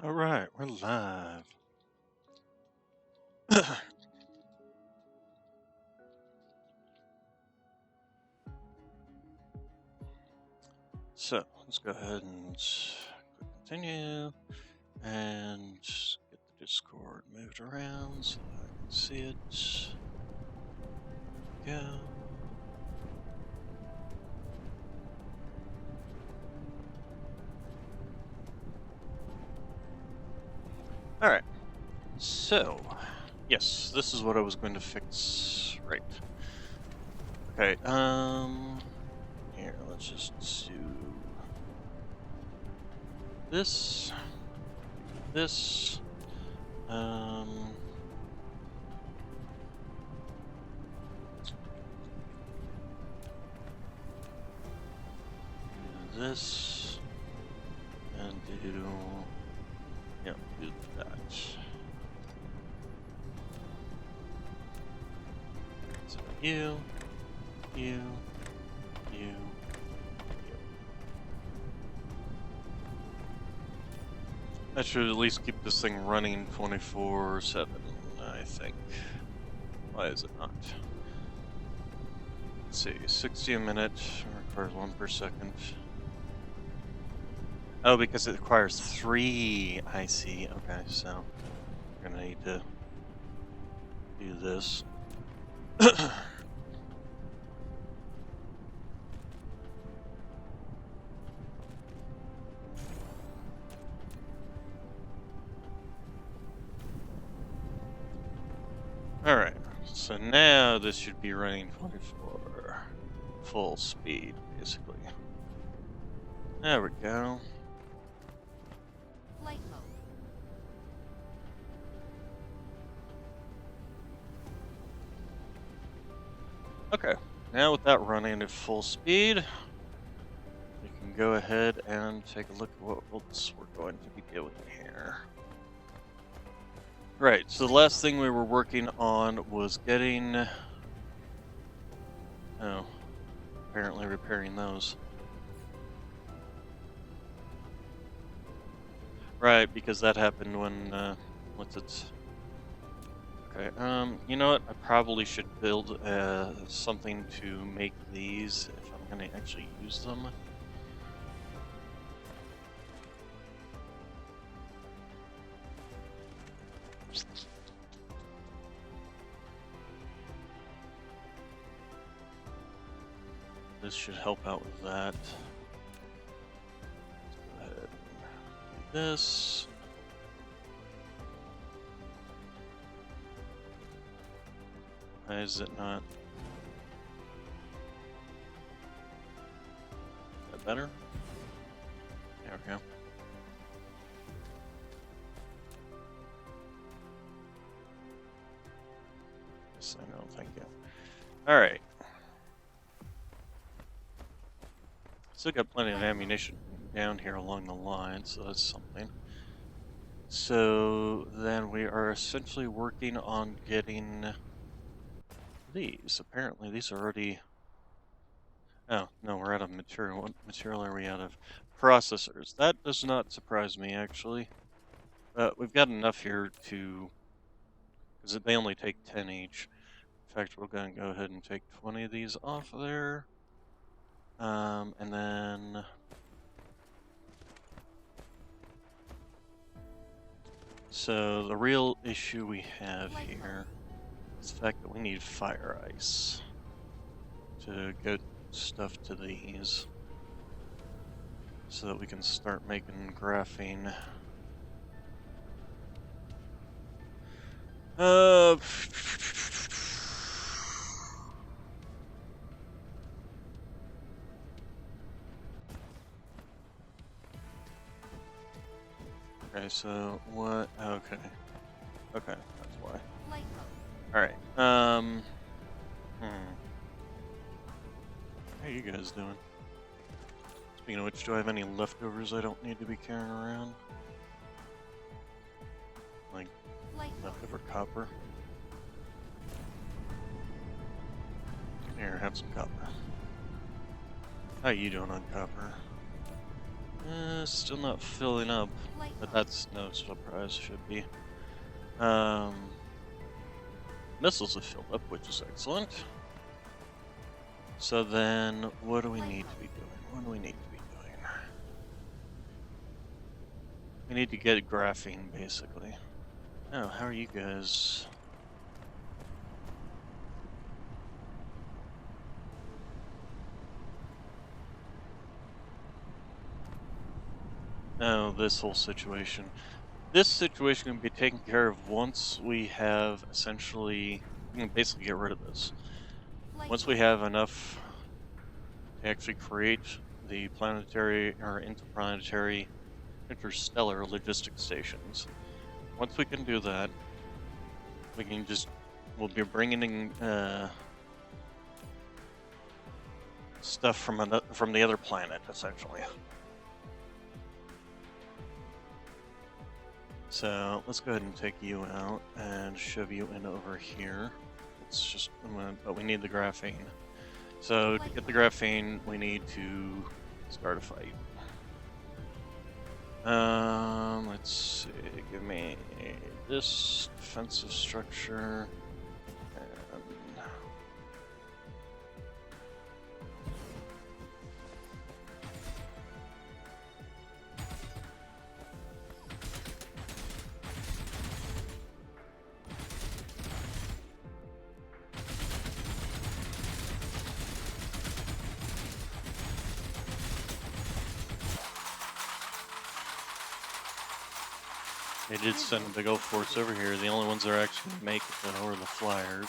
All right, we're live. So let's go ahead and click continue and get the Discord moved around so I can see it. Go. All right. So, yes, this is what I was going to fix. Right. Okay. Here, let's just do this. This. Um. Do this. And do. Yep, do that. So you. That should at least keep this thing running 24/7, I think. Why is it not? Let's see, 60 a minute, requires 1 per second. Oh, because it requires 3, I see. Okay, so we're gonna need to do this. Alright, so now this should be running 24 full speed, basically. There we go. Flight mode. Okay, now with that running at full speed, we can go ahead and take a look at what else we're going to be doing here. Right, so the last thing we were working on was getting... Oh, apparently repairing those. Right, because that happened when, what's it? Okay, you know what? I probably should build something to make these if I'm gonna actually use them. This should help out with that. Let's go ahead and do this. Why is it not? Is that better? There we go. Yes, I know, thank you. Alright. Still got plenty of ammunition down here along the line, so that's something. So then we are essentially working on getting these. Apparently these are already... Oh, no, we're out of material. What material are we out of? Processors. That does not surprise me, actually. We've got enough here to... because they only take 10 each. In fact, we're going to go ahead and take 20 of these off of there. And then... So the real issue we have here is the fact that we need fire ice to get stuff to these so that we can start making graphene. Okay, so what? Okay. Okay, that's why. Flight mode. Alright, How are you guys doing? Speaking of which, do I have any leftovers I don't need to be carrying around? Like, Flight mode. leftover copper? Here, have some copper. How you doing on copper? Still not filling up, Light but mode. that's no surprise, should be. Missiles have filled up, which is excellent. So then, what do we Light need to mode. be doing? What do we need to be doing? We need to get graphene, basically. Oh, how are you guys? Oh, this whole situation. This situation can be taken care of once we have essentially, we can basically get rid of this. Light Once we mode. have enough to actually create the planetary or interplanetary, interstellar logistics stations. Once we can do that, we can just, we'll be bringing in stuff from the other planet, essentially. So let's go ahead and take you out and shove you in over here. It's just, but we need the graphene. So to get the graphene, we need to start a fight. Let's see. Give me this defensive structure. And they did send a big old force over here. The only ones that are actually gonna make it though are the flyers.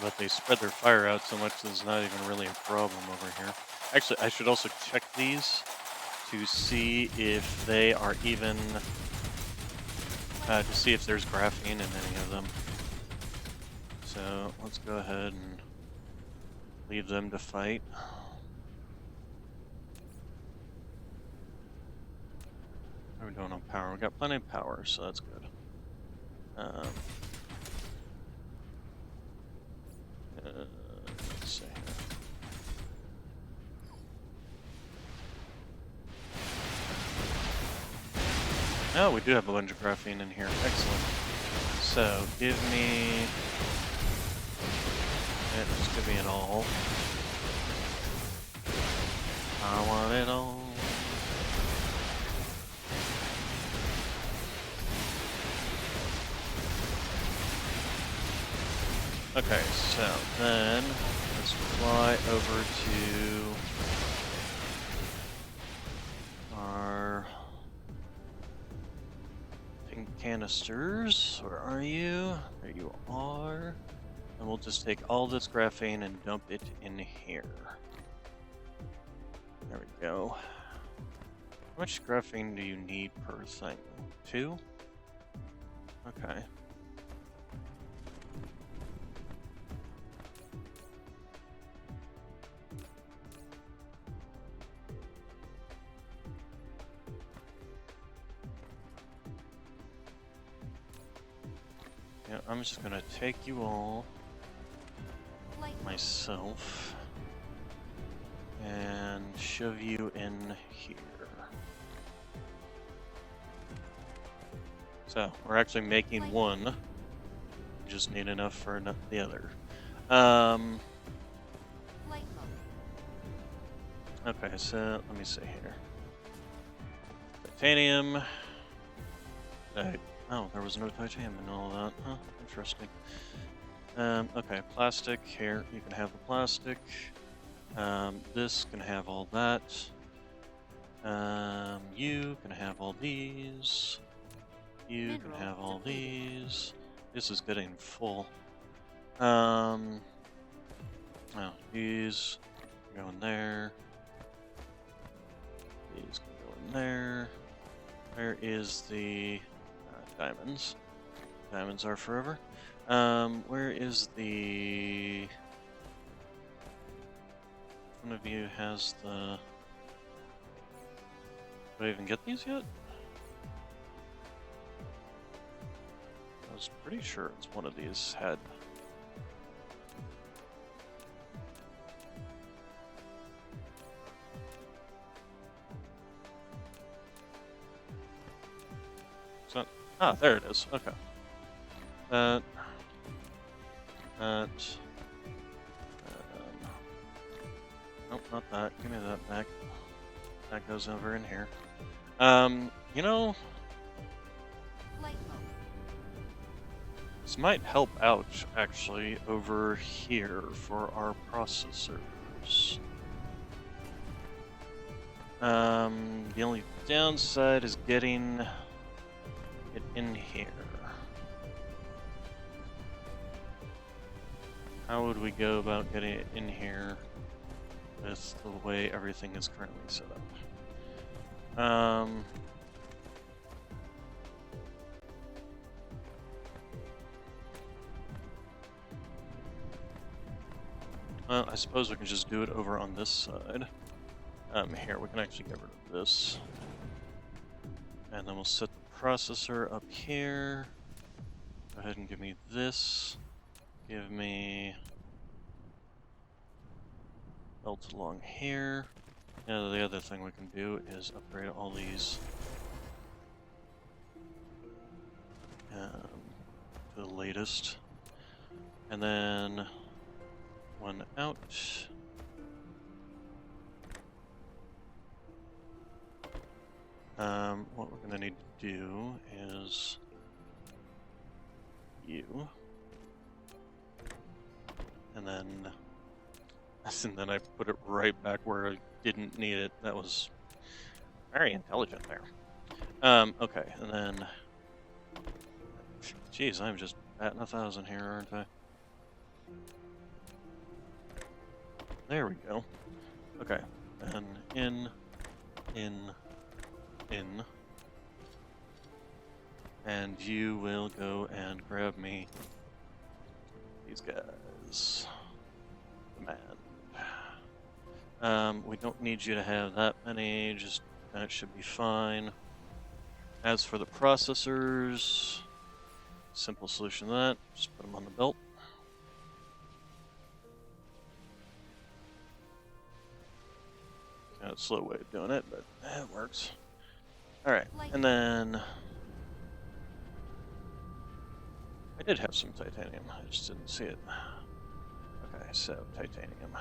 But they spread their fire out so much there's not even really a problem over here. Actually, I should also check these to see if they are even, to see if there's graphene in any of them. So let's go ahead and leave them to fight. How are we doing on power? We got plenty of power, so that's good. Let's see here. Oh, we do have a bunch of graphene in here. Excellent. So give me, just give me it all. I want it all. Okay, so then let's fly over to our pink canisters. Where are you? There you are. And we'll just take all this graphene and dump it in here. There we go. How much graphene do you need per thing? 2? Okay. Yeah, I'm just gonna take you all Light mode. myself and shove you in here. So we're actually making one. We just need enough for the other. Light mode. Okay, so let me see here. Titanium. Oh, there was no titanium in all that. Huh, interesting. Okay, plastic. Here, you can have the plastic. This can have all that. You can have all these. You can have all these. This is getting full. Oh, these can go in there. These can go in there. Where is the diamonds? Diamonds are forever. Where is the... Which one of you has the... Did I even get these yet? I was pretty sure it's one of these had Ah, there it is. Okay. That. That. Nope, not that. Give me that back. That goes over in here. You know, Flight mode. this might help out actually over here for our processors. The only downside is getting it in here. How would we go about getting it in here with the way everything is currently set up? Well, I suppose we can just do it over on this side. Here, we can actually get rid of this. And then we'll set the processor up here. Go ahead and give me this. Give me belt along here. Now the other thing we can do is upgrade all these to the latest. And then one out. What we're going to need to do is you. And then I put it right back where I didn't need it. That was very intelligent there. Okay, and then... Jeez, I'm just batting 1,000 here, aren't I? There we go. Okay, and in. And you will go and grab me these guys. Command. We don't need you to have that many, just that should be fine. As for the processors, simple solution to that, just put them on the belt. Kind of a slow way of doing it, but it works. Alright, and then I did have some titanium, I just didn't see it. Okay, so titanium.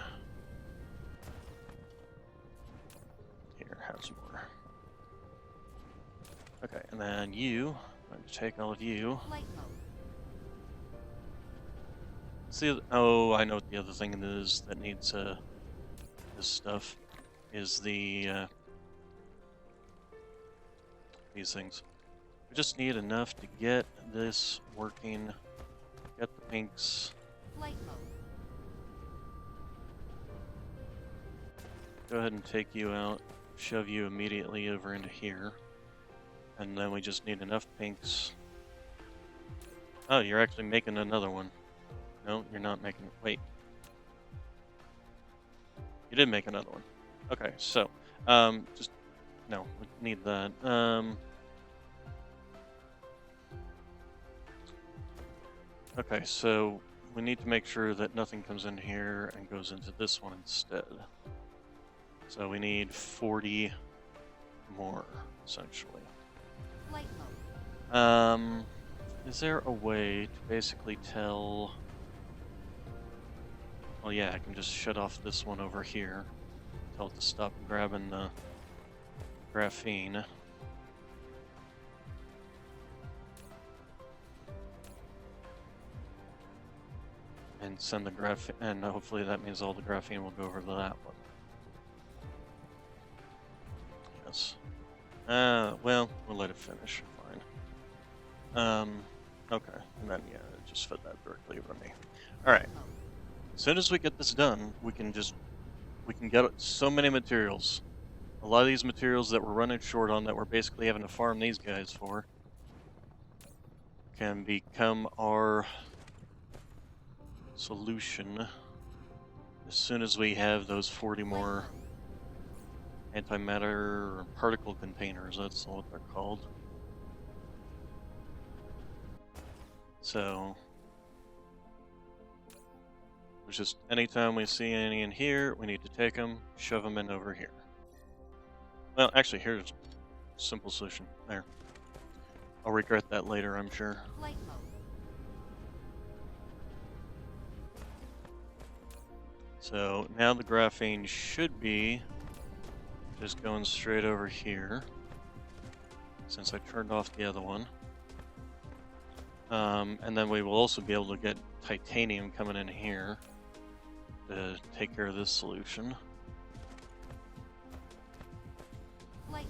Here, have some more. Okay, and then you, I'm going to take all of you. Flight mode. See, oh, I know what the other thing is that needs this stuff is the these things. We just need enough to get this working. Get the pinks. Flight mode. Go ahead and take you out. Shove you immediately over into here. And then we just need enough pinks. Oh, you're actually making another one. No, you're not making... Wait. You did make another one. Okay, so, just... No, we need that. Okay, so we need to make sure that nothing comes in here and goes into this one instead. So we need 40 more, essentially. Flight mode. Is there a way to basically tell... Well, yeah, I can just shut off this one over here. Tell it to stop grabbing the graphene. And send the graphene, and hopefully that means all the graphene will go over to that one. Yes. Well, we'll let it finish. Fine. Okay, and then, yeah, just fit that directly over me. Alright. As soon as we get this done, we can get so many materials. A lot of these materials that we're running short on, that we're basically having to farm these guys for, can become our solution as soon as we have those 40 more antimatter particle containers. That's what they're called. So it's just anytime we see any in here, we need to take them, shove them in over here. Well, actually, here's a simple solution. There. I'll regret that later, I'm sure. Flight mode. So now the graphene should be just going straight over here, since I turned off the other one. And then we will also be able to get titanium coming in here to take care of this solution. Flight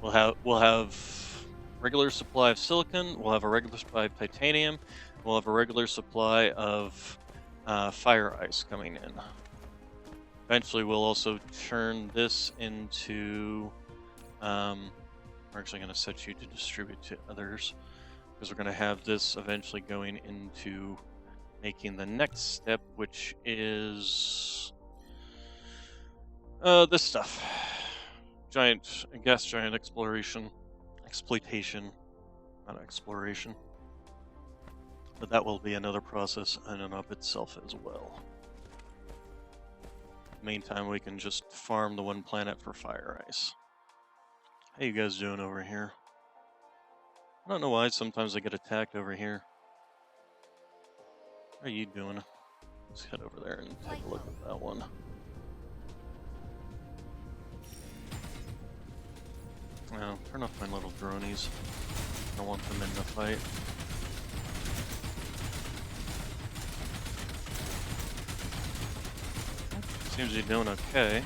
mode. We'll have regular supply of silicon. We'll have a regular supply of titanium. We'll have a regular supply of fire ice coming in. Eventually, we'll also turn this into. We're actually going to set you to distribute to others, because we're going to have this eventually going into making the next step, which is this stuff. Gas giant exploitation, not exploration. But that will be another process in and of itself as well. Meantime, we can just farm the one planet for fire ice. How you guys doing over here? I don't know why sometimes I get attacked over here. How are you doing? Let's head over there and take a look at that one. Now, turn off my little dronies. I don't want them in the fight. Seems to be doing okay.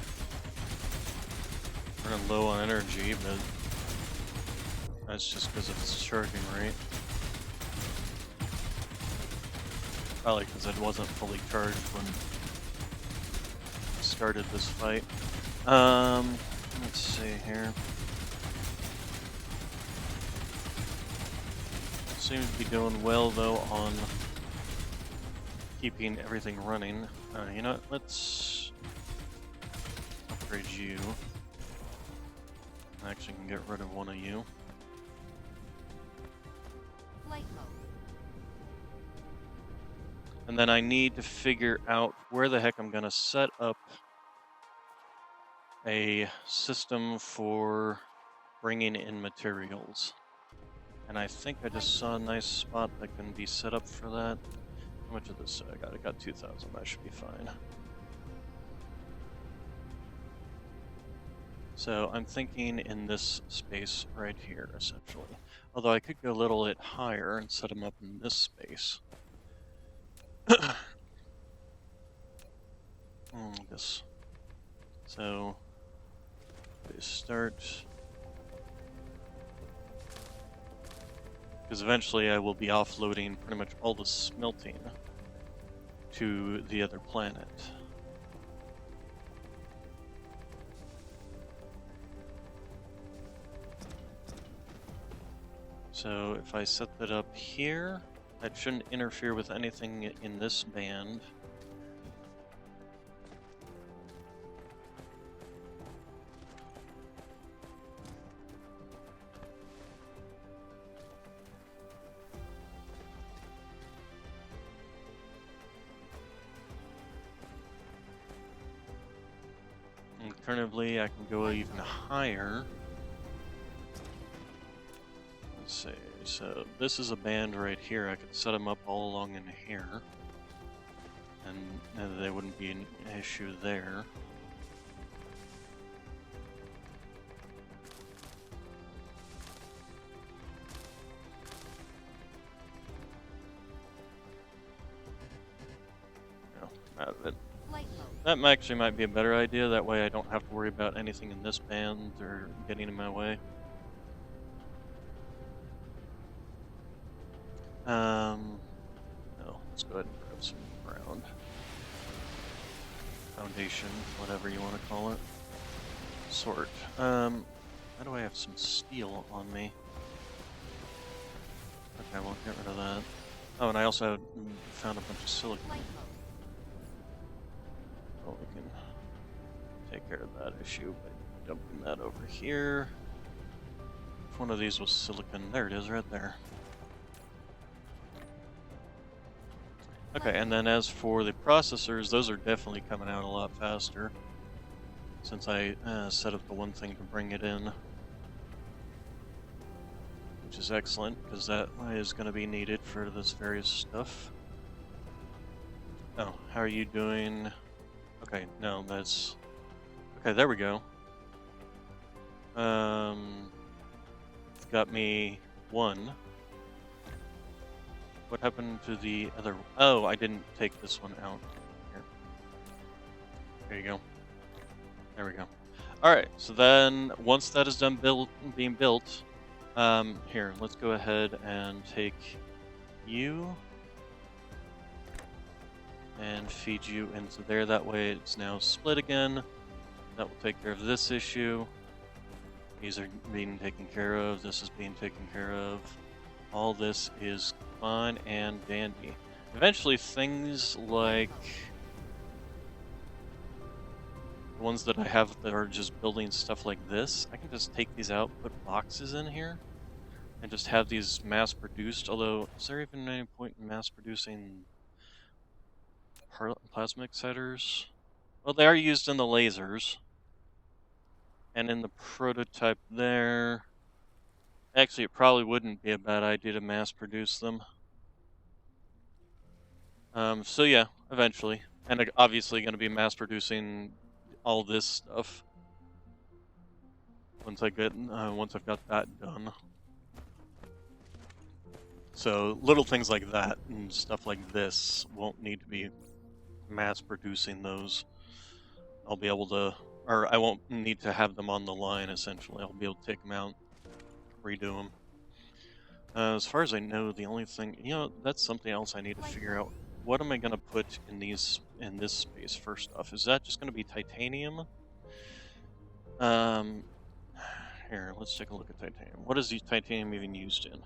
Running low on energy, but that's just because of its charging rate. Probably because it wasn't fully charged when I started this fight. Let's see here. Seems to be doing well though on keeping everything running. You know what? Let's upgrade you. I actually can get rid of one of you. Flight mode. And then I need to figure out where the heck I'm going to set up a system for bringing in materials. And I think I just saw a nice spot that can be set up for that. How much of this I got? I got 2,000. That should be fine. So I'm thinking in this space right here, essentially. Although I could go a little bit higher and set them up in this space. This. So we start, because eventually I will be offloading pretty much all the smelting to the other planet. So if I set that up here, that shouldn't interfere with anything in this band. Alternatively, I can go even higher. Let's see, so this is a band right here. I could set them up all along in here, and there wouldn't be an issue there. No, that actually might be a better idea. That way I don't have to worry about anything in this band or getting in my way. No, let's go ahead and grab some ground. Foundation, whatever you want to call it. Sort. How do I have some steel on me? Okay, we'll get rid of that. Oh, and I also found a bunch of silicon. Oh, we can take care of that issue by dumping that over here. If one of these was silicon, there it is right there. Okay, and then as for the processors, those are definitely coming out a lot faster since I set up the one thing to bring it in. which is excellent, because that is going to be needed for this various stuff. Oh, how are you doing? Okay, no, that's... Okay, there we go. Got me one. What happened to the other? Oh, I didn't take this one out. Here. There you go. There we go. All right. So then, once that is done being built, here, let's go ahead and take you and feed you into there. That way, it's now split again. That will take care of this issue. These are being taken care of. This is being taken care of. All this is fine and dandy. Eventually, things like the ones that I have that are just building stuff like this, I can just take these out, put boxes in here, and just have these mass-produced. Although, is there even any point in mass-producing plasma exciters? Well, they are used in the lasers. And in the prototype there... Actually, it probably wouldn't be a bad idea to mass-produce them. So yeah, eventually. And obviously going to be mass-producing all this stuff once I've got that done. So little things like that and stuff like this won't need to be mass-producing those. I'll be able to, or I won't need to have them on the line, essentially. I'll be able to take them out, redo them. As far as I know, the only thing, that's something else I need to figure out. What am I going to put in this space first off? Is that just going to be titanium? Here, let's take a look at titanium. What is the titanium even used in?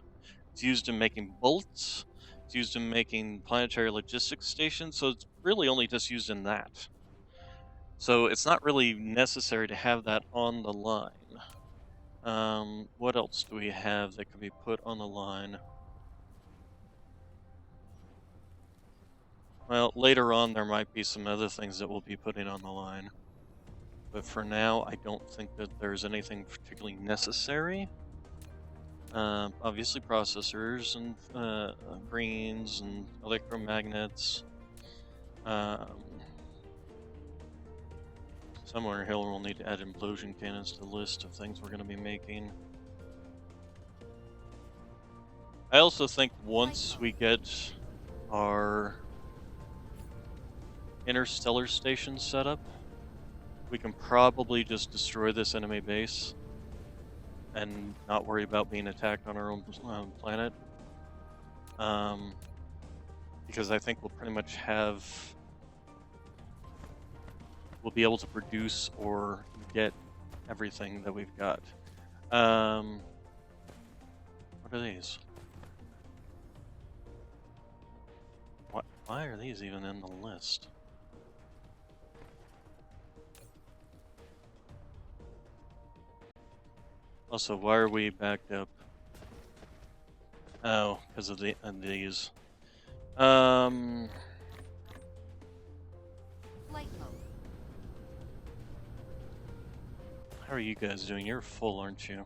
It's used in making bolts. It's used in making planetary logistics stations, so it's really only just used in that. So it's not really necessary to have that on the line. What else do we have that can be put on the line? Well, later on there might be some other things that we'll be putting on the line. But for now, I don't think that there's anything particularly necessary. Obviously processors and greens and electromagnets. Somewhere here we'll need to add implosion cannons to the list of things we're going to be making. I also think once we get our interstellar station set up, we can probably just destroy this enemy base and not worry about being attacked on our own planet. Because I think we'll pretty much we'll be able to produce or get everything that we've got. What are these? Why are these even in the list? Also, why are we backed up? Oh, because of these. Flight mode. How are you guys doing? You're full, aren't you?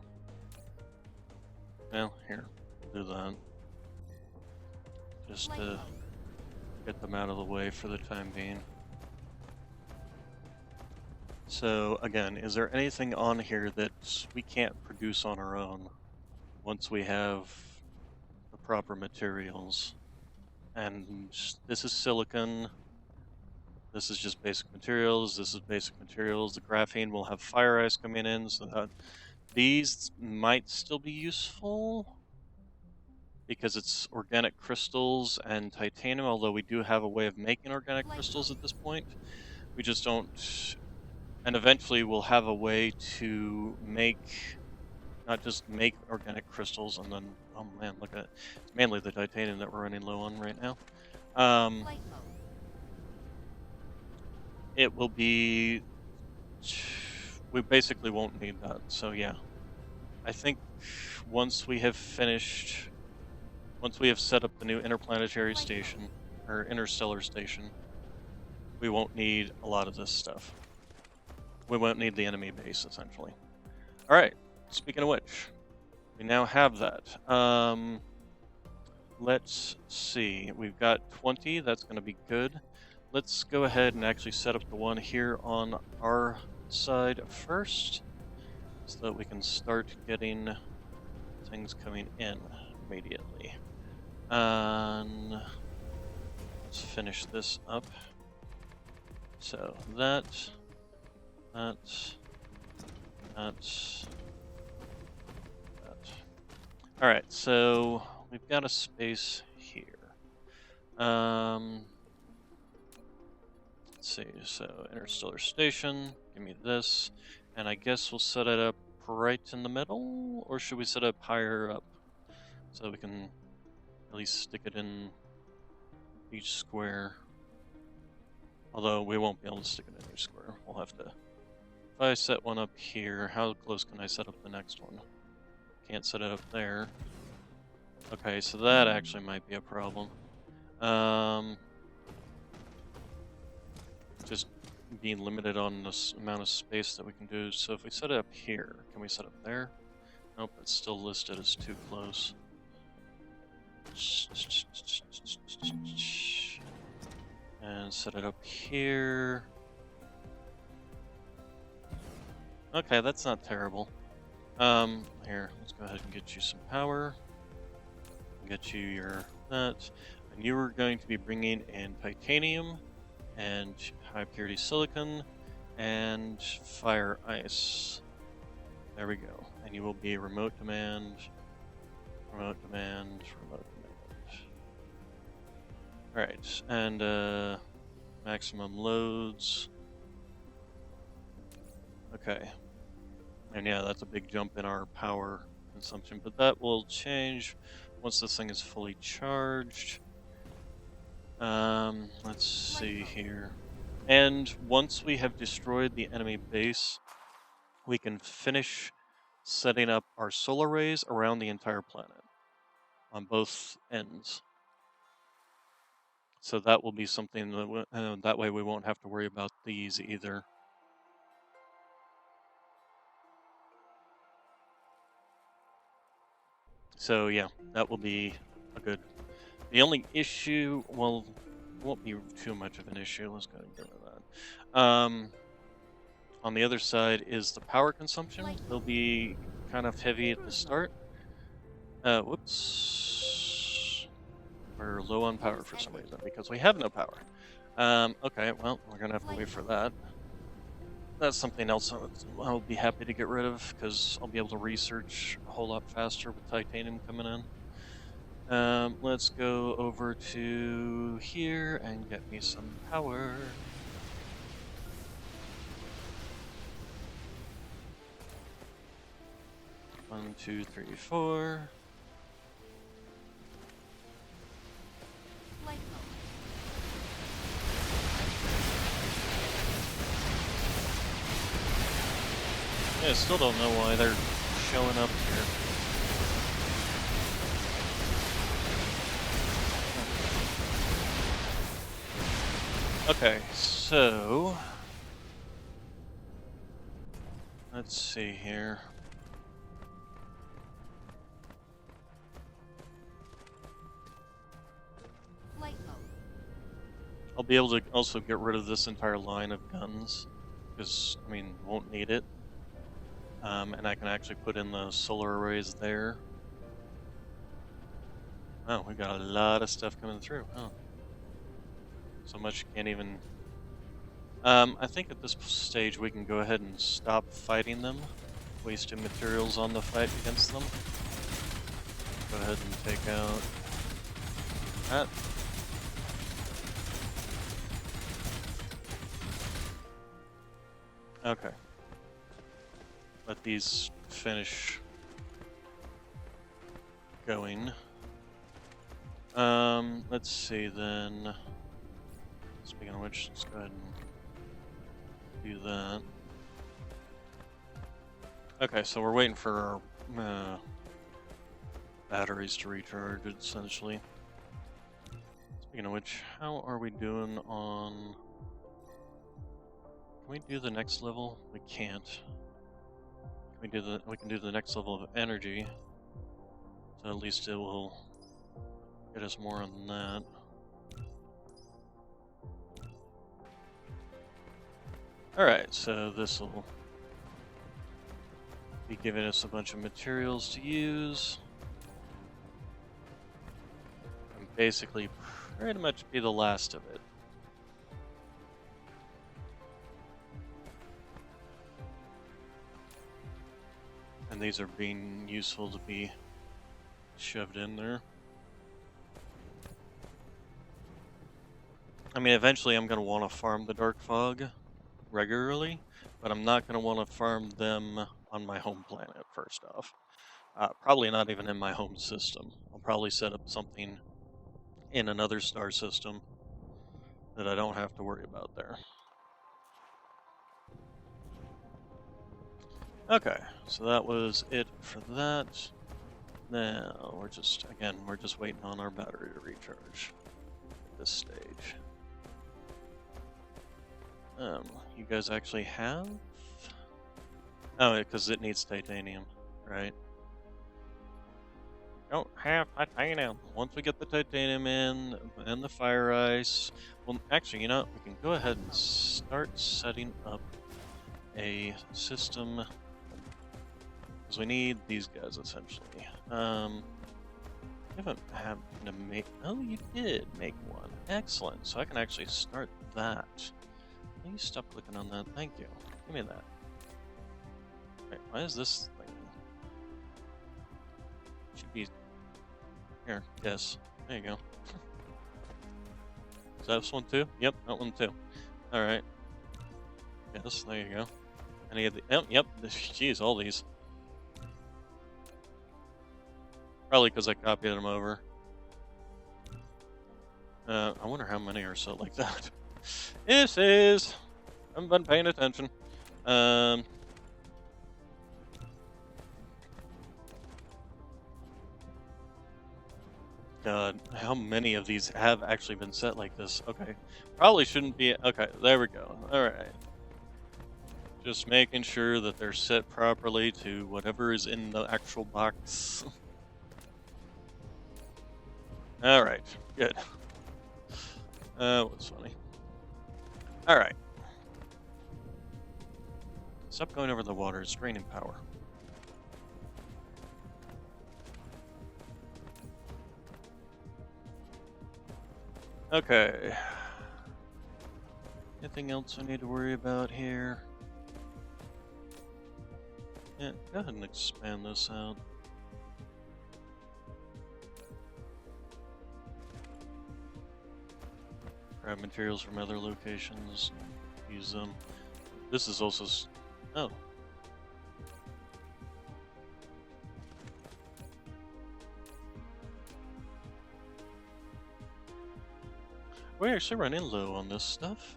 Well, here, do that. Just to get them out of the way for the time being. So, again, is there anything on here that we can't produce on our own once we have the proper materials? And this is silicon. This is just basic materials. This is basic materials. The graphene will have fire ice coming in, so that these might still be useful because it's organic crystals and titanium, although we do have a way of making organic crystals at this point. We just don't... And eventually we'll have a way to make, not just make organic crystals and then, oh man, look at it. It's mainly the titanium that we're running low on right now. Flight mode. It will be, we basically won't need that, so yeah. I think once we have set up the new interplanetary station, or interstellar station, we won't need a lot of this stuff. We won't need the enemy base, essentially. Alright, speaking of which, we now have that. Let's see. We've got 20. That's going to be good. Let's go ahead and actually set up the one here on our side first, so that we can start getting things coming in immediately. And let's finish this up. So that. Alright, so we've got a space here. Let's see, so interstellar station, give me this, and I guess we'll set it up right in the middle, or should we set it up higher up so we can at least stick it in each square? Although we won't be able to stick it in each square, we'll have to. If I set one up here, how close can I set up the next one? Can't set it up there. Okay, so that actually might be a problem. Just being limited on the amount of space that we can do. So if we set it up here, can we set it there? Nope, it's still listed as too close. And set it up here. Okay, that's not terrible. Here, let's go ahead and get you some power. Get you your that. And you were going to be bringing in titanium and high purity silicon and fire ice. There we go. And you will be remote demand, remote demand, remote demand. Alright, and maximum loads. Okay. And yeah, that's a big jump in our power consumption, but that will change once this thing is fully charged. Let's see here. And once we have destroyed the enemy base, we can finish setting up our solar rays around the entire planet on both ends. So that will be something that, that way we won't have to worry about these either. So yeah, that will be a good. The only issue, well, won't be too much of an issue. Let's go ahead and get rid of that. On the other side is the power consumption. It'll be kind of heavy at the start. Whoops. We're low on power for some reason because we have no power. Okay, well, we're gonna have to wait for that. That's something else I'll be happy to get rid of because I'll be able to research a whole lot faster with titanium coming in. Let's go over to here and get me some power. One, two, three, four. Flight mode. Yeah, I still don't know why they're showing up here. Okay, so let's see here. Flight mode. I'll be able to also get rid of this entire line of guns because, I mean, won't need it. And I can actually put in the solar arrays there. Oh, we got a lot of stuff coming through. Oh. So much you can't even. I think at this stage we can go ahead and stop fighting them, wasting materials on the fight against them. Go ahead and take out that. Okay. Let these finish going. Let's see then. Speaking of which, let's go ahead and do that. Okay, so we're waiting for our batteries to recharge, essentially. Speaking of which, how are we doing on... Can we do the next level? We can't. We can do the next level of energy. So at least it will get us more on that. Alright, so this will be giving us a bunch of materials to use. And basically pretty much be the last of it. And these are being useful to be shoved in there. I mean, eventually I'm going to want to farm the Dark Fog regularly, but I'm not going to want to farm them on my home planet first off. Probably not even in my home system. I'll probably set up something in another star system that I don't have to worry about there. Okay, so that was it for that. Now we're just waiting on our battery to recharge at this stage. You guys actually have? Oh, because it needs titanium, right? Don't have titanium. Once we get the titanium in and the fire ice, well, actually, you know, we can go ahead and start setting up a system because we need these guys essentially. You haven't had to make. Oh, you did make one. Excellent. So I can actually start that. Please stop clicking on that. Thank you. Give me that. Wait, why is this thing? Should be here. Yes. There you go. Is that this one too? Yep, that one too. All right. Yes, there you go. Any of the? Yep. Jeez, all these. Probably because I copied them over. I wonder how many are set like that. This is. I haven't been paying attention. God, how many of these have actually been set like this? Okay, probably shouldn't be. Okay, there we go. All right. Just making sure that they're set properly to whatever is in the actual box. All right, good. What's funny? All right. Stop going over the water. It's draining power. Okay. Anything else I need to worry about here? Yeah, go ahead and expand this out. Grab materials from other locations, use them. This is also. Oh. We're actually running low on this stuff.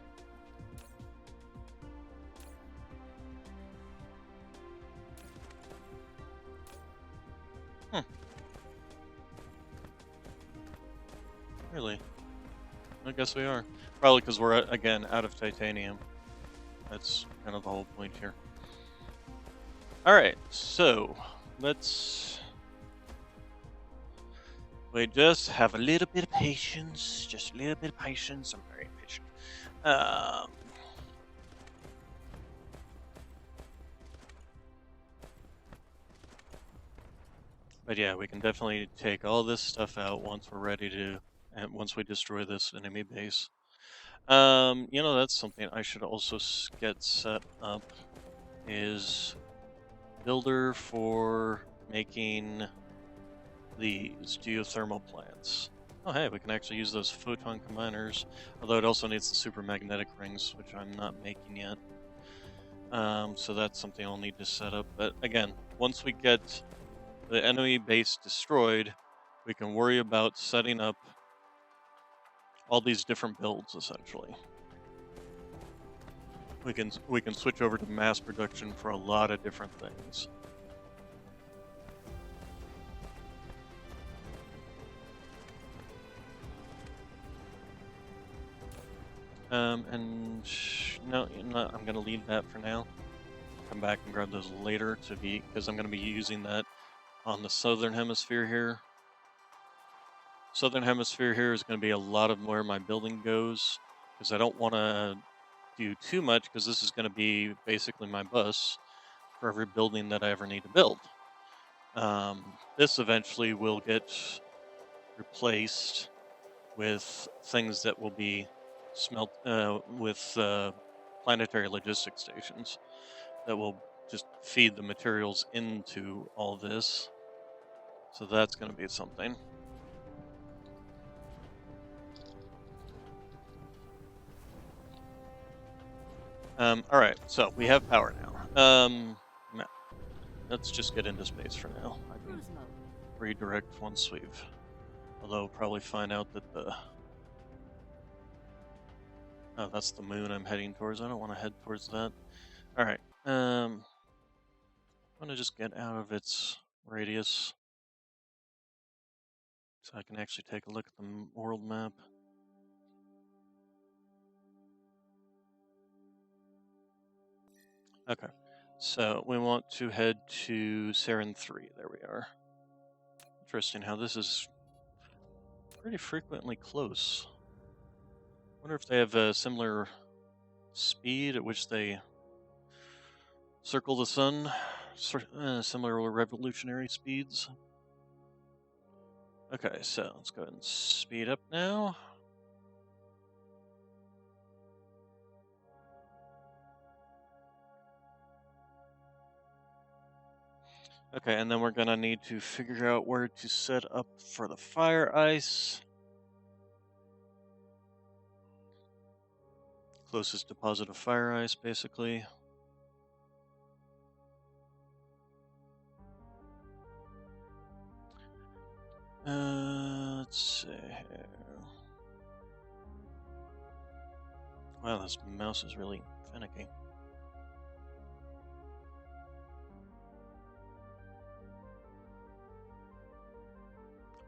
Really? I guess we are. Probably because we're, again, out of titanium. That's kind of the whole point here. Alright, so let's... Wait, just have a little bit of patience. Just a little bit of patience. I'm very patient. But yeah, we can definitely take all this stuff out once we're ready to, and once we destroy this enemy base. You know, that's something I should also get set up, is builder for making these geothermal plants. Oh hey, we can actually use those photon combiners, although it also needs the super magnetic rings, which I'm not making yet. So that's something I'll need to set up. But again, once we get the enemy base destroyed, we can worry about setting up all these different builds essentially. We can switch over to mass production for a lot of different things. No, I'm gonna leave that for now. Come back and grab those later because I'm gonna be using that on the southern hemisphere here. Southern hemisphere here is going to be a lot of where my building goes, because I don't want to do too much, because this is going to be basically my bus for every building that I ever need to build. This eventually will get replaced with things that will be smelt with planetary logistics stations that will just feed the materials into all this. So that's going to be something. All right, so we have power now. No, let's just get into space for now. I can Cruise mode. redirect once we've, although we'll probably find out that oh, that's the moon I'm heading towards. I don't want to head towards that. All right, I want to just get out of its radius so I can actually take a look at the world map. Okay, so we want to head to Sarin 3. There we are. Interesting how this is pretty frequently close. Wonder if they have a similar speed at which they circle the sun, similar revolutionary speeds. Okay, so let's go ahead and speed up now. Okay, and then we're gonna need to figure out where to set up for the fire ice. Closest deposit of fire ice, basically. Let's see here. Wow, this mouse is really finicky.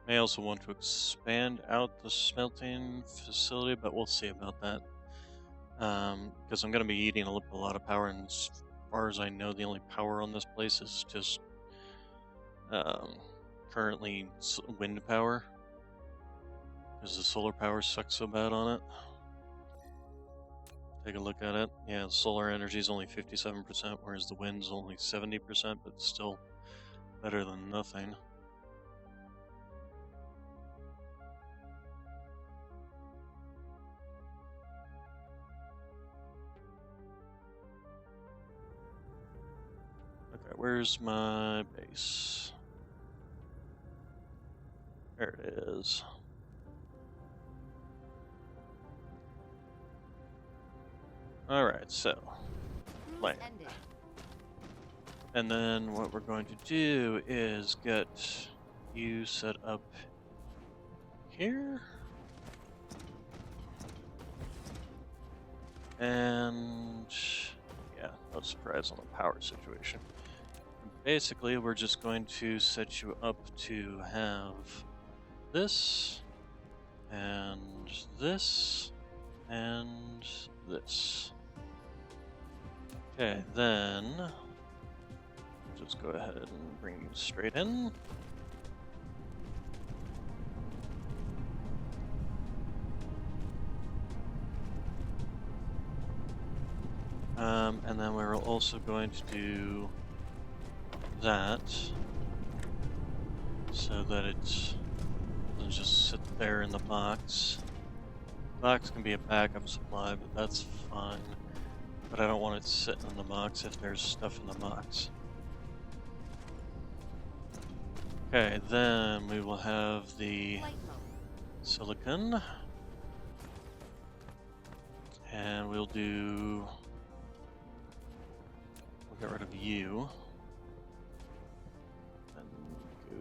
May also want to expand out the smelting facility, but we'll see about that. Because I'm going to be eating a lot of power, and as far as I know, the only power on this place is just currently wind power, because the solar power sucks so bad on it. Take a look at it. Yeah, the solar energy is only 57%, whereas the wind's only 70%, but still better than nothing. Okay, where's my base? There it is. Alright, so Cruise land. ended. And then what we're going to do is get you set up here. And yeah, no surprise on the power situation. Basically, we're just going to set you up to have this, and this, and this. Okay, then just go ahead and bring you straight in. And then we're also going to do that so that it doesn't just sit there in the box. The box can be a backup supply, but that's fine. But I don't want it sitting in the box if there's stuff in the box. Okay, then we will have the Flight mode. silicon. And we'll get rid of you. And go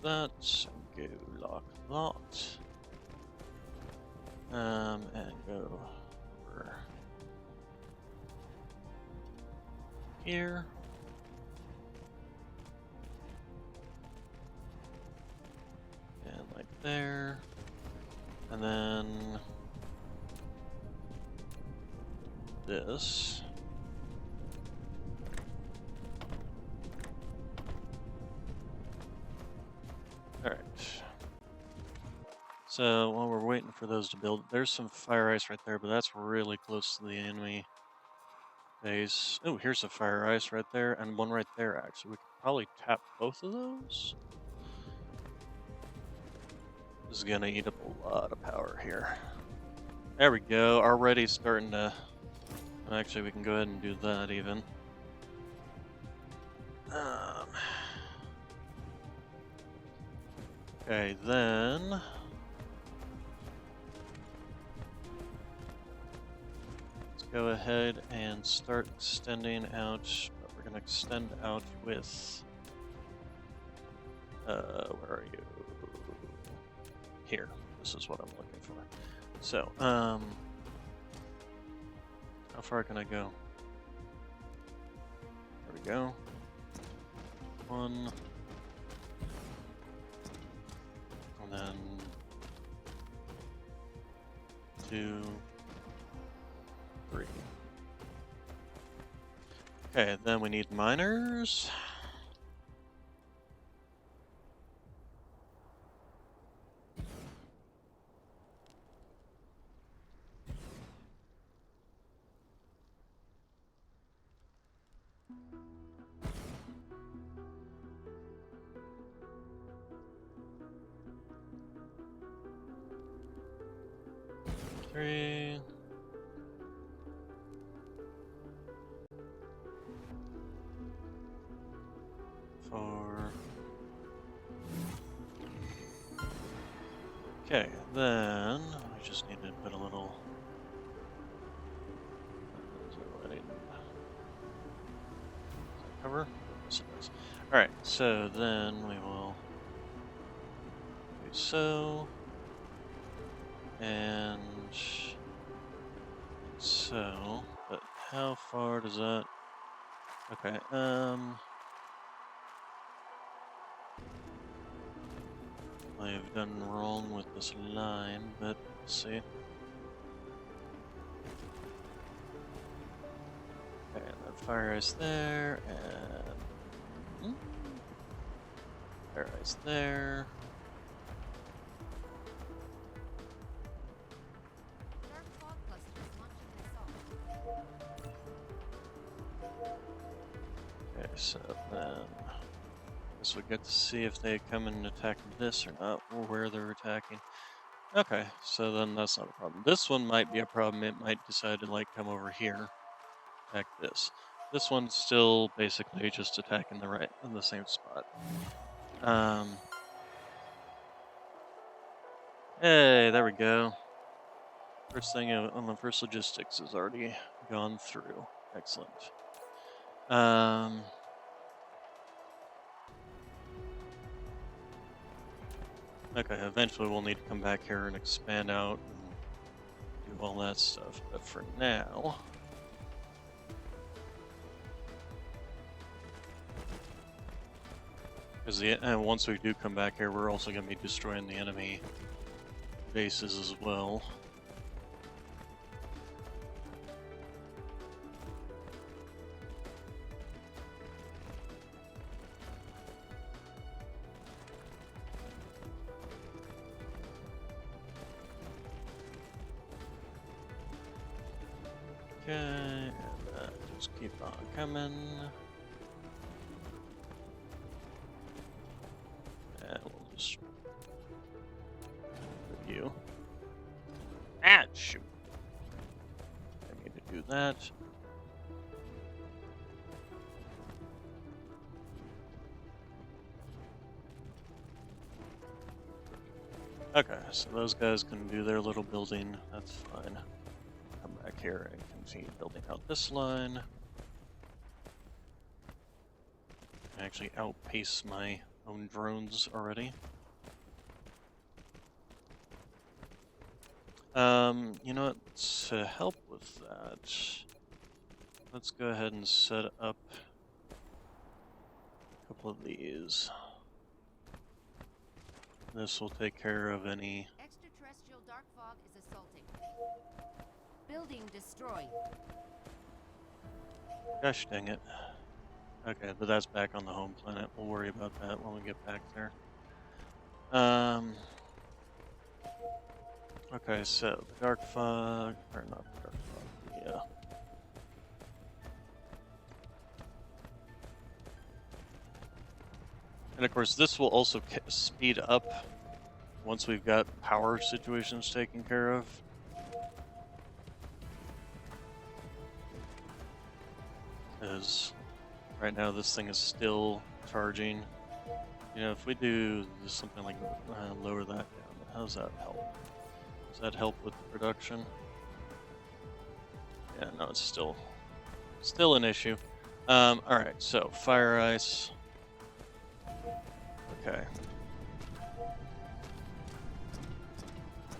like that. And go like that. And go over here. And like there. And then this. Alright. So while we're waiting for those to build, there's some fire ice right there, but that's really close to the enemy base. Oh, here's a fire ice right there, and one right there, actually. We could probably tap both of those. This is gonna eat up a lot of power here. There we go, already starting to... Actually, we can go ahead and do that even. Okay, then... Let's go ahead and start extending out, but we're gonna extend out with... where are you? Here. This is what I'm looking for. So, how far can I go? There we go. 1. And then 2, 3. Okay, then we need miners. Three. 4. Okay, then we just need to put a little... Is that right? Does that cover? Yes, it does. Alright, so then we will do so. And so, but how far does that... Okay, I've done wrong with this line, but let's see. Okay, that fire ice there, and fire ice there. Dark fog clusters launching an assault. Okay, so then guess we get to see if they come and attack this or not, or where they're attacking. Okay, so then that's not a problem. This one might be a problem. It might decide to like come over here, attack this. This one's still basically just attacking the right in the same spot. Hey, there we go. First thing on the first logistics is already gone through. Excellent. Okay, eventually we'll need to come back here and expand out and do all that stuff. But for now... Because once we do come back here, we're also going to be destroying the enemy bases as well. Okay, and just keep on coming. And we'll just put you. Ah, shoot. I need to do that. Okay, so those guys can do their little building. That's fine. Come back here and continue building out this line. I actually outpace my own drones already. You know what? To help with that, let's go ahead and set up a couple of these. This will take care of any... Extraterrestrial dark fog is assaulting. Building destroyed. Gosh dang it. Okay, but that's back on the home planet. We'll worry about that when we get back there. Um. Okay, so the dark fog, or not the dark fog. Yeah. And of course, this will also speed up once we've got power situations taken care of. Because right now this thing is still charging. You know, if we do something like lower that down, how does that help? Does that help with the production? Yeah, no, it's still an issue. All right, so fire ice. Okay.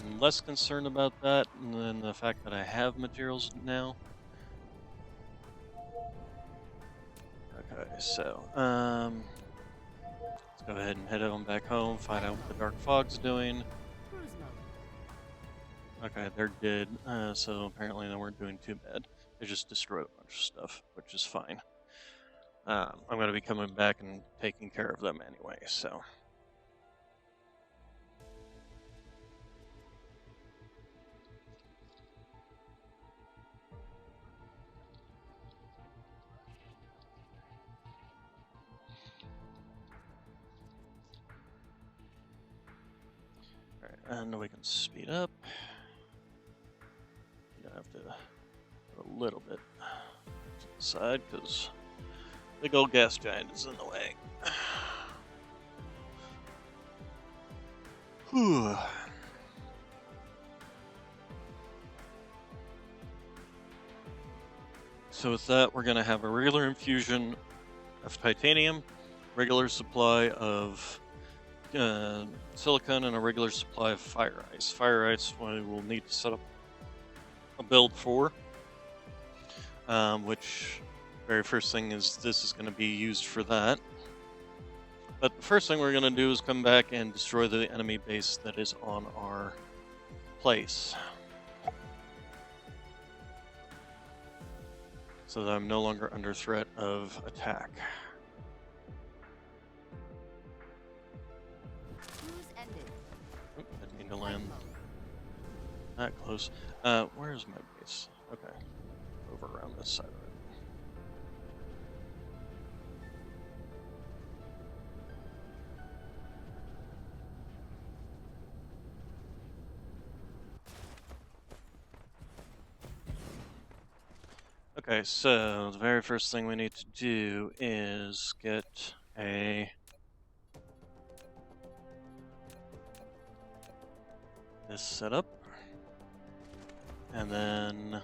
I'm less concerned about that than the fact that I have materials now. Okay, so let's go ahead and head on back home, find out what the dark fog's doing. Cruise mode. Okay, they're dead. So apparently they weren't doing too bad. They just destroyed a bunch of stuff, which is fine. I'm going to be coming back and taking care of them anyway, so. Alright, and we can speed up. You have to go a little bit to the side, because big old gas giant is in the way. Whew. So with that, we're going to have a regular infusion of titanium, regular supply of silicon, and a regular supply of fire ice. Fire ice we will need to set up a build for, which very first thing is this is going to be used for that. But the first thing we're going to do is come back and destroy the enemy base that is on our place, so that I'm no longer under threat of attack. Cruise ended. Oop, didn't mean to Flight land mode. that close. Where's my base? Okay, over around this side of it. Okay, so the very first thing we need to do is get this set up, and then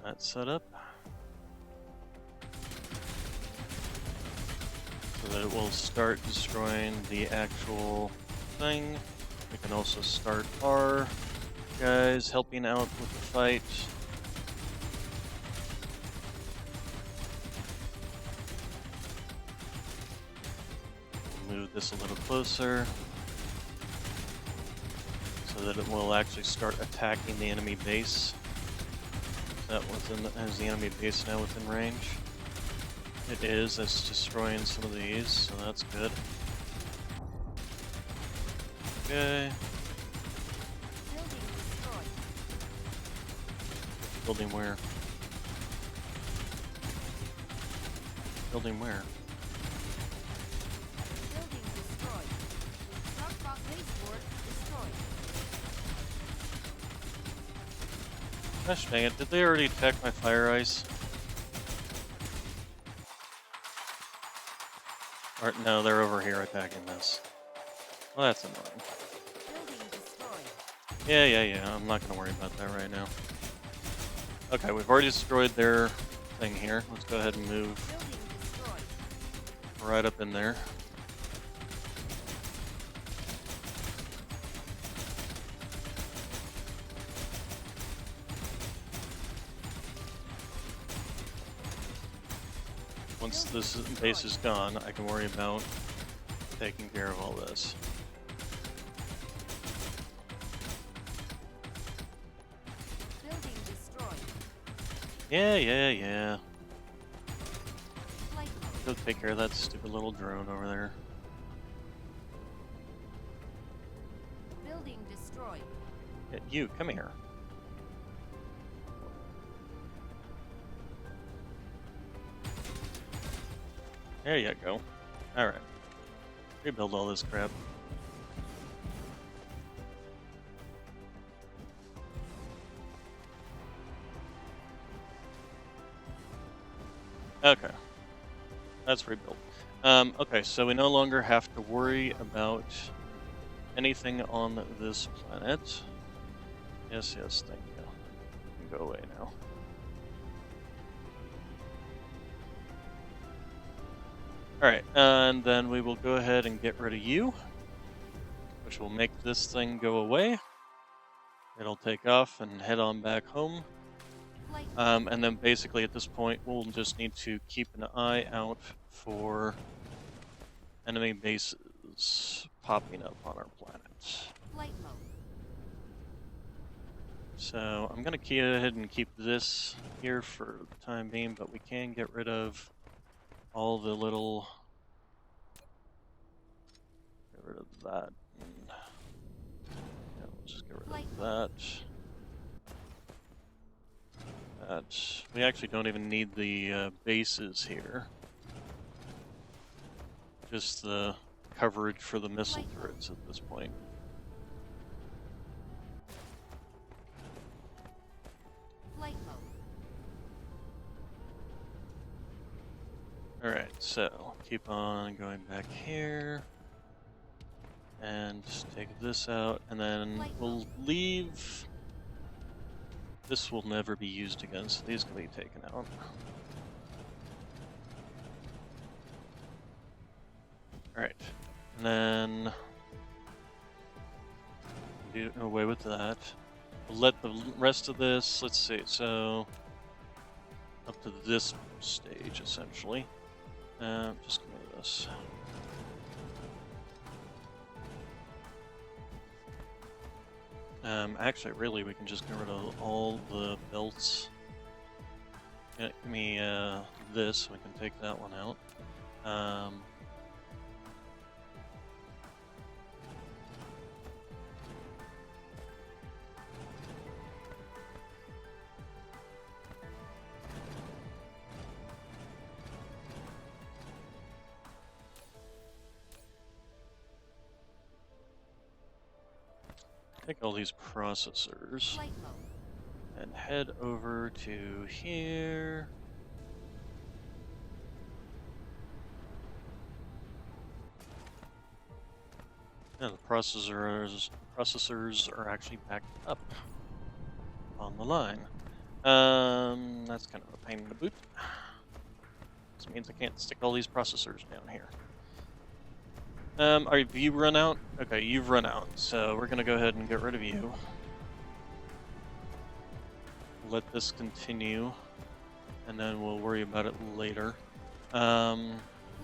that set up, so that it will start destroying the actual thing. We can also start our guys helping out with the fight. Move this a little closer so that it will actually start attacking the enemy base. Is the enemy base now within range? It is. It's destroying some of these, so that's good. Okay. Building destroyed. Building where? Building where? Building destroyed. Dark fog baseboard destroyed. Gosh dang it, did they already attack my fire ice? Or, no, they're over here attacking this. Well, that's annoying. Building destroyed. Yeah, I'm not gonna worry about that right now. Okay, we've already destroyed their thing here. Let's go ahead and move Building destroyed. right up in there. Once this base is gone, I can worry about taking care of all this. Building destroyed. Yeah. Flight Go take care of that stupid little drone over there. mode. Building destroyed. Yeah, you, come here. There you go. Alright. Rebuild all this crap. Okay. That's rebuilt. Okay, so we no longer have to worry about anything on this planet. Yes, thank you. You can go away now. Alright, and then we will go ahead and get rid of you, which will make this thing go away. It'll take off and head on back home. Flight And then basically at this point, we'll just need to keep an eye out for enemy bases popping up on our planet. flight mode. So I'm going to go ahead and keep this here for the time being, but we can get rid of all the little... Get rid of that. And, yeah, we'll just get rid of that. We actually don't even need the bases here. Just the coverage for the missile turrets at this point. Flight mode. Alright, so keep on going back here. And take this out, and then we'll leave. This will never be used again, so these can be taken out. Alright, and then do away with that. We'll let the rest of this, let's see, so up to this stage essentially. Just give me this. Actually, really, we can just get rid of all the belts. Yeah, give me this, we can take that one out. Take all these processors Flight mode. and head over to here. Yeah, the processors are actually backed up on the line. That's kind of a pain in the boot. This means I can't stick all these processors down here. Have you run out? Okay, you've run out, so we're gonna go ahead and get rid of you. Let this continue, and then we'll worry about it later. Flight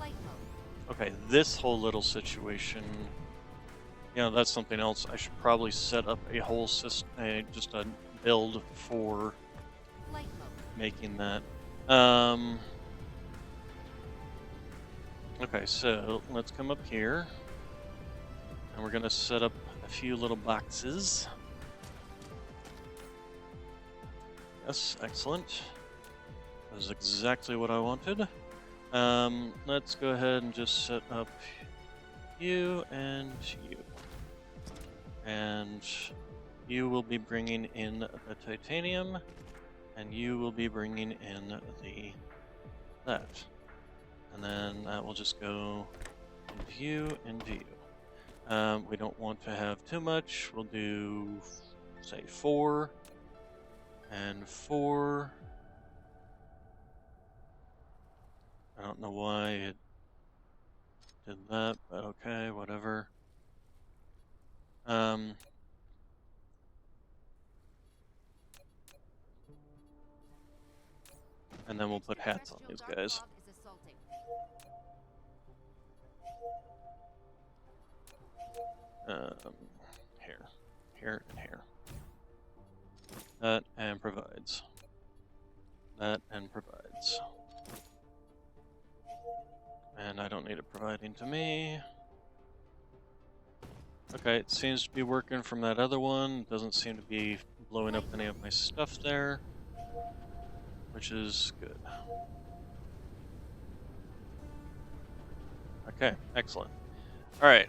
mode. Okay, this whole little situation, you know, that's something else. I should probably set up a whole system, just a build for Flight mode. making that. Okay, so let's come up here, and we're gonna set up a few little boxes. Yes, excellent. That is exactly what I wanted. Let's go ahead and just set up you and you. And you will be bringing in the titanium, and you will be bringing in that. And then that will just go into you, into you. We don't want to have too much. We'll do, say, 4 and 4. I don't know why it did that, but okay, whatever. And then we'll put hats on these guys. Here, and here. That and provides. that and provides. And I don't need it providing to me. Okay, it seems to be working from that other one. Doesn't seem to be blowing up any of my stuff there, which is good. Okay, excellent. All right,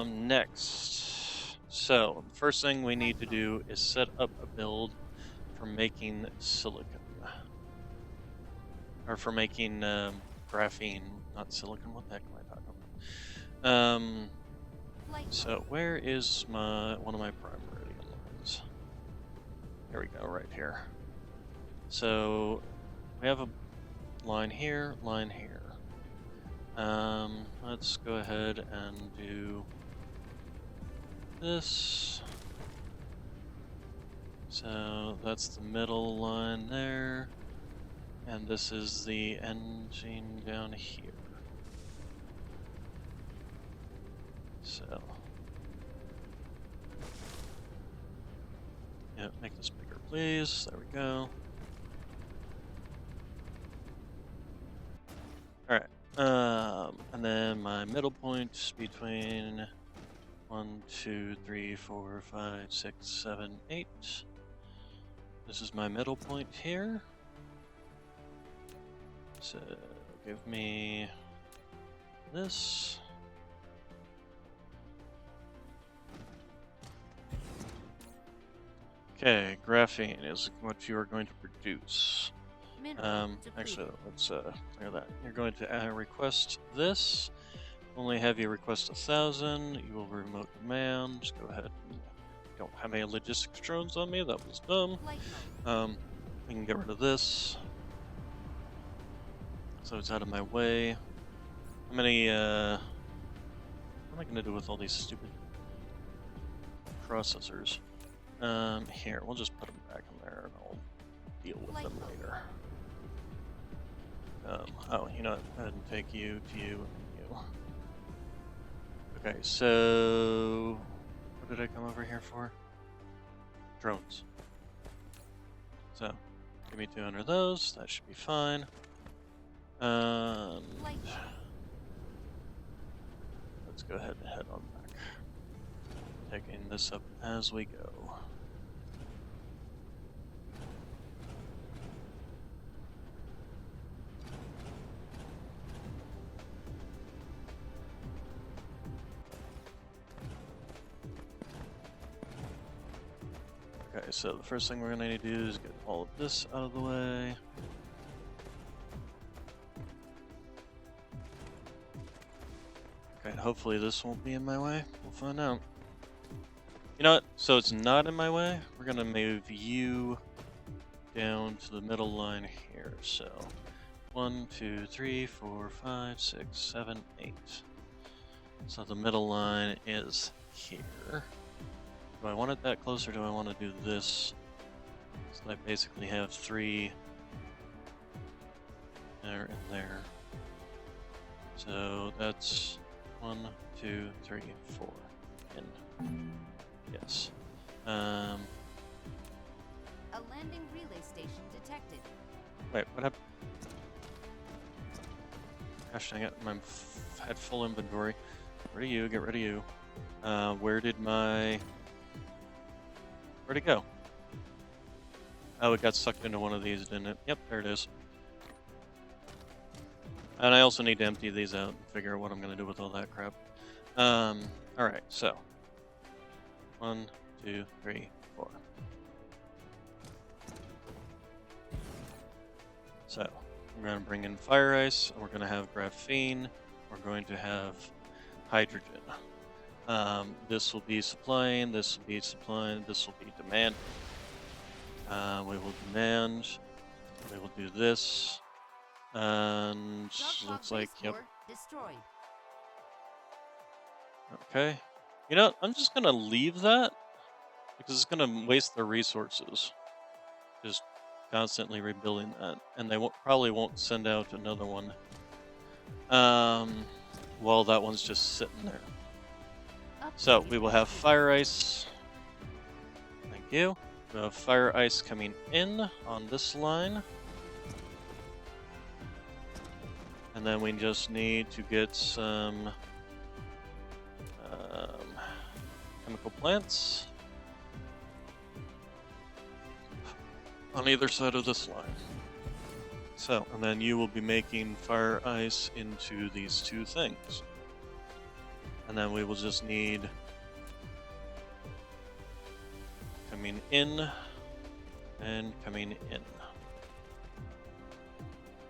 next. So, the first thing we need to do is set up a build for making silicon. Or for making graphene, not silicon. What the heck am I talking about? So where is one of my prime meridian lines? There we go, right here. So we have a line here, line here. Let's go ahead and do this. So that's the middle line there. And this is the engine down here. So, yeah, make this bigger, please. There we go. All right. And then my middle point between 1, 2, 3, 4, 5, 6, 7, 8. This is my middle point here. So give me this. Okay, graphene is what you are going to produce. Actually, let's clear that. You're going to request this. Only have you request 1,000. You will remote command. Just go ahead. Don't have any logistics drones on me. That was dumb. We can get rid of this. So it's out of my way. How many? What am I gonna do with all these stupid processors? Here, we'll just put them back in there and I'll deal with them later. Oh, you know what? Go ahead and take you to you and you. Okay, so what did I come over here for? Drones. So, give me 200 of those. That should be fine. Let's go ahead and head on back. Taking this up as we go. Okay, so the first thing we're going to need to do is get all of this out of the way. Okay, hopefully this won't be in my way. We'll find out. You know what? So it's not in my way. We're going to move you down to the middle line here. So 1, 2, 3, 4, 5, 6, 7, 8. So the middle line is here. Do I want it that close or do I want to do this? So I basically have 3 there and there. So that's 1, 2, 3, 4. In. Yes. A landing relay station detected. Wait, what happened? Gosh dang it, had full inventory. Get rid of you, get rid of you. Where'd it go? Oh, it got sucked into one of these, didn't it? Yep, there it is. And I also need to empty these out and figure out what I'm going to do with all that crap. Alright, so. 1, 2, 3, 4. So, we're going to bring in fire ice, we're going to have graphene, we're going to have hydrogen. This will be supplying, this will be supplying, this will be demand. We will demand, we will do this, and looks like, yep. Destroyed. Okay. You know, I'm just going to leave that, because it's going to waste their resources. Just constantly rebuilding that, and they probably won't send out another one. While that one's just sitting there. So we will have fire ice. Thank you. We have fire ice coming in on this line. And then we just need to get some um, chemical plants on either side of this line. So, and then you will be making fire ice into these two things. And then we will just need coming in and coming in.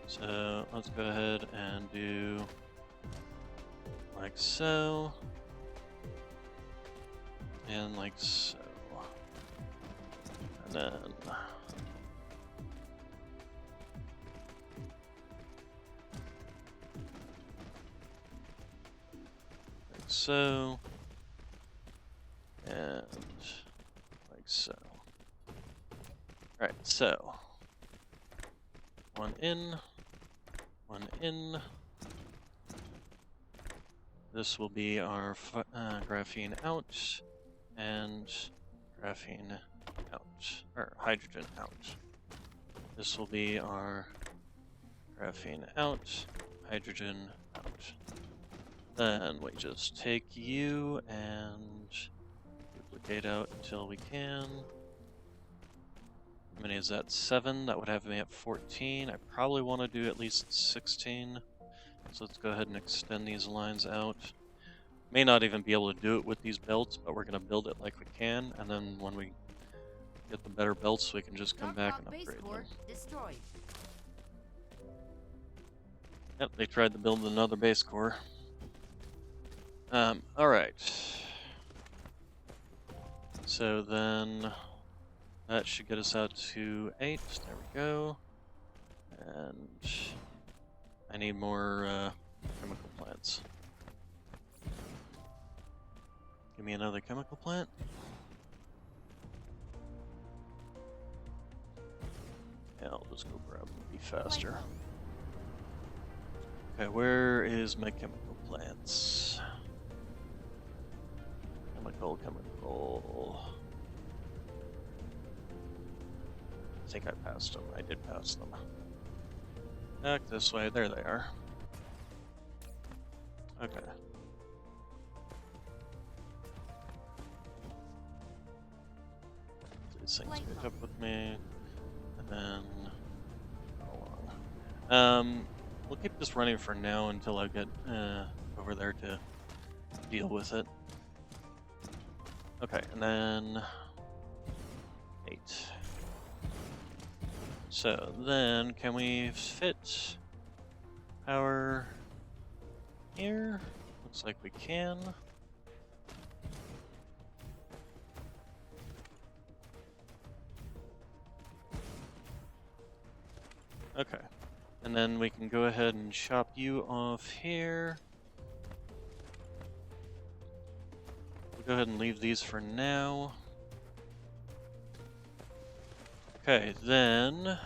So let's go ahead and do like so, and like so, and then like so, and like so. Alright, so one in, one in. This will be our graphene out, and graphene out, or hydrogen out. This will be our graphene out, hydrogen out. Then we just take you and duplicate out until we can. How many is that? 7. That would have me at 14. I probably want to do at least 16. So let's go ahead and extend these lines out. May not even be able to do it with these belts, but we're going to build it like we can, and then when we get the better belts, we can just come back and upgrade them. Destroyed. Yep, they tried to build another base core. Alright. So then that should get us out to 8. There we go. And I need more chemical plants. Give me another chemical plant. Yeah, I'll just go grab them, be faster. Okay, where is my chemical plants? Chemical. I think I passed them. I did pass them. Back this way. There they are. Okay. These things pick up with me, and then along. We'll keep this running for now until I get over there to deal with it. Okay, and then 8. So then, can we fit power here? Looks like we can. Okay, and then we can go ahead and chop you off here. We'll go ahead and leave these for now. Okay, then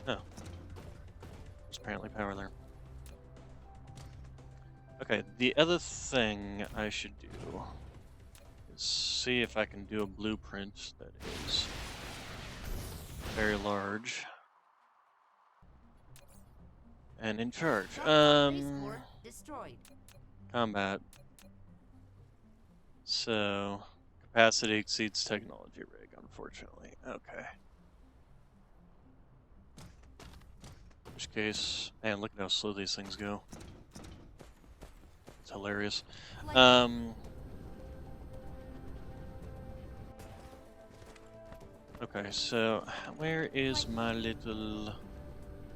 no. There's apparently power there. Okay, the other thing I should do is see if I can do a blueprint that is very large and in charge. Destroyed. Combat. So, capacity exceeds technology rig, unfortunately. Okay. In which case, man, look at how slow these things go. It's hilarious. Okay, so where is my little?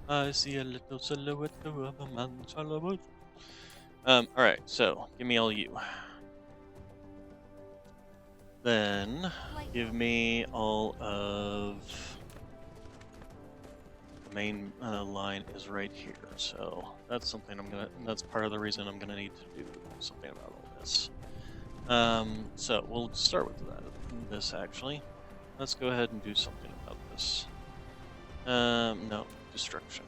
I see a little silhouette of a man. Alright, so give me all you. Then give me all of the main line is right here. So that's something that's part of the reason I'm gonna need to do something about all this. So we'll start with this actually. Let's go ahead and do something about this. No, destruction.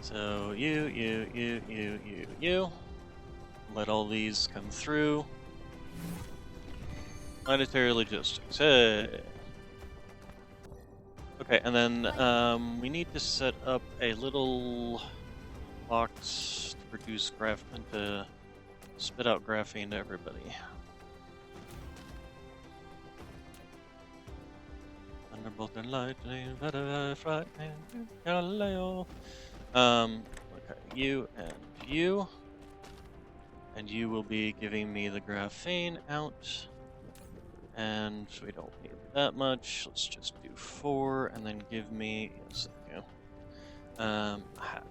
So you. Let all these come through. Planetary logistics. Hey. Okay, and then we need to set up a little box to produce to spit out graphene to everybody. Thunderbolt and lightning, frightening, Galileo. Okay, you and you will be giving me the graphene out, and we don't need that much. Let's just do 4, and then give me, yes, thank you, a hat.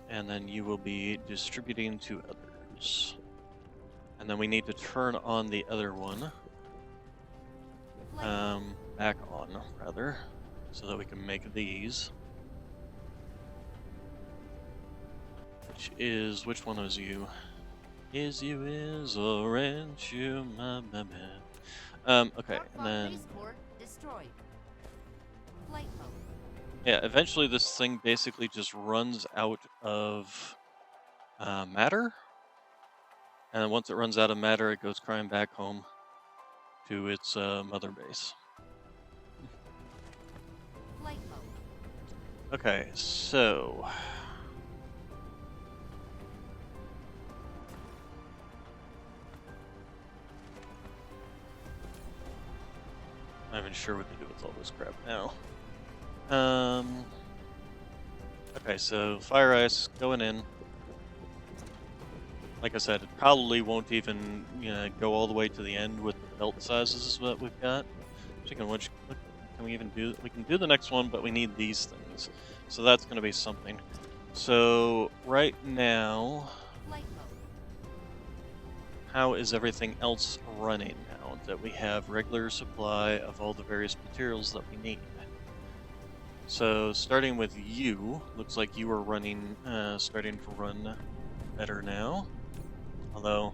And then you will be distributing to others. And then we need to turn on the other one. Back on, rather, so that we can make these. Which one is you? Is orange, you my baby. Okay, and then... Destroyed. Flight mode. Yeah, eventually this thing basically just runs out of matter. And then once it runs out of matter, it goes crying back home to its mother base. Flight mode. Okay, so... I'm not even sure what to do with all this crap now. Okay, so fire ice going in. Like I said, it probably won't even go all the way to the end with the belt sizes that we've got. Speaking of which, can we even do? We can do the next one, but we need these things. So that's going to be something. So right now, how is everything else running now that we have regular supply of all the various materials that we need? So starting with you, looks like you are running, starting to run better now. Although,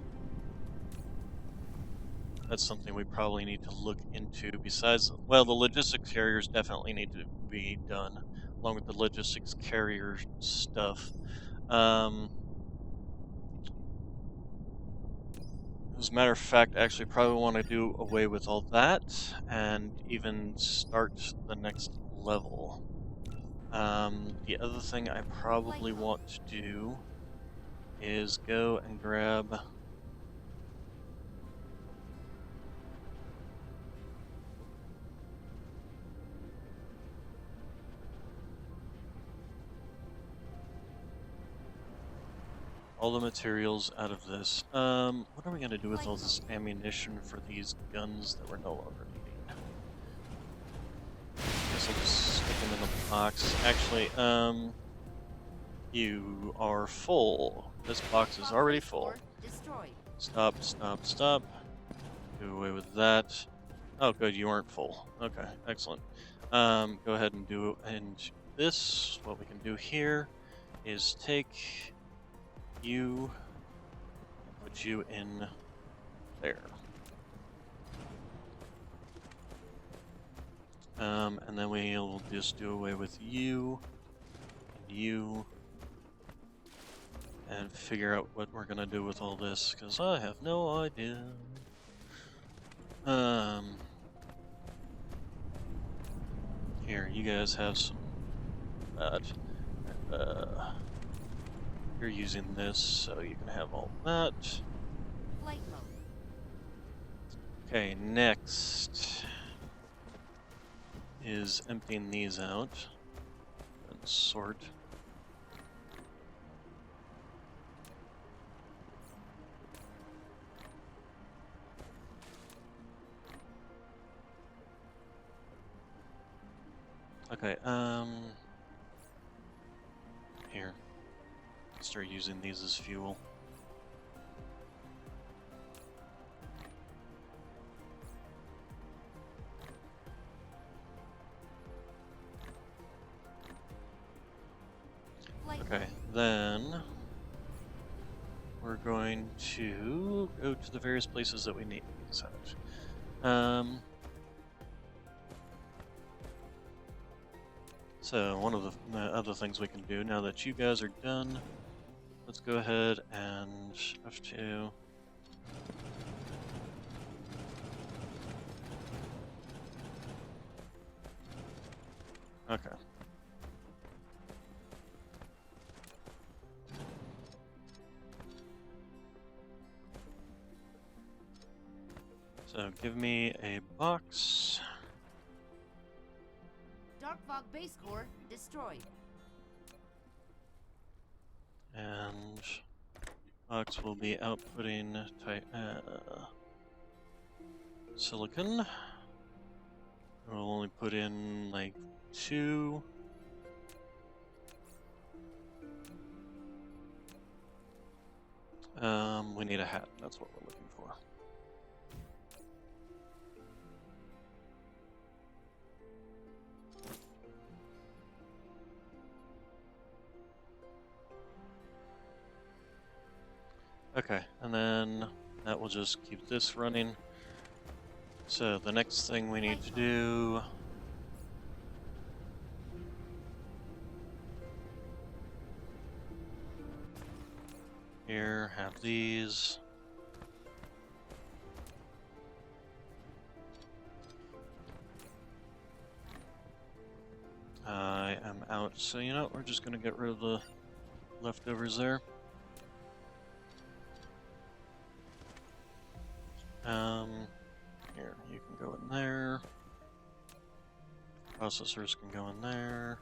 that's something we probably need to look into besides, well, the logistics carriers definitely need to be done, along with the logistics carrier stuff. As a matter of fact, I actually probably want to do away with all that and even start the next level. The other thing I probably want to do is go and grab all the materials out of this. What are we gonna do with all this ammunition for these guns that we're no longer needing? Guess I'll just stick them in the box. Actually, you are full. This box is already full. Stop, stop, stop. Do away with that. Oh, good, you aren't full. Okay, excellent. Go ahead and do this. What we can do here is take you and put you in there. And then we'll just do away with you and you and figure out what we're gonna do with all this, because I have no idea. Here, you guys have some that. And, you're using this, so you can have all that. Flight mode. Okay, next is emptying these out and sort. Okay, here. Start using these as fuel. Okay, then we're going to go to the various places that we need these out. So one of the other things we can do now that you guys are done, let's go ahead and F2. Okay. So give me a box. Dark Fog base core destroyed. And box will be outputting silicon. We'll only put in like 2. We need a hat. That's what we're looking for. Okay, and then that will just keep this running. So the next thing we need to do here, have these. I am out, so you know, we're just gonna get rid of the leftovers there. Here, you can go in there. Processors can go in there.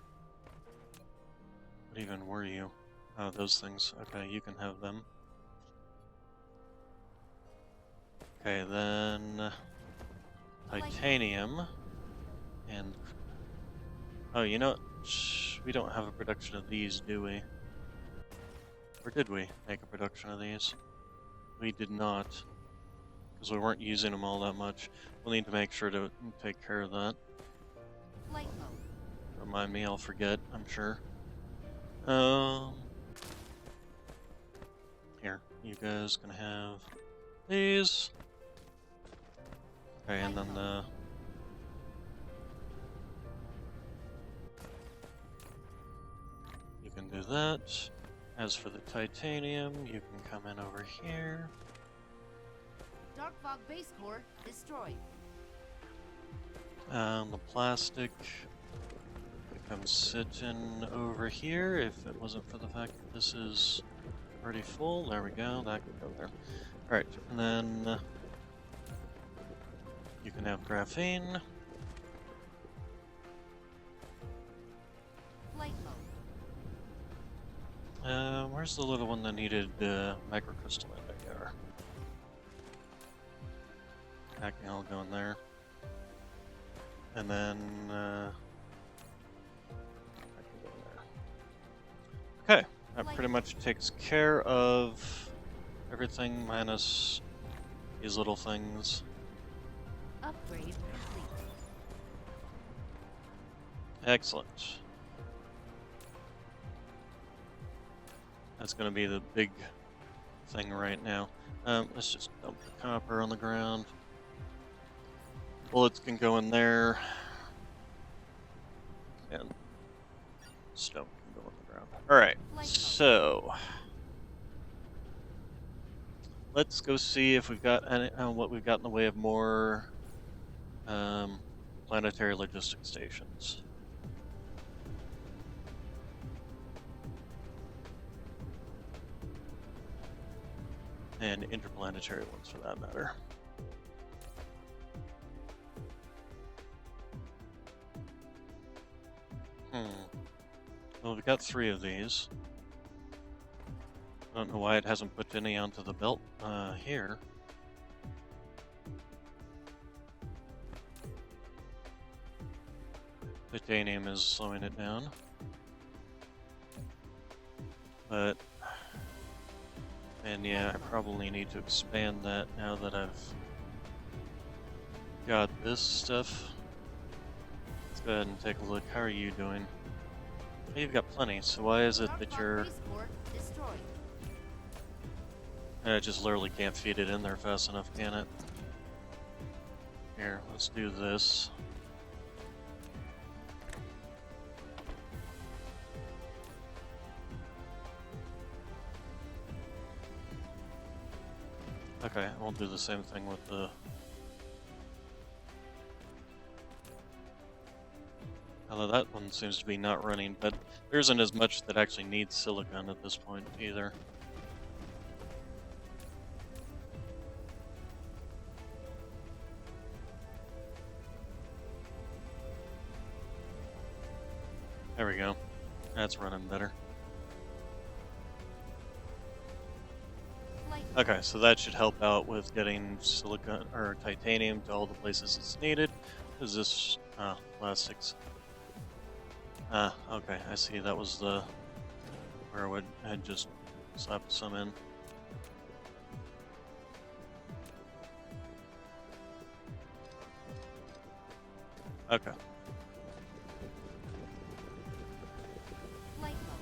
What even were you? Oh, those things. Okay, you can have them. Okay, then titanium and oh, you know what? We don't have a production of these, do we? Or did we make a production of these? We did not, because we weren't using them all that much. We'll need to make sure to take care of that. Flight mode. Remind me, I'll forget, I'm sure. Here, you guys can have these. Okay, and then the... You can do that. As for the titanium, you can come in over here. Dark Fog base core destroyed. The plastic comes sitting over here. If it wasn't for the fact that this is already full, there we go. That can go there. All right, and then you can have graphene. Flight mode. Where's the little one that needed microcrystalline agar? That can all go in there. And then that can go in there. Okay, that pretty much takes care of everything minus these little things. Upgrade complete. Excellent. That's going to be the big thing right now. Let's just dump the copper on the ground. Bullets can go in there. And stone can go on the ground. Alright, so let's go see if we've got any, what we've got in the way of more planetary logistic stations. And interplanetary ones, for that matter. Well, we've got 3 of these. I don't know why it hasn't put any onto the belt here. Titanium is slowing it down. But... And yeah, I probably need to expand that now that I've got this stuff. Let's go ahead and take a look. How are you doing? Oh, you've got plenty, so why is it that you're... I just literally can't feed it in there fast enough, can it? Here, let's do this. Okay, we'll do the same thing with the... Although that one seems to be not running, but there isn't as much that actually needs silicon at this point either. There we go. That's running better. Light Okay, so that should help out with getting silicon or titanium to all the places it's needed. Is this plastics? Okay, I see. That was the where I would had just slapped some in. Okay. light mode.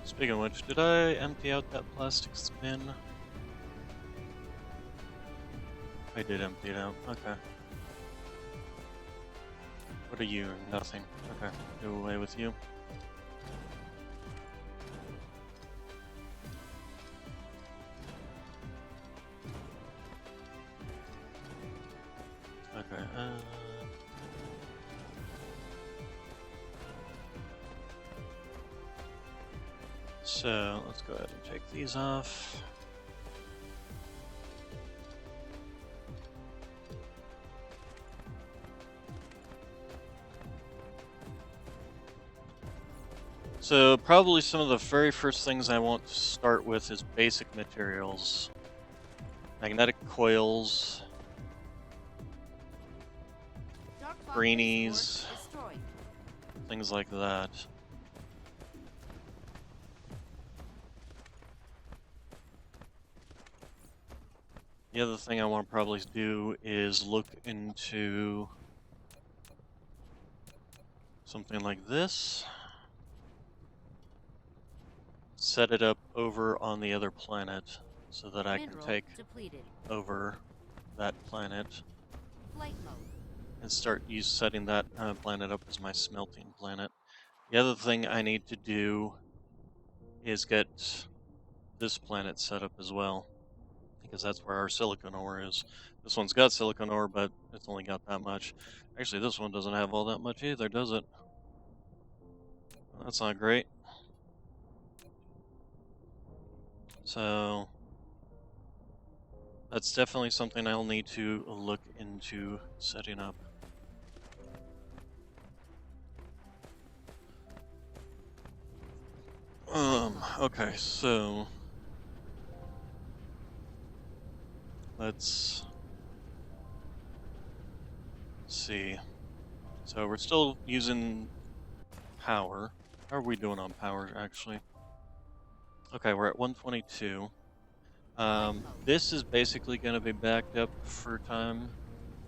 Speaking of which, did I empty out that plastics bin? I did empty it out. Okay. What are you? Nothing. Okay. Do away with you. Okay. So let's go ahead and take these off. So probably some of the very first things I want to start with is basic materials. Magnetic coils, Dark fog greenies, base core destroyed. things like that. The other thing I want to probably do is look into something like this. Set it up over on the other planet so that I can Mineral take depleted. over that planet Light mode. and start setting that planet up as my smelting planet. The other thing I need to do is get this planet set up as well, because that's where our silicon ore is. This one's got silicon ore, but it's only got that much. Actually, this one doesn't have all that much either, does it? Well, that's not great. So that's definitely something I'll need to look into setting up. Okay, so let's see. So we're still using power. How are we doing on power, actually? Okay, we're at 122. This is basically going to be backed up for time,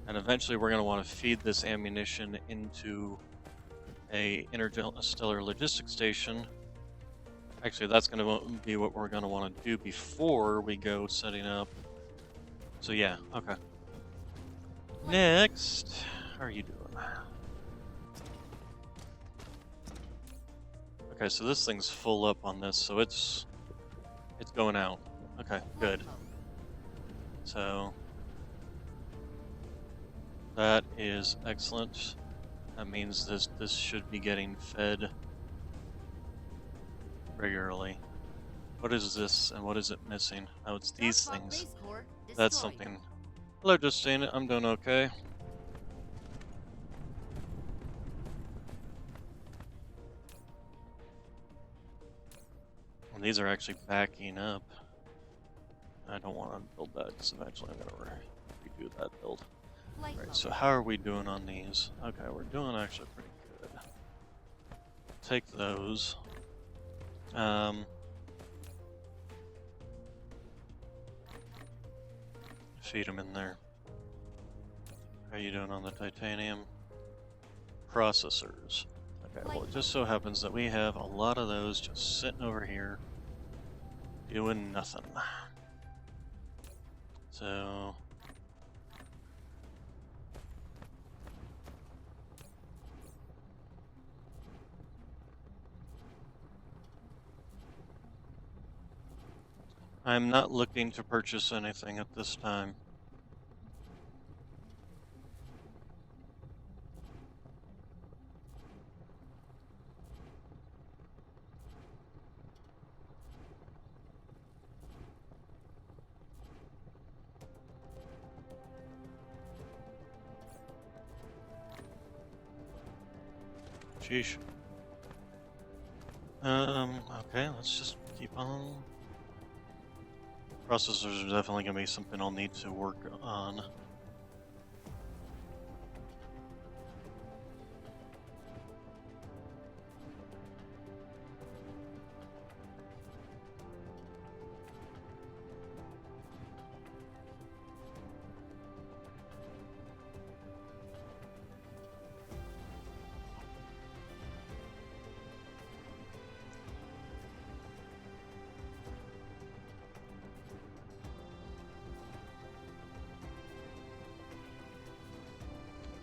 and eventually we're going to want to feed this ammunition into a interstellar logistics station. Actually, that's going to be what we're going to want to do before we go setting up. So yeah, okay. Next, how are you doing? Okay, so this thing's full up on this, so it's going out. Okay, good. So that is excellent. That means this should be getting fed regularly. What is this and what is it missing? Oh, it's these Dark fog things. base core That's destroyed. something. Hello, Justine. I'm doing okay. And these are actually backing up. I don't want to build that because eventually I'm going to redo that build. Light Alright, mode. so how are we doing on these? Okay, we're doing actually pretty good. Take those. Feed them in there. How are you doing on the titanium? Processors. Okay, well it just so happens that we have a lot of those just sitting over here doing nothing. So I'm not looking to purchase anything at this time. Sheesh. Okay, let's just keep on. Processors are definitely gonna be something I'll need to work on.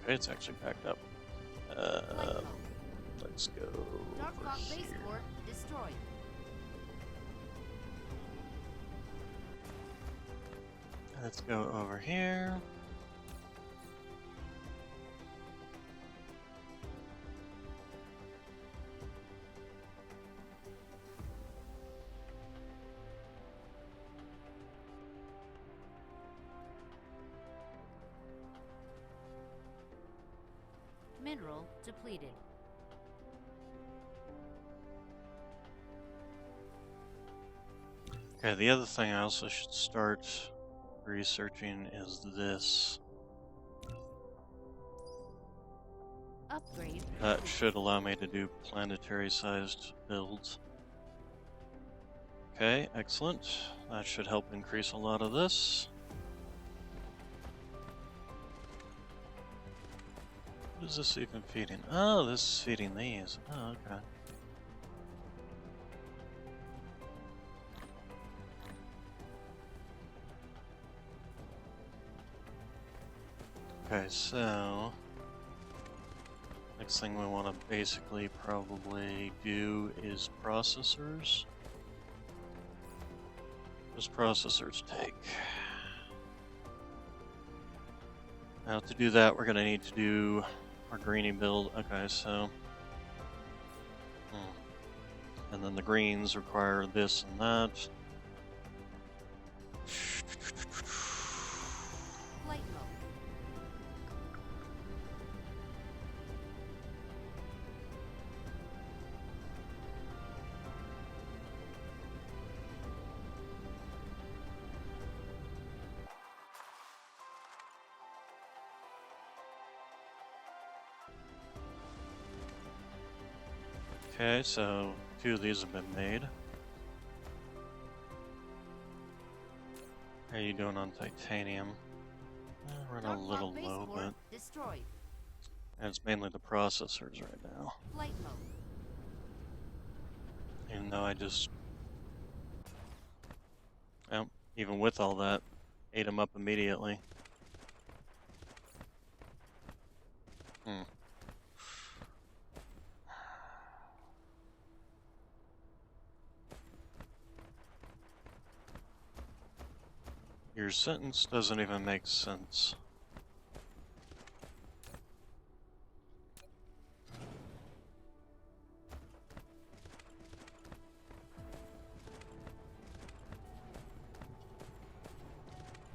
Okay, it's actually packed up. Light bulb. Let's go Dark over fog base here. core destroyed. Let's go over here. Mineral depleted. Okay, the other thing I also should start researching is this. Upgrade. That should allow me to do planetary-sized builds. Okay, excellent. That should help increase a lot of this. What is this even feeding? Oh, this is feeding these. Oh, okay. Okay, so next thing we want to basically probably do is processors. What does processors take? Now to do that, we're going to need to do our greenie build. Okay, so and then the greens require this and that. Light bulb. Okay, so 2 of these have been made. How are you doing on titanium? We're Dark a fog little base low, core but destroyed. it's mainly the processors right now. Light bulb. Even though I just, well, even with all that, ate them up immediately. Hmm. Your sentence doesn't even make sense.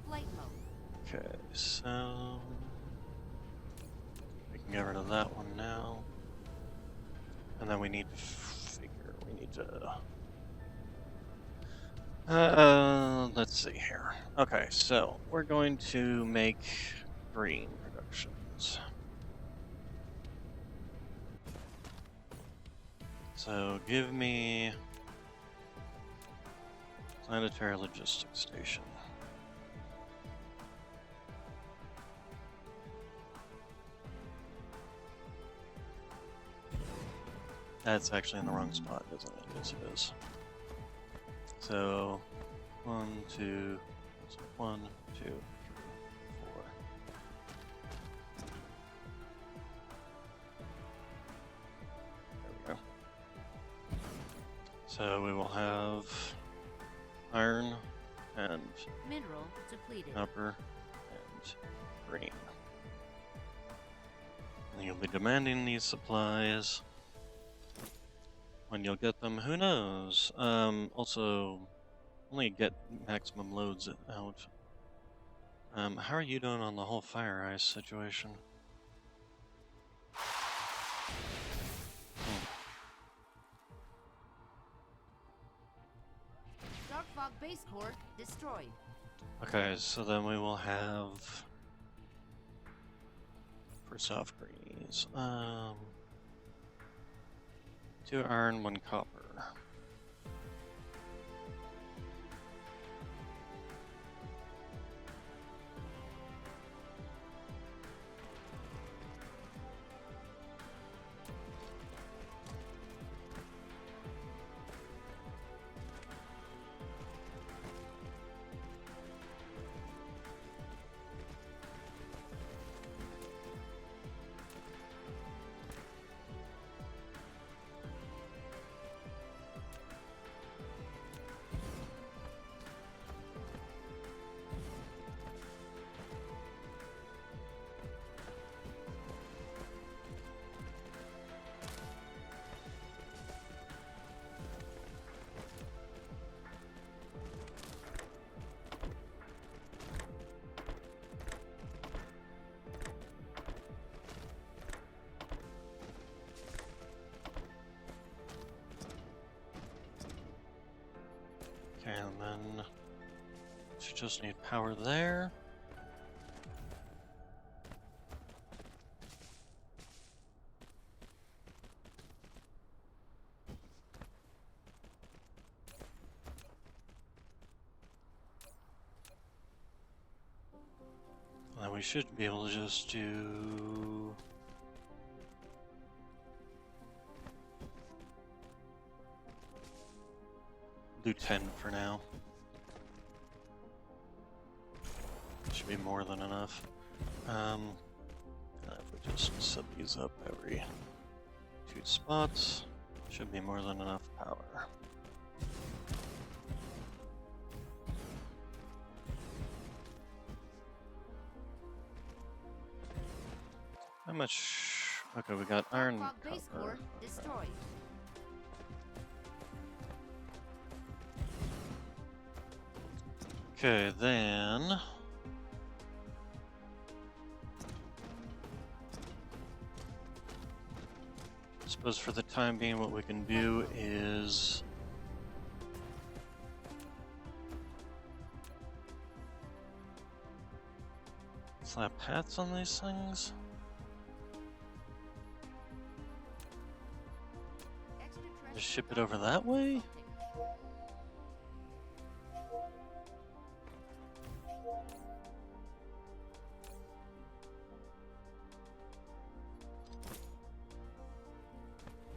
Light bulb. Okay, so we can get rid of that one now. And then we need to figure, we need to let's see here. Okay, so we're going to make green productions. So give me planetary logistics station. That's actually in the wrong spot, isn't it? Yes, it is. So 1, 2, 1, 2, 3, 4. There we go. So we will have iron and Mineral depleted. copper and green. And you'll be demanding these supplies. When you'll get them, who knows? Also, only get maximum loads out. How are you doing on the whole fire ice situation? base core destroyed. Okay, so then we will have for soft greenies. 2 iron, 1 copper. Okay, and then should just need power there. And then we should be able to just do do 10 for now. Should be more than enough. If we just set these up every 2 spots, should be more than enough power. How much? Okay, we got iron and Dark fog base copper. core destroyed. Okay, then I suppose for the time being what we can do is slap hats on these things. Just ship it over that way?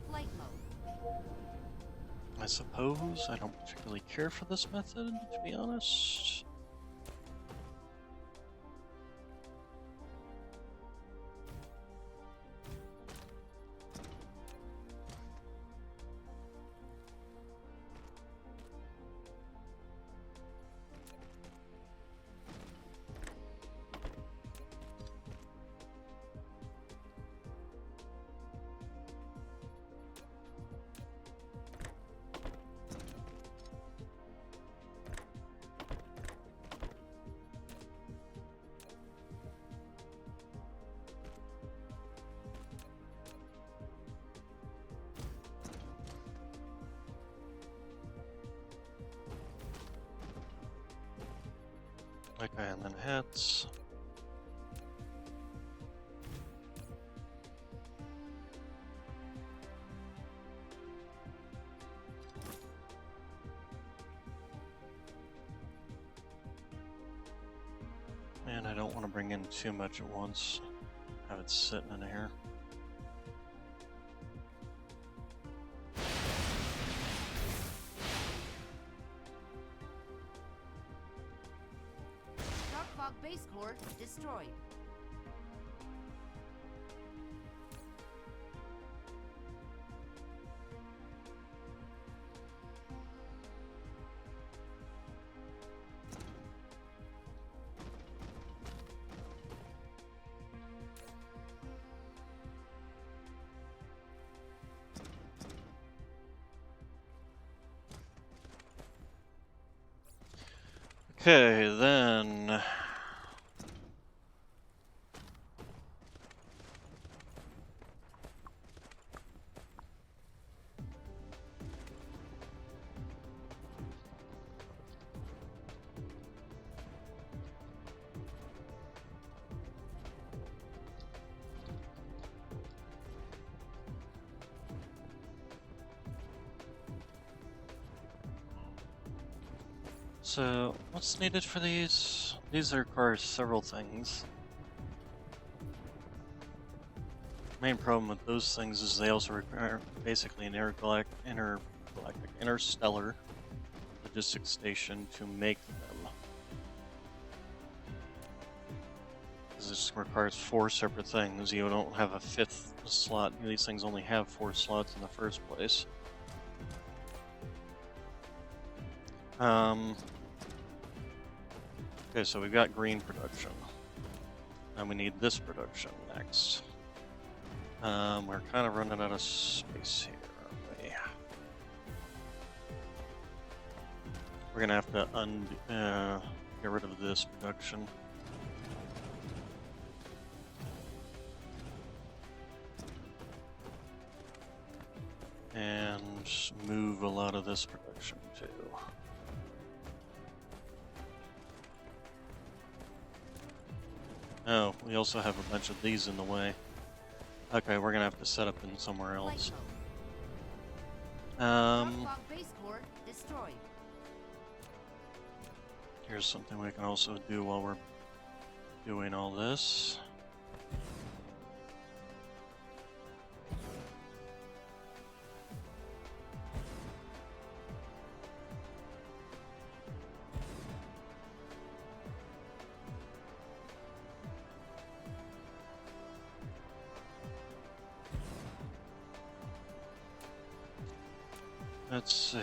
Flight mode. I suppose. I don't particularly care for this method, to be honest. Okay, and then hats. And I don't want to bring in too much at once. Have it sitting in here. Dark fog base core destroyed. Okay, then. So, what's needed for these? These require several things. Main problem with those things is they also require basically an interstellar logistics station to make them. This requires 4 separate things. You don't have a 5th slot. These things only have 4 slots in the first place. Okay, so we've got green production. And we need this production next. We're kind of running out of space here, aren't we? We're gonna have to get rid of this production. And move a lot of this production too. Oh, we also have a bunch of these in the way. Okay, we're gonna have to set up in somewhere else. Base core destroyed. Here's something we can also do while we're doing all this. Let's see.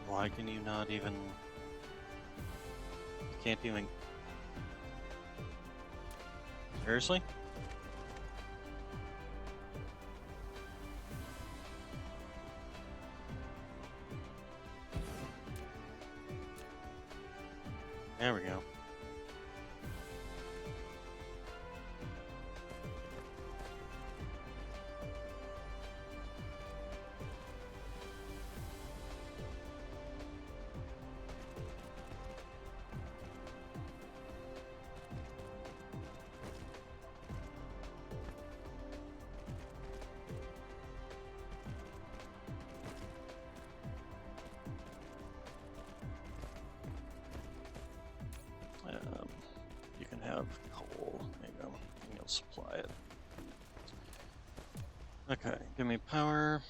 Why can you not even... You can't even... Seriously? There we go. You can have coal. There you go. And you'll supply it. Okay, give me power.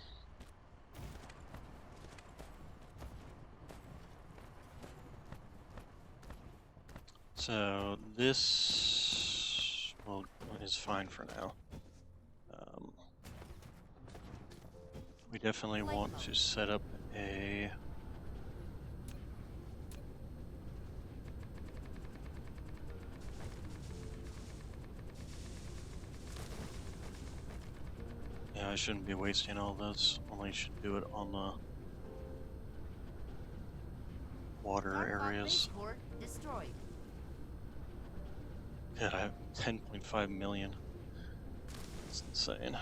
So this is fine for now. We definitely want to set up a... Yeah, I shouldn't be wasting all this. Only should do it on the water areas. Destroyed. God, I have 10.5 million. That's insane.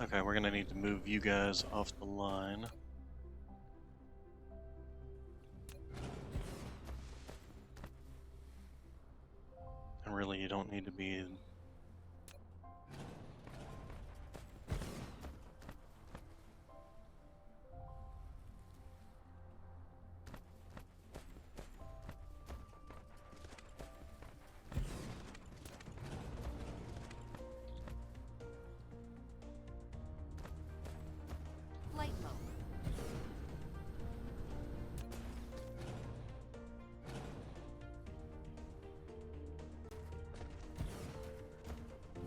Okay, we're gonna need to move you guys off the line. And really, you don't need to be... Flight mode.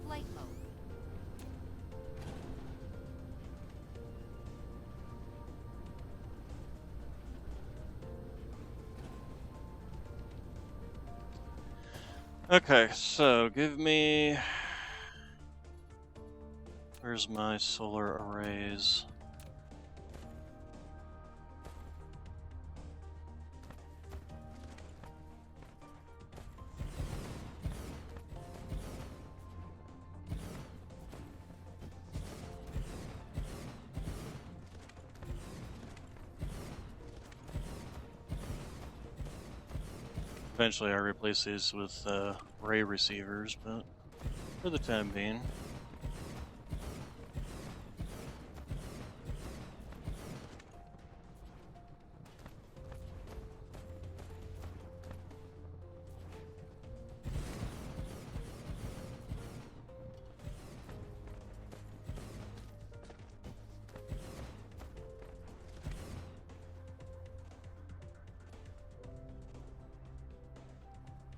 Flight mode. Okay, so give me... Where's my solar arrays? Eventually I replace these with ray receivers, but for the time being.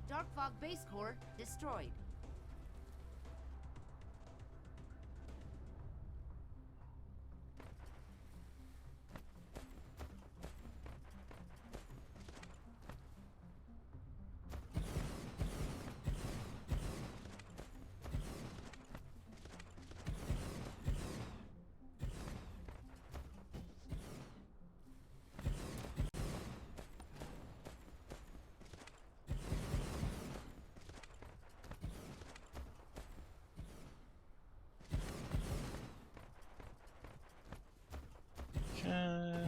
Dark Fog base core destroyed. Okay.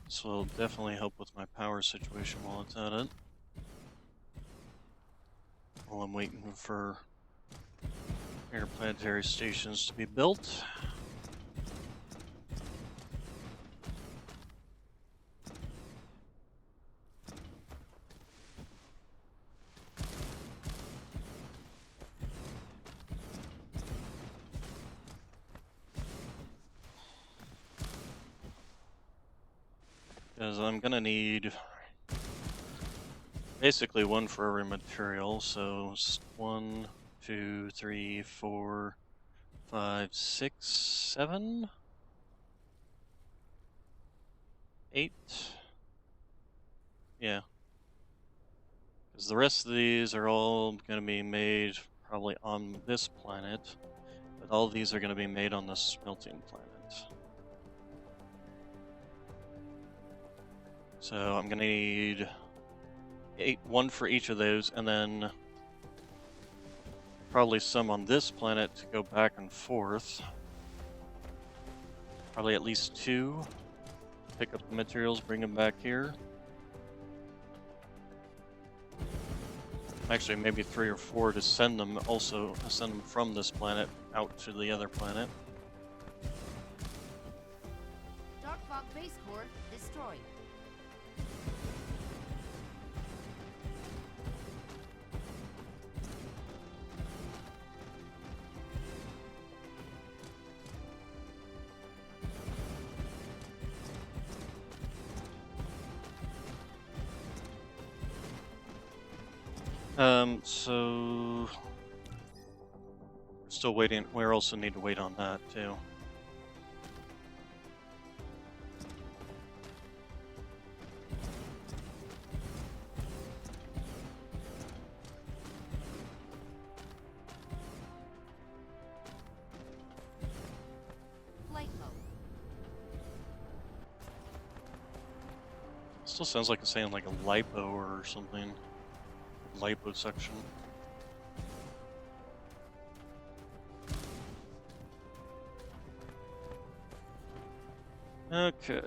This will definitely help with my power situation while it's at it. While I'm waiting for interplanetary stations to be built. Because I'm gonna need basically one for every material, so 1, 2, 3, 4, 5, 6, 7, 8. Yeah. Because the rest of these are all going to be made probably on this planet, but all of these are going to be made on the smelting planet. So I'm going to need 1 for each of those, and then probably some on this planet to go back and forth. Probably at least 2. Pick up the materials, bring them back here. Actually, maybe 3 or 4 to send them from this planet out to the other planet. Dark Fog base core destroyed. So we're still waiting. We also need to wait on that too. Flight mode. Still sounds like it's saying like a lipo or something. Liposuction. Okay,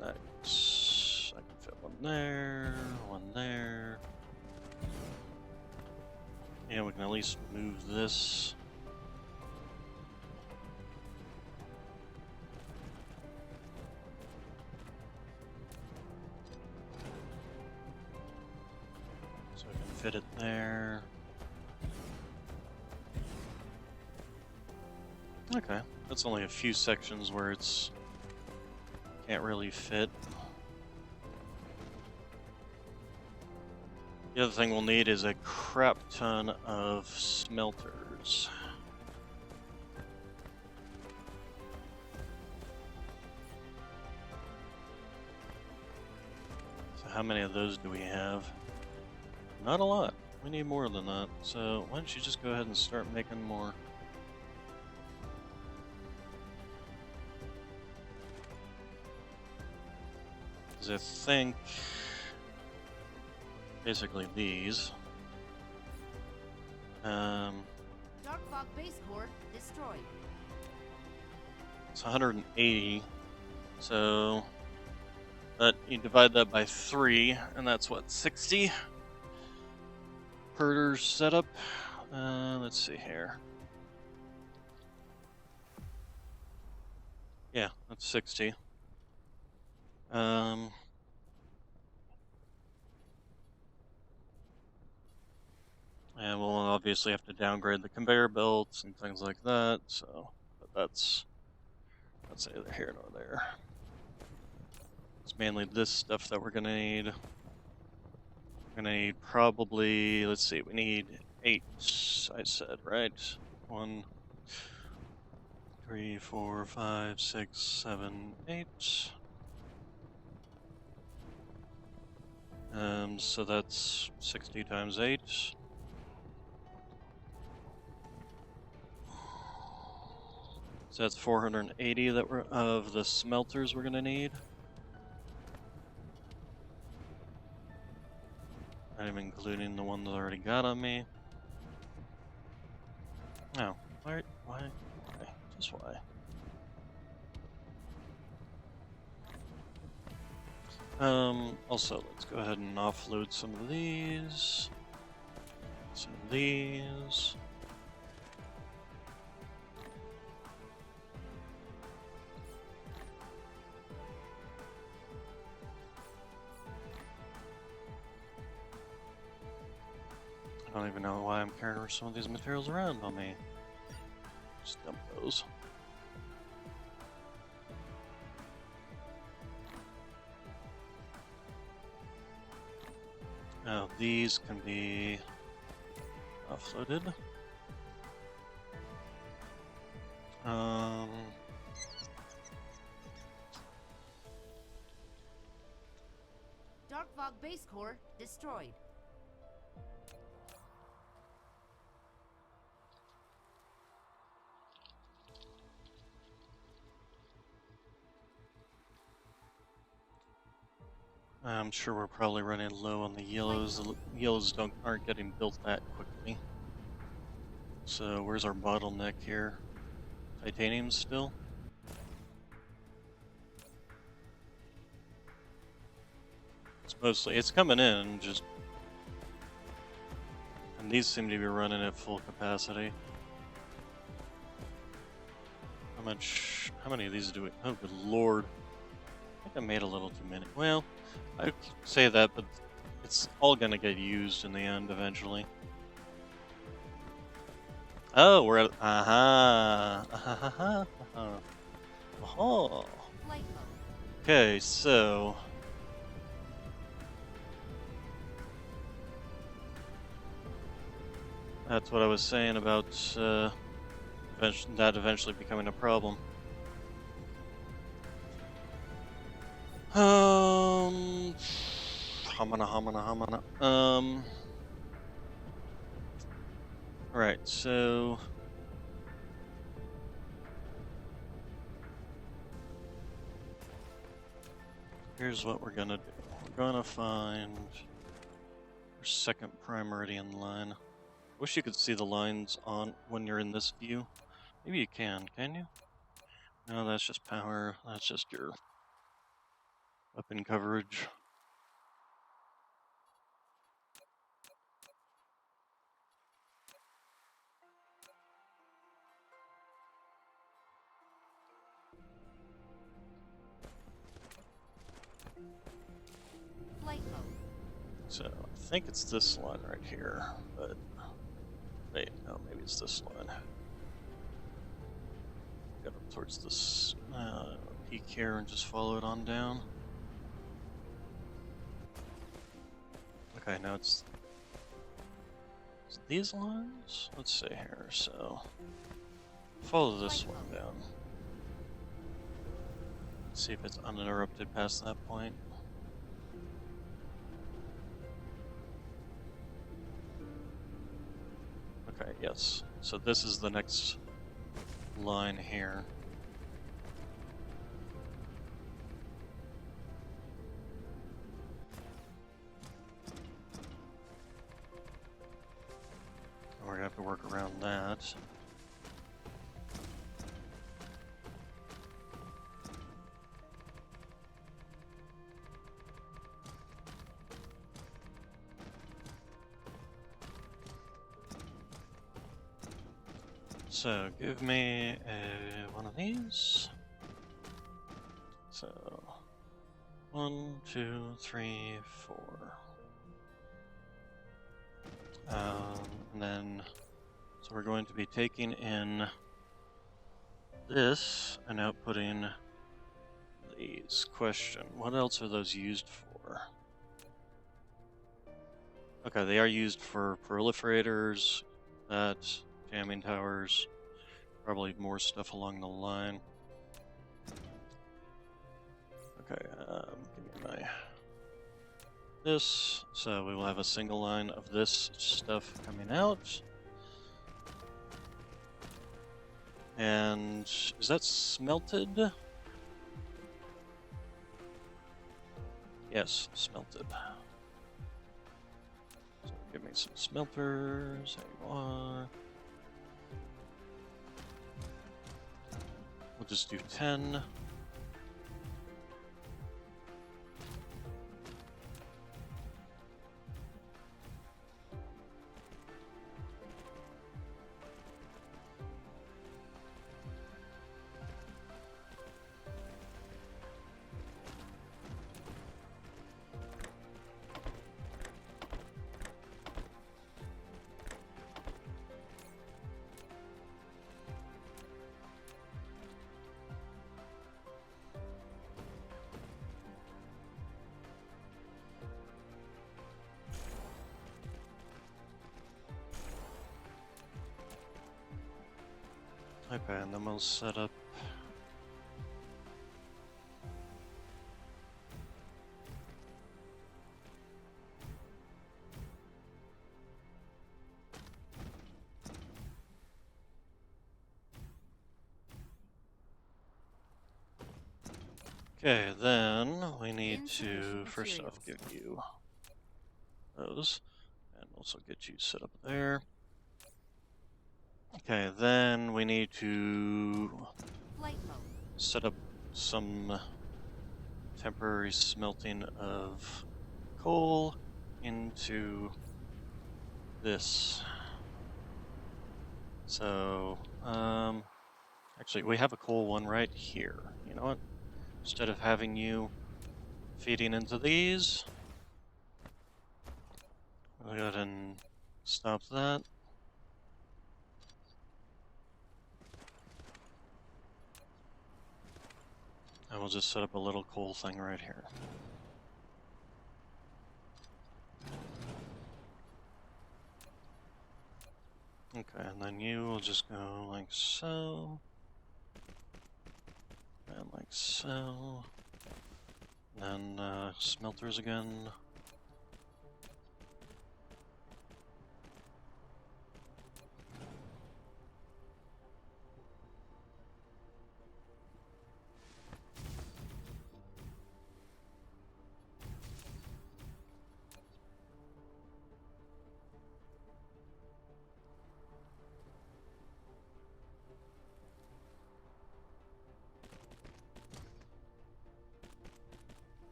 nice. I can fit one there, one there. Yeah, we can at least move this. So I can fit it there. Okay, that's only a few sections where it's can't really fit. The other thing we'll need is a crap ton of smelters. So how many of those do we have? Not a lot. We need more than that. So why don't you just go ahead and start making more? Because I think basically these. Dark Fog base core destroyed. It's 180. So But you divide that by 3, and that's what, 60 per setup? Let's see here. Yeah, that's 60. And we'll obviously have to downgrade the conveyor belts and things like that, so, but that's neither here nor there. It's mainly this stuff that we're gonna need. We're gonna need probably, let's see, we need 8, I said, right? 1, 3, 4, 5, 6, 7, 8. So that's 60 times 8. So that's 480 that we're of the smelters we're gonna need. Not even including the one that I already got on me. No. Why? Why? Just why? Also, let's go ahead and offload some of these. Some of these. I don't even know why I'm carrying some of these materials around on me. Just dump those. Now these can be offloaded. Dark Fog base core destroyed. I'm sure we're probably running low on the yellows. The yellows aren't getting built that quickly. So where's our bottleneck here? Titanium still? It's coming in, just, and these seem to be running at full capacity. How many of these do we, oh good lord. I think I made a little too many. Well, I say that, but it's all gonna get used in the end eventually. Oh, we're at, oh. Flight mode. Okay, so that's what I was saying about that eventually becoming a problem. Hamana. Alright, so here's what we're gonna do. We're gonna find our second prime meridian line. Wish you could see the lines on when you're in this view. Maybe you can you? No, that's just power. That's just your weapon coverage. Flight mode. So I think it's this line right here, but wait, no, maybe it's this line. Get up towards this peak here and just follow it on down. Okay, now it's these lines? Let's see here, so follow this one down. See if it's uninterrupted past that point. Okay, yes. So this is the next line here. We're gonna have to work around that. So give me one of these. So 1, 2, 3, 4. And then, so we're going to be taking in this and outputting these. Question, what else are those used for? Okay, they are used for proliferators, that, jamming towers, probably more stuff along the line. Okay, give me my this, so we will have a single line of this stuff coming out. And is that smelted? Yes, smelted. So give me some smelters. There you are. We'll just do 10. Okay, and then we'll set up. Okay, then we need to Insufficient first off give you those, and also get you set up there. Okay, then we need to Flight mode. set up some temporary smelting of coal into this. So, actually, we have a coal one right here. You know what? Instead of having you feeding into these, we'll go ahead and stop that. And we'll just set up a little coal thing right here. Okay, and then you will just go like so. And like so. And then smelters again.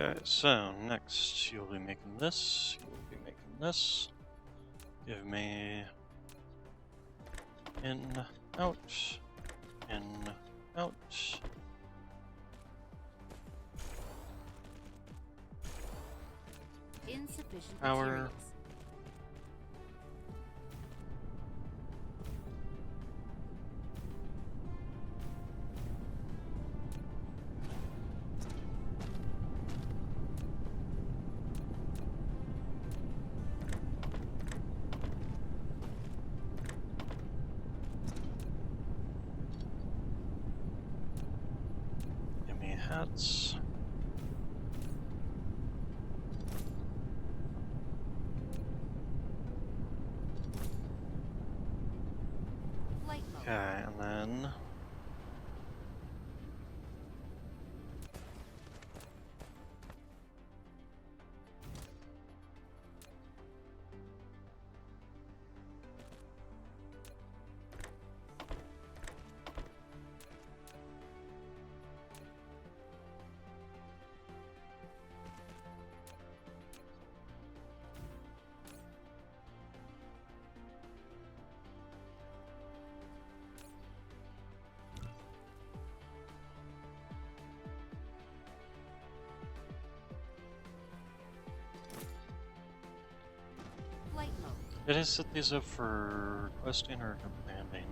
Okay, so next you'll be making this, you'll be making this. Give me in, out, in, out. Insufficient Power. materials. Give me hats. Flight mode. Okay, and then Did I set these up for questing or commanding?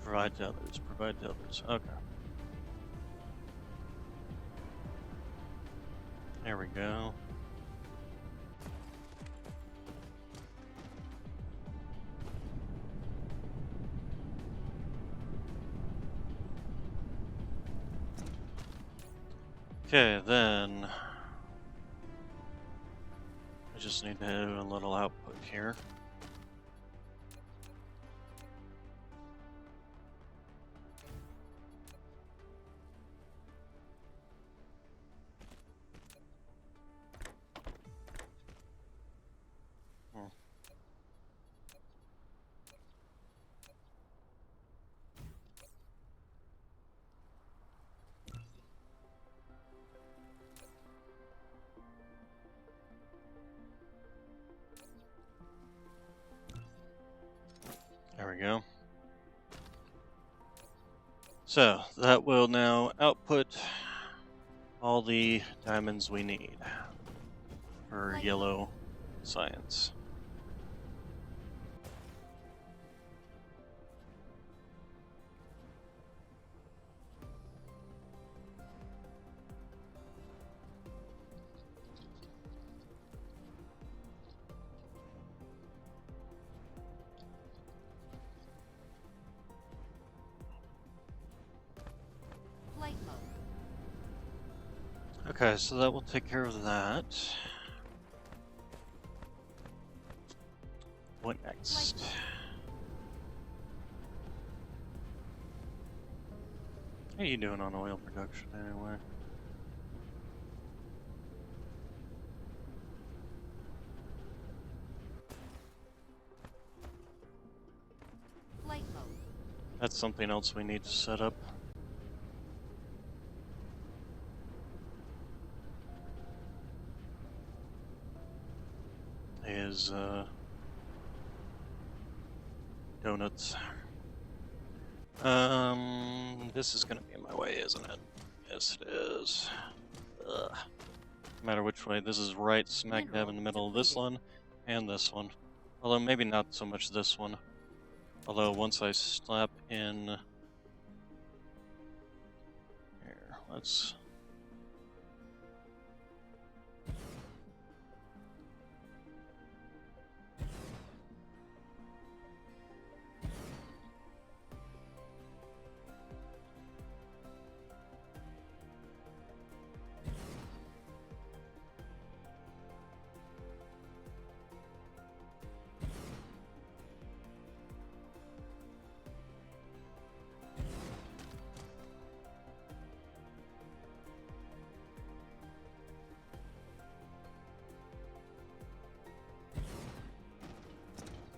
Provide to others. Provide to others. Okay. There we go. Okay, then I just need to do a little output here. There we go. So that will now output all the diamonds we need for Light yellow science. Flight mode. Okay, so that will take care of that. What next? How are you doing on oil production anyway? Flight mode. That's something else we need to set up. Is donuts. This is gonna be in my way, isn't it? Yes, it is. Ugh. No matter which way, this is right smack dab in the middle of this one and this one. Although maybe not so much this one. Although once I slap in here, let's.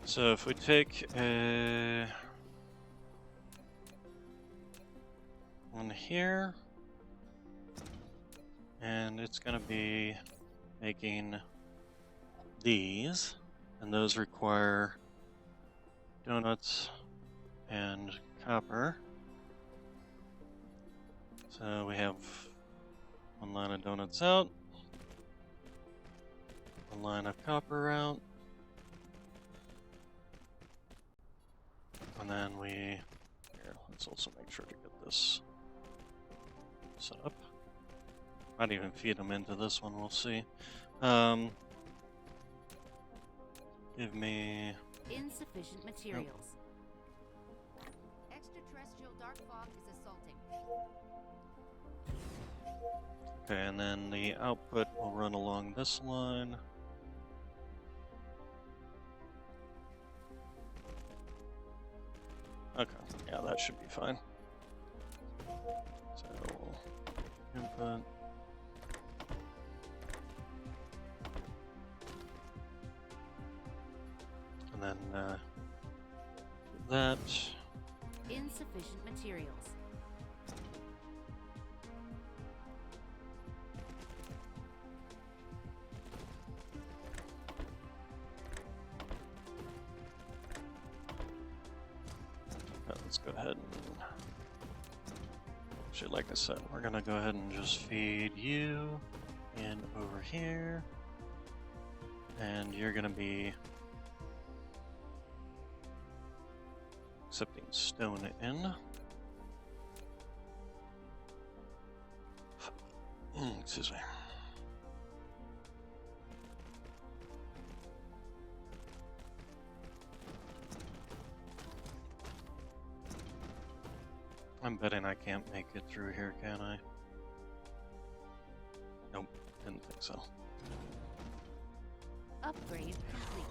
So if we take one here, and it's gonna be making these, and those require donuts and copper. So we have one line of donuts out, one line of copper out, and then here, let's also make sure to get this set up. Might even feed them into this one, we'll see. Give me... Insufficient materials. Extraterrestrial dark fog is assaulting. Okay, and then the output will run along this line. Okay, yeah, that should be fine. So, input. And then that. Insufficient materials. Let's go ahead and... Actually, like I said, we're gonna go ahead and just feed you in over here. And you're gonna be accepting stone in. Excuse me. I'm betting I can't make it through here, can I? Nope, didn't think so. Upgrade complete.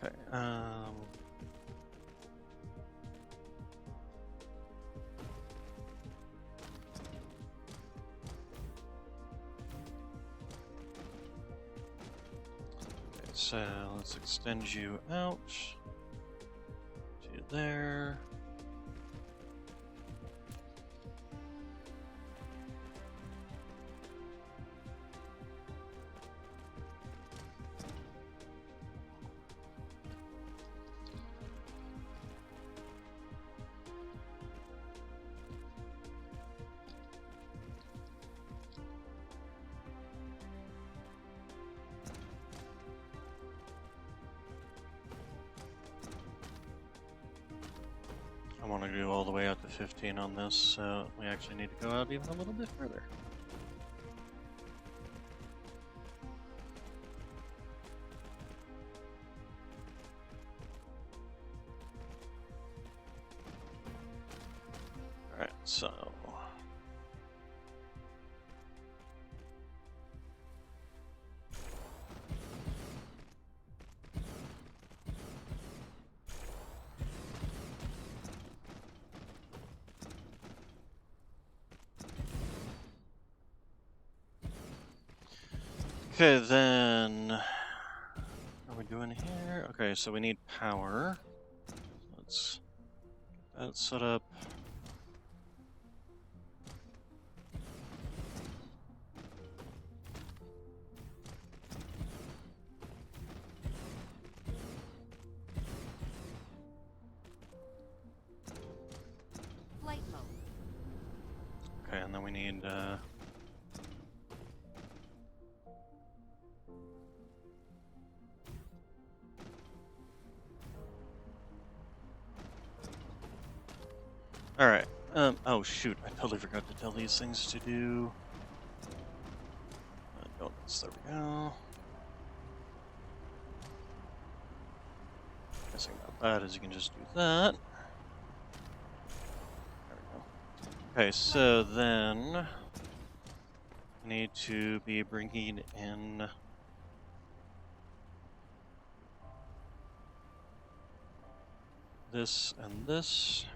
Okay, so let's extend you out to there. I want to go all the way out to 15 on this, so we actually need to go out even a little bit further. Alright, so... Okay, then... What are we doing here? Okay, so we need power. Let's get that set up. Flight mode. Okay, and then we need, Alright, oh shoot, I totally forgot to tell these things to do. Donuts, there we go. Nice thing about that is you can just do that. There we go. Okay, so then we need to be bringing in this and this.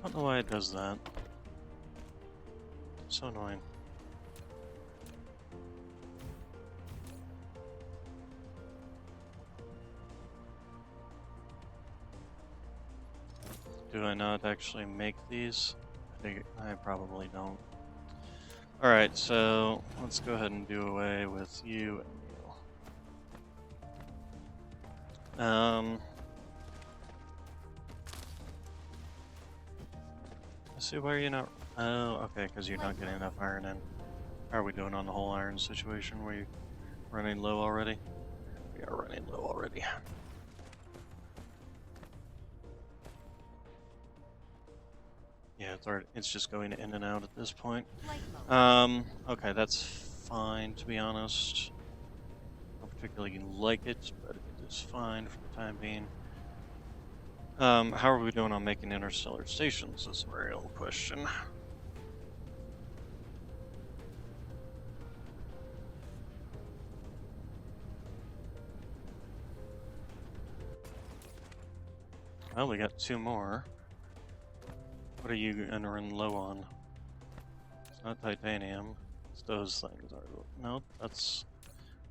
I don't know why it does that. So annoying. Do I not actually make these? I probably don't. Alright, so let's go ahead and do away with you and you. Let's see, why are you not... Oh, okay, because you're not getting enough iron in. How are we doing on the whole iron situation? Were you running low already? We are running low already. Yeah, it's just going in and out at this point. Okay, that's fine, to be honest. I don't particularly like it, but it is fine for the time being. How are we doing on making interstellar stations is the real question. Well, we got 2 more. What are you entering low on? It's not titanium. It's those things. No, that's...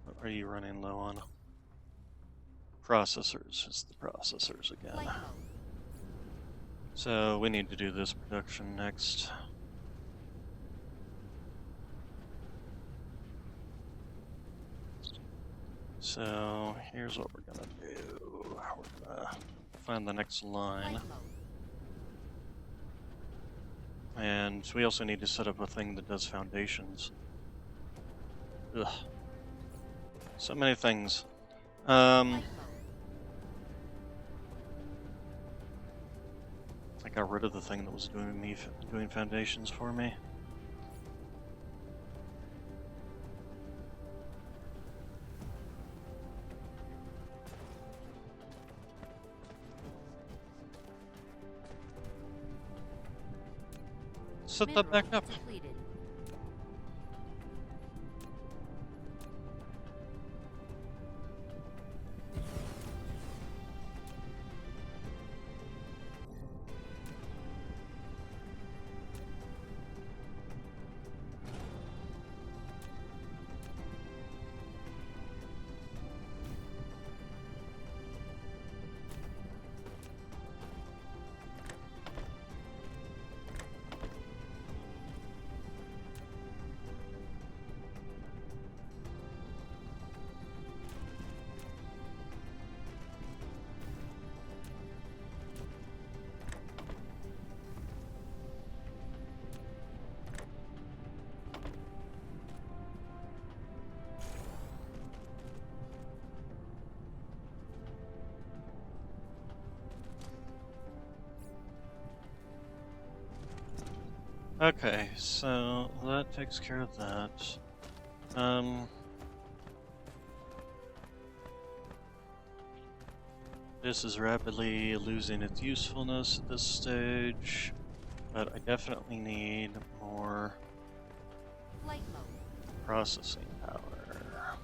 What are you running low on? processors. It's the processors again. Flight mode. So we need to do this production next. So here's what we're gonna do. We're gonna find the next line. Flight mode. And we also need to set up a thing that does foundations. Ugh. So many things. Flight mode. I got rid of the thing that was doing foundations for me. Set that back Mineral up. depleted. Okay, so that takes care of that. This is rapidly losing its usefulness at this stage, but I definitely need more Flight mode. processing power.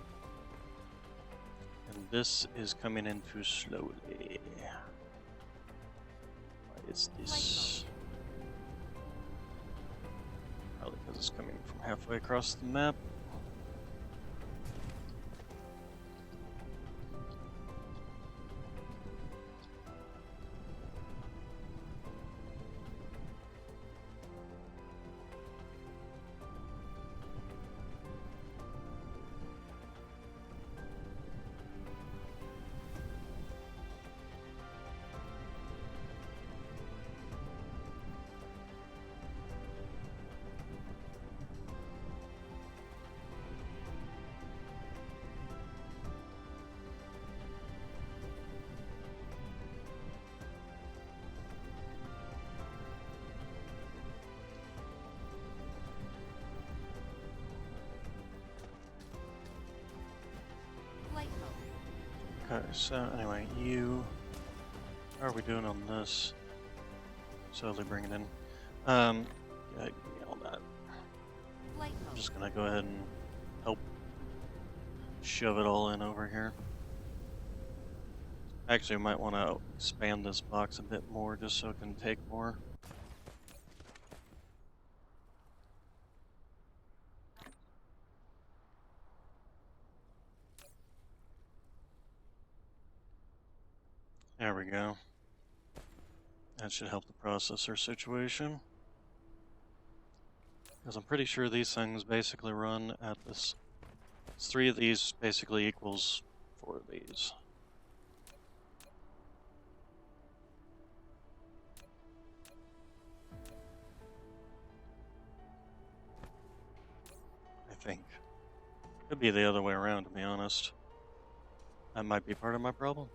And this is coming in too slowly. Why is this? Probably because it's coming from halfway across the map. Flight mode. Okay, so anyway, how are we doing on this? Slowly bring it in. Yeah, give me all that. Flight I'm mode. just gonna go ahead and help shove it all in over here. Actually, I might want to expand this box a bit more just so it can take more. There we go. That should help the processor situation. Because I'm pretty sure these things basically run at this. 3 of these basically equals 4 of these. I think. Could be the other way around, to be honest. That might be part of my problem.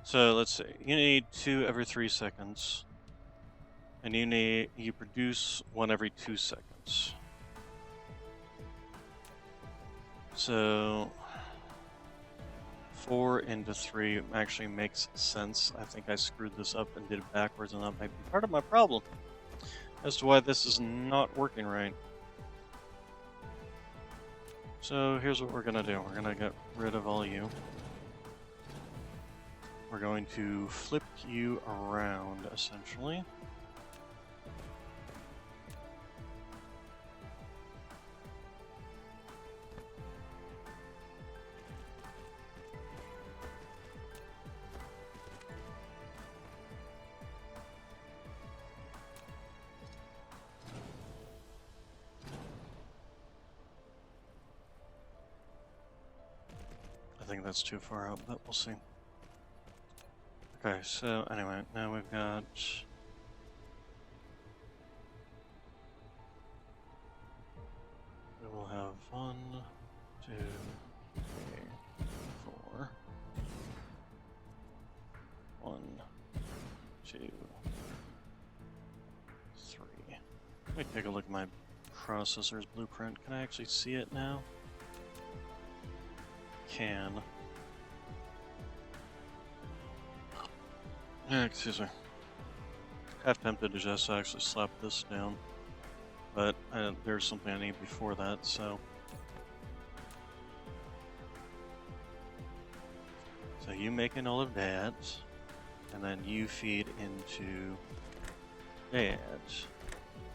So let's see, you need 2 every 3 seconds, and you produce 1 every 2 seconds. So 4 into 3 actually makes sense. I think I screwed this up and did it backwards, and that might be part of my problem as to why this is not working right. So here's what we're gonna do. We're gonna get rid of all you. We're going to flip you around, essentially. think that's too far out, but we'll see. Okay, so anyway, now we've got... We will have 1, 2, 3, 4. 1, 2, 3. Let me take a look at my processor's blueprint. Can I actually see it now? Can. Excuse me. Half tempted to just actually slap this down, but there's something I need before that, so. So you making all of that, and then you feed into that.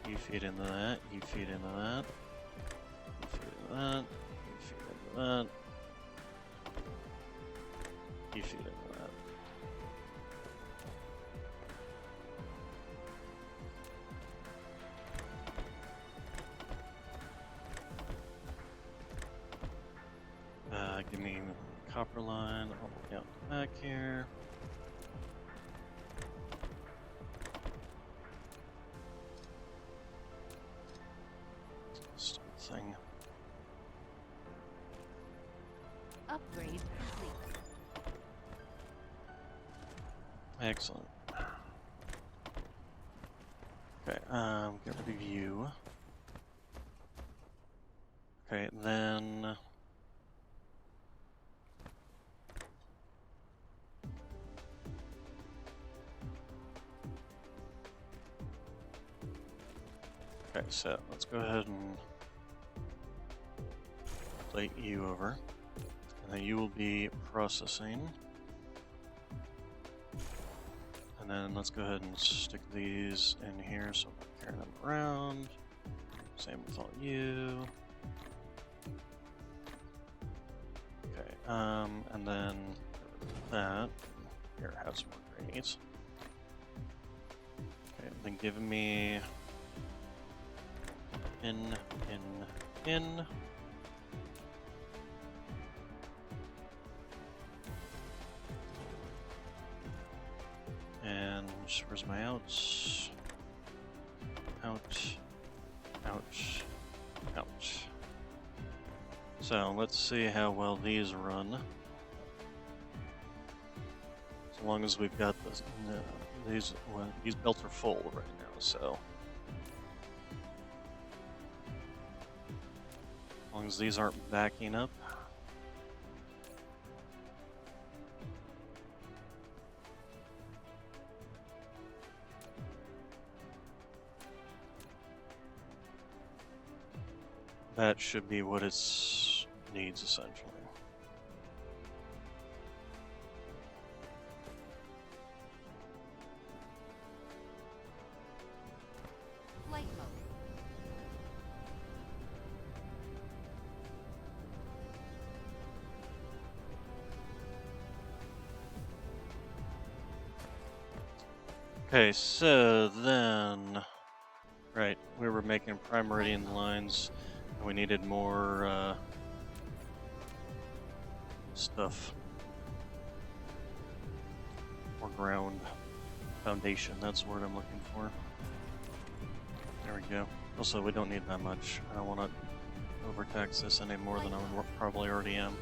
You feed into that, you feed into that, you feed into that, you feed into that, you feed into that. Give me copper line all the way out the back here. Stupid thing. Upgrade complete. Excellent. Okay, get rid of you. Okay, then... Okay, so let's go ahead and plate you over, and then you will be processing. And then let's go ahead and stick these in here so I'm not carrying them around. Same with all you. Okay, and then that. Here, have some more grenades. Okay, then give me in. And where's my ouch? Ouch. Ouch. Ouch. So let's see how well these run. As long as we've got this, these belts are full right now, so. As long as these aren't backing up. That should be what it needs, essentially. Flight mode. Okay, so then... Right, we were making prime meridian lines. We needed more stuff. More ground. Foundation, that's the word I'm looking for. There we go. Also, we don't need that much. I don't want to overtax this any more than I probably already am.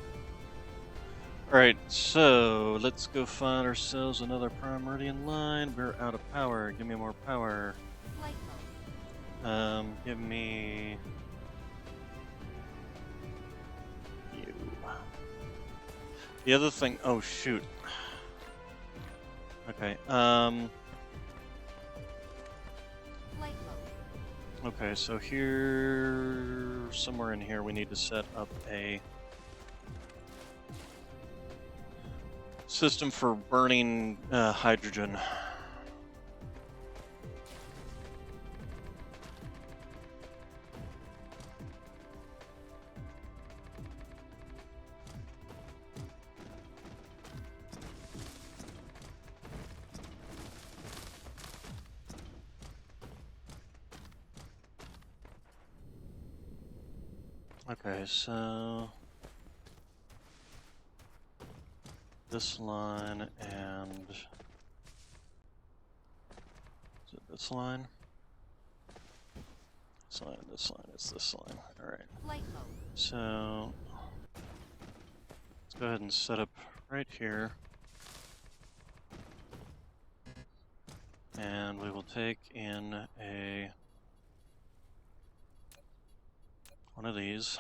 Alright, so let's go find ourselves another prime meridian line. We're out of power. Give me more power. Flight mode. Give me... you. The other thing... Oh, shoot. Okay, Flight mode. okay, so here... Somewhere in here we need to set up a... system for burning hydrogen. Okay, so... this line and is it this line? This line is this line. Alright. Flight mode. So let's go ahead and set up right here. And we will take in one of these.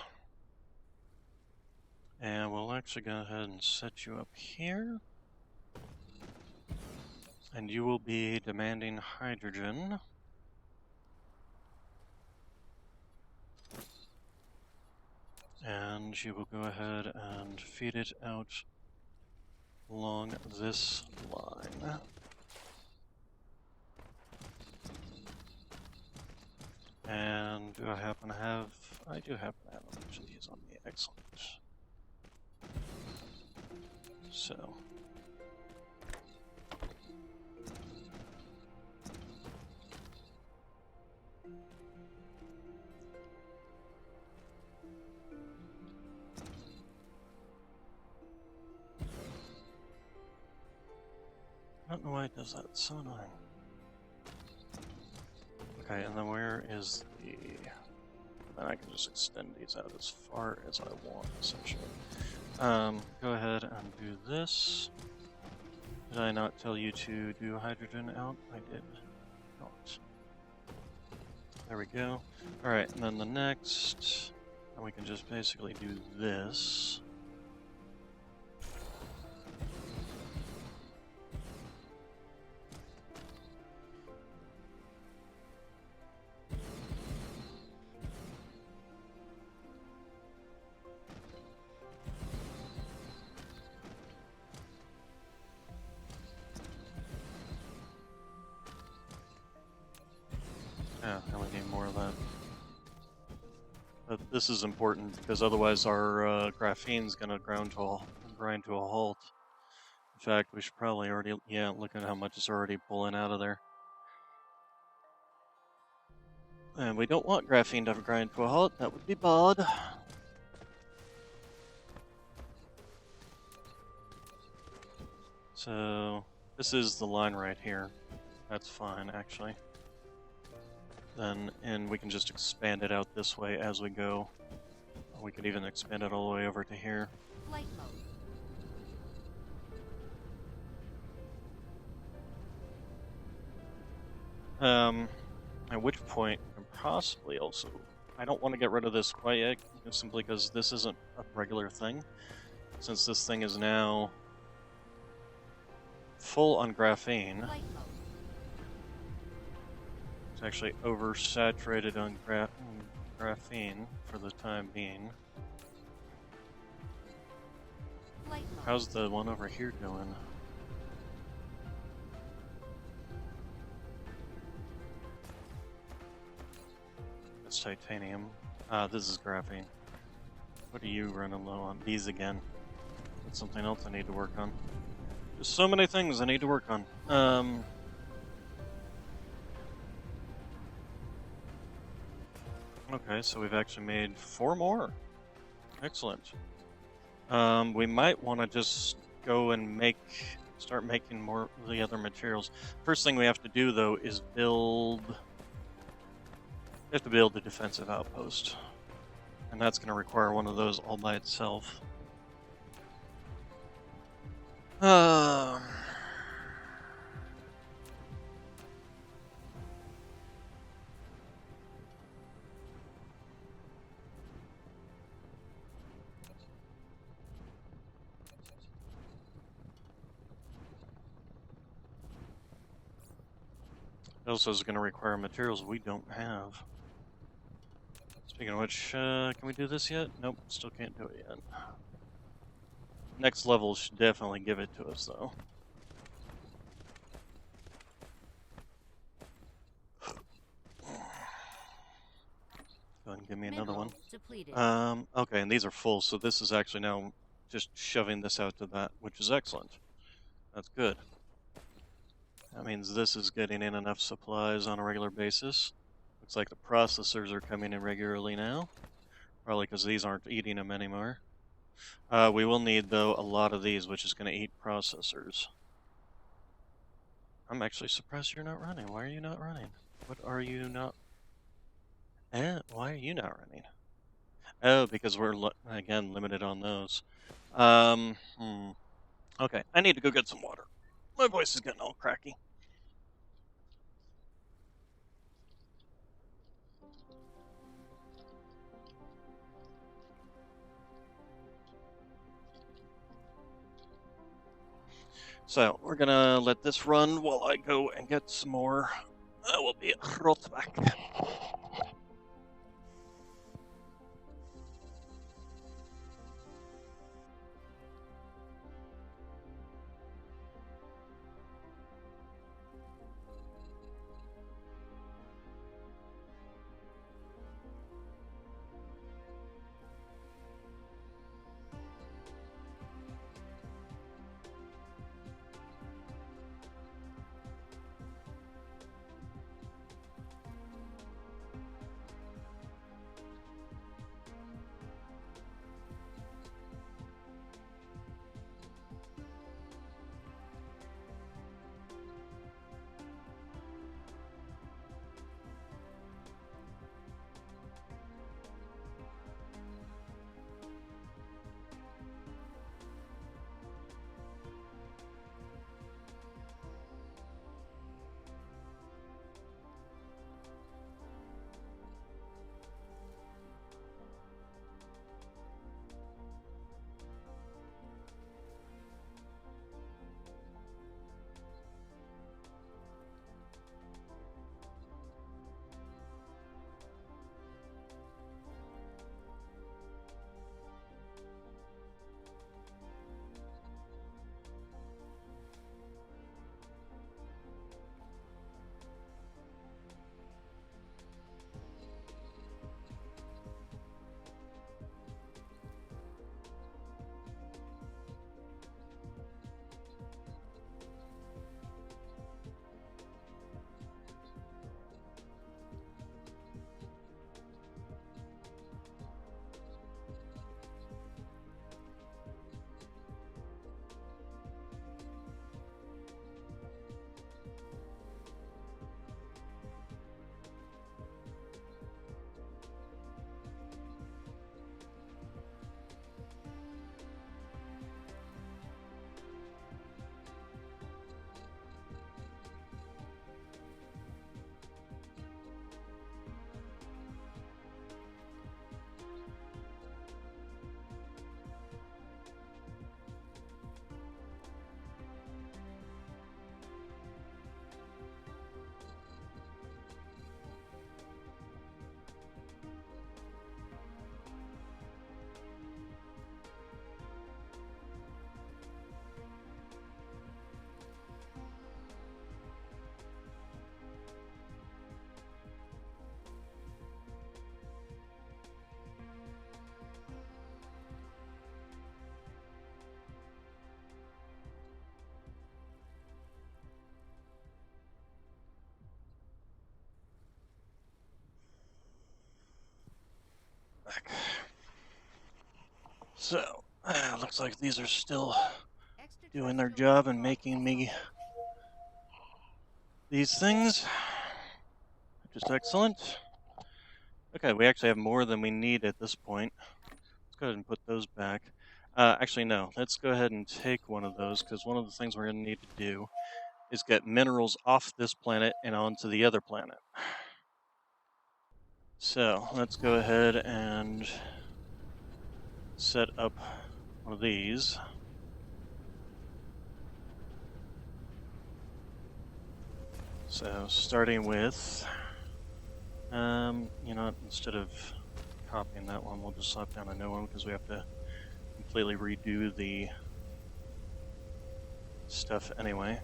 And we'll actually go ahead and set you up here. And you will be demanding hydrogen. And you will go ahead and feed it out along this line. And do I happen to have... I do happen to have a bunch of these on me. Excellent. So... I don't know why it does that. It's so annoying. Okay, and then where is the... Then I can just extend these out as far as I want, essentially. Go ahead and do this. Did I not tell you to do hydrogen out? I did not. There we go. Alright, and then the next... And we can just basically do this. Yeah, and we need more of that. But this is important because otherwise our graphene's gonna grind to a halt. In fact, we should probably already, yeah, look at how much it's already pulling out of there. And we don't want graphene to grind to a halt, that would be bad. So, this is the line right here. That's fine, actually. Then, and we can just expand it out this way as we go. We could even expand it all the way over to here. Flight mode. At which point, and possibly also, I don't want to get rid of this quite yet, simply because this isn't a regular thing. Since this thing is now full on graphene, Flight mode. it's actually oversaturated on graphene for the time being. Flight mode. How's the one over here doing? It's titanium. This is graphene. What are you running low on? These again. That's something else I need to work on. There's so many things I need to work on. Okay, so we've actually made 4 more. Excellent. We might want to just go and start making more of the other materials. First thing we have to do, though, is build... We have to build a defensive outpost. And that's going to require one of those all by itself. It also is going to require materials we don't have. Speaking of which, can we do this yet? Nope, still can't do it yet. Next level should definitely give it to us, though. Go ahead and give me another one. Depleted. Okay, and these are full, so this is actually now just shoving this out to that, which is excellent. That's good. That means this is getting in enough supplies on a regular basis. Looks like the processors are coming in regularly now. Probably because these aren't eating them anymore. We will need, though, a lot of these, which is going to eat processors. I'm actually surprised you're not running. Why are you not running? What are you not... why are you not running? Oh, because we're, again, limited on those. Okay, I need to go get some water. My voice is getting all cracky. So, we're gonna let this run while I go and get some more. I will be right back. Back. So, looks like these are still doing their job and making me these things, which is excellent. Okay, we actually have more than we need at this point. Let's go ahead and put those back. Actually, no. Let's go ahead and take one of those, because one of the things we're going to need to do is get minerals off this planet and onto the other planet. So, let's go ahead and set up one of these. So, starting with, instead of copying that one, we'll just slap down a new one because we have to completely redo the stuff anyway.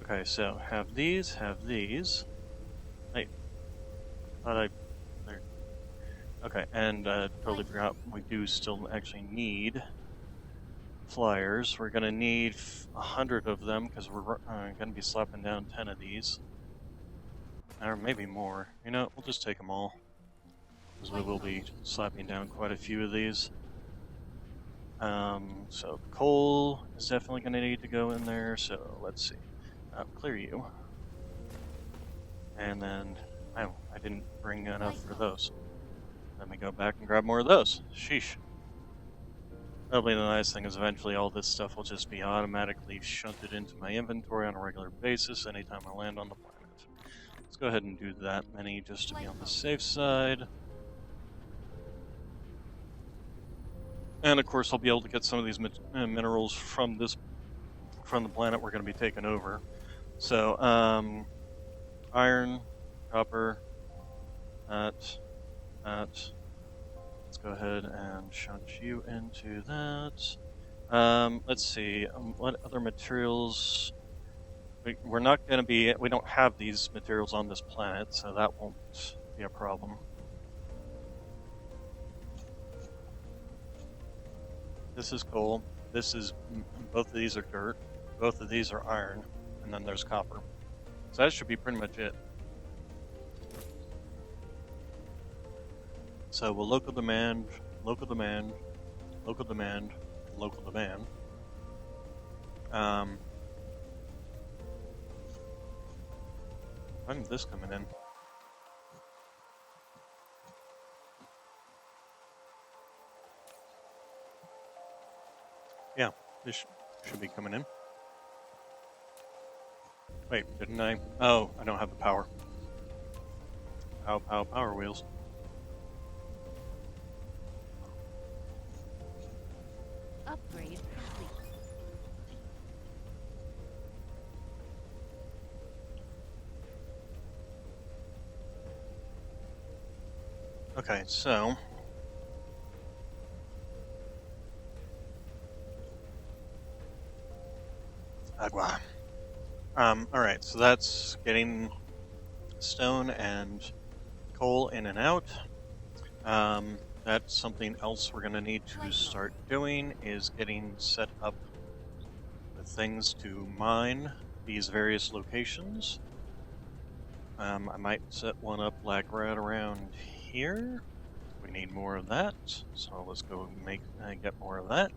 Okay, so have these. Hey, thought I... There. Okay, and totally forgot we do still actually need flyers. We're gonna need 100 of them because we're gonna be slapping down 10 of these. Or maybe more. You know, we'll just take them all. because we will be slapping down quite a few of these. So coal is definitely going to need to go in there. So let's see. Clear you. And then, oh, I didn't bring enough for those. Let me go back and grab more of those. Sheesh. That'll be the nice thing is eventually all this stuff will just be automatically shunted into my inventory on a regular basis anytime I land on the planet. Let's go ahead and do that many just to be on the safe side. And of course I'll be able to get some of these minerals from the planet we're going to be taking over. So, iron, copper, that. Let's go ahead and shunt you into that. Let's see, what other materials? We're not going to be, we don't have these materials on this planet, so that won't be a problem. This is coal. This is, both of these are dirt. Both of these are iron. And then there's copper. So that should be pretty much it. So we'll local demand, local demand, local demand, local demand. When's this coming in? Yeah, this should be coming in. Wait, didn't I? Oh, I don't have the power. Power wheels. Upgrade complete. Okay, so agua. Alright, so that's getting stone and coal in and out. That's something else we're going to need to start doing is getting set up with things to mine these various locations. I might set one up like right around here. We need more of that, so let's go get more of that.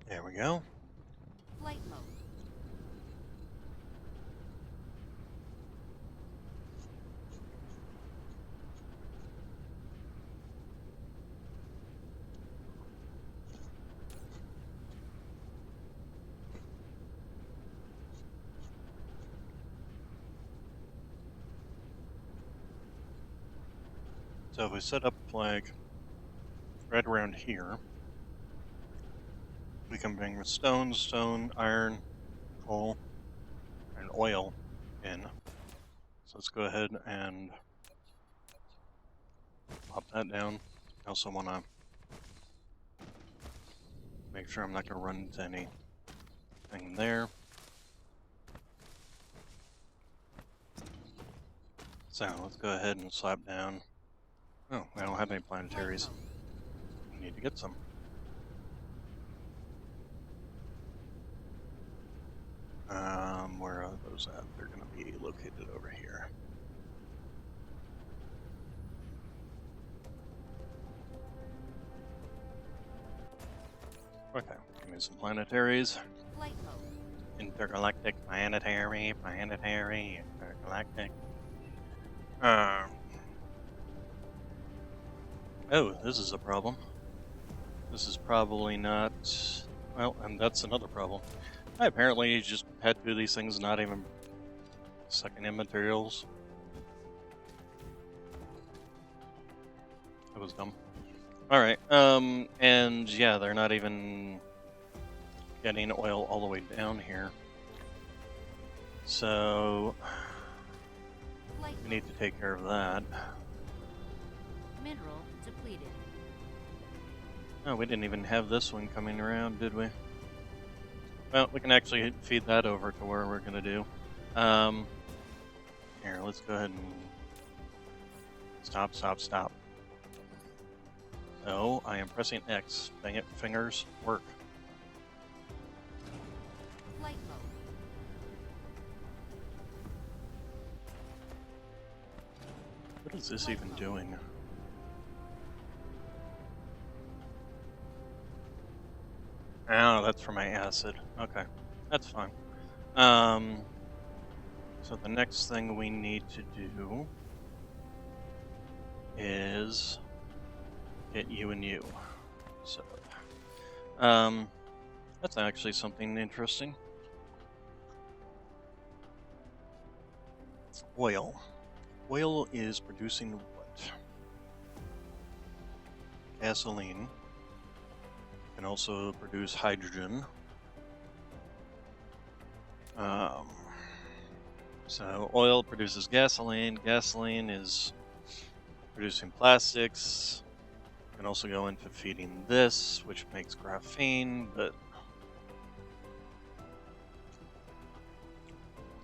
There we go. Flight mode. So if we set up like right around here, we can bring the stone, iron, coal, and oil in. So let's go ahead and pop that down. I also want to make sure I'm not going to run into anything there. So let's go ahead and slap down. Oh, I don't have any planetaries. We need to get some. Where are those at? They're going to be located over here. Okay, give me some planetaries. Flight mode. Intergalactic, planetary, intergalactic. Oh, this is a problem. This is probably not... Well, and that's another problem. I apparently just had two of these things not even sucking in materials. That was dumb. Alright, and yeah, they're not even getting oil all the way down here. So, we need to take care of that. Mineral depleted. Oh, we didn't even have this one coming around, did we? Well, we can actually feed that over to where we're going to do. Here, let's go ahead and... Stop. No, I am pressing X. Dang it, fingers work. Flight mode. What is this Flight even mode. doing? Oh, that's for my acid. Okay, that's fine. So the next thing we need to do is get you and you. So, um, that's actually something interesting. Oil. Oil is producing what? Gasoline. Can also produce hydrogen. Um, so oil produces gasoline. Gasoline is producing plastics. Can also go into feeding this, which makes graphene, but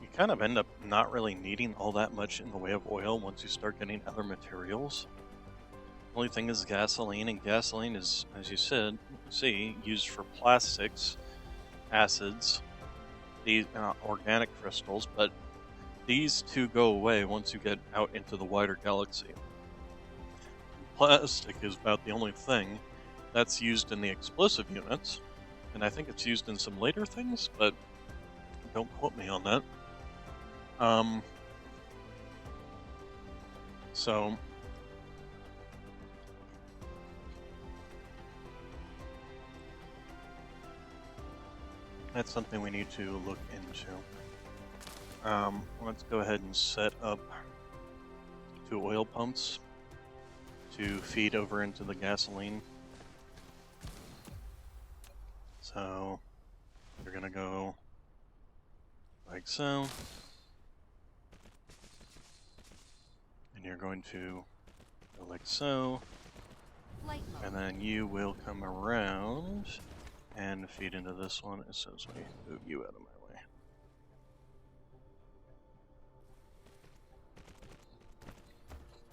you kind of end up not really needing all that much in the way of oil once you start getting other materials. Only thing is gasoline, and gasoline is, as you said, used for plastics, acids, these organic crystals, but these two go away once you get out into the wider galaxy. Plastic is about the only thing that's used in the explosive units, and I think it's used in some later things, but don't quote me on that. So that's something we need to look into. Let's go ahead and set up 2 oil pumps to feed over into the gasoline. So you're gonna go like so, and you're going to go like so, Flight mode. and then you will come around and feed into this one as soon as we move you out of my way.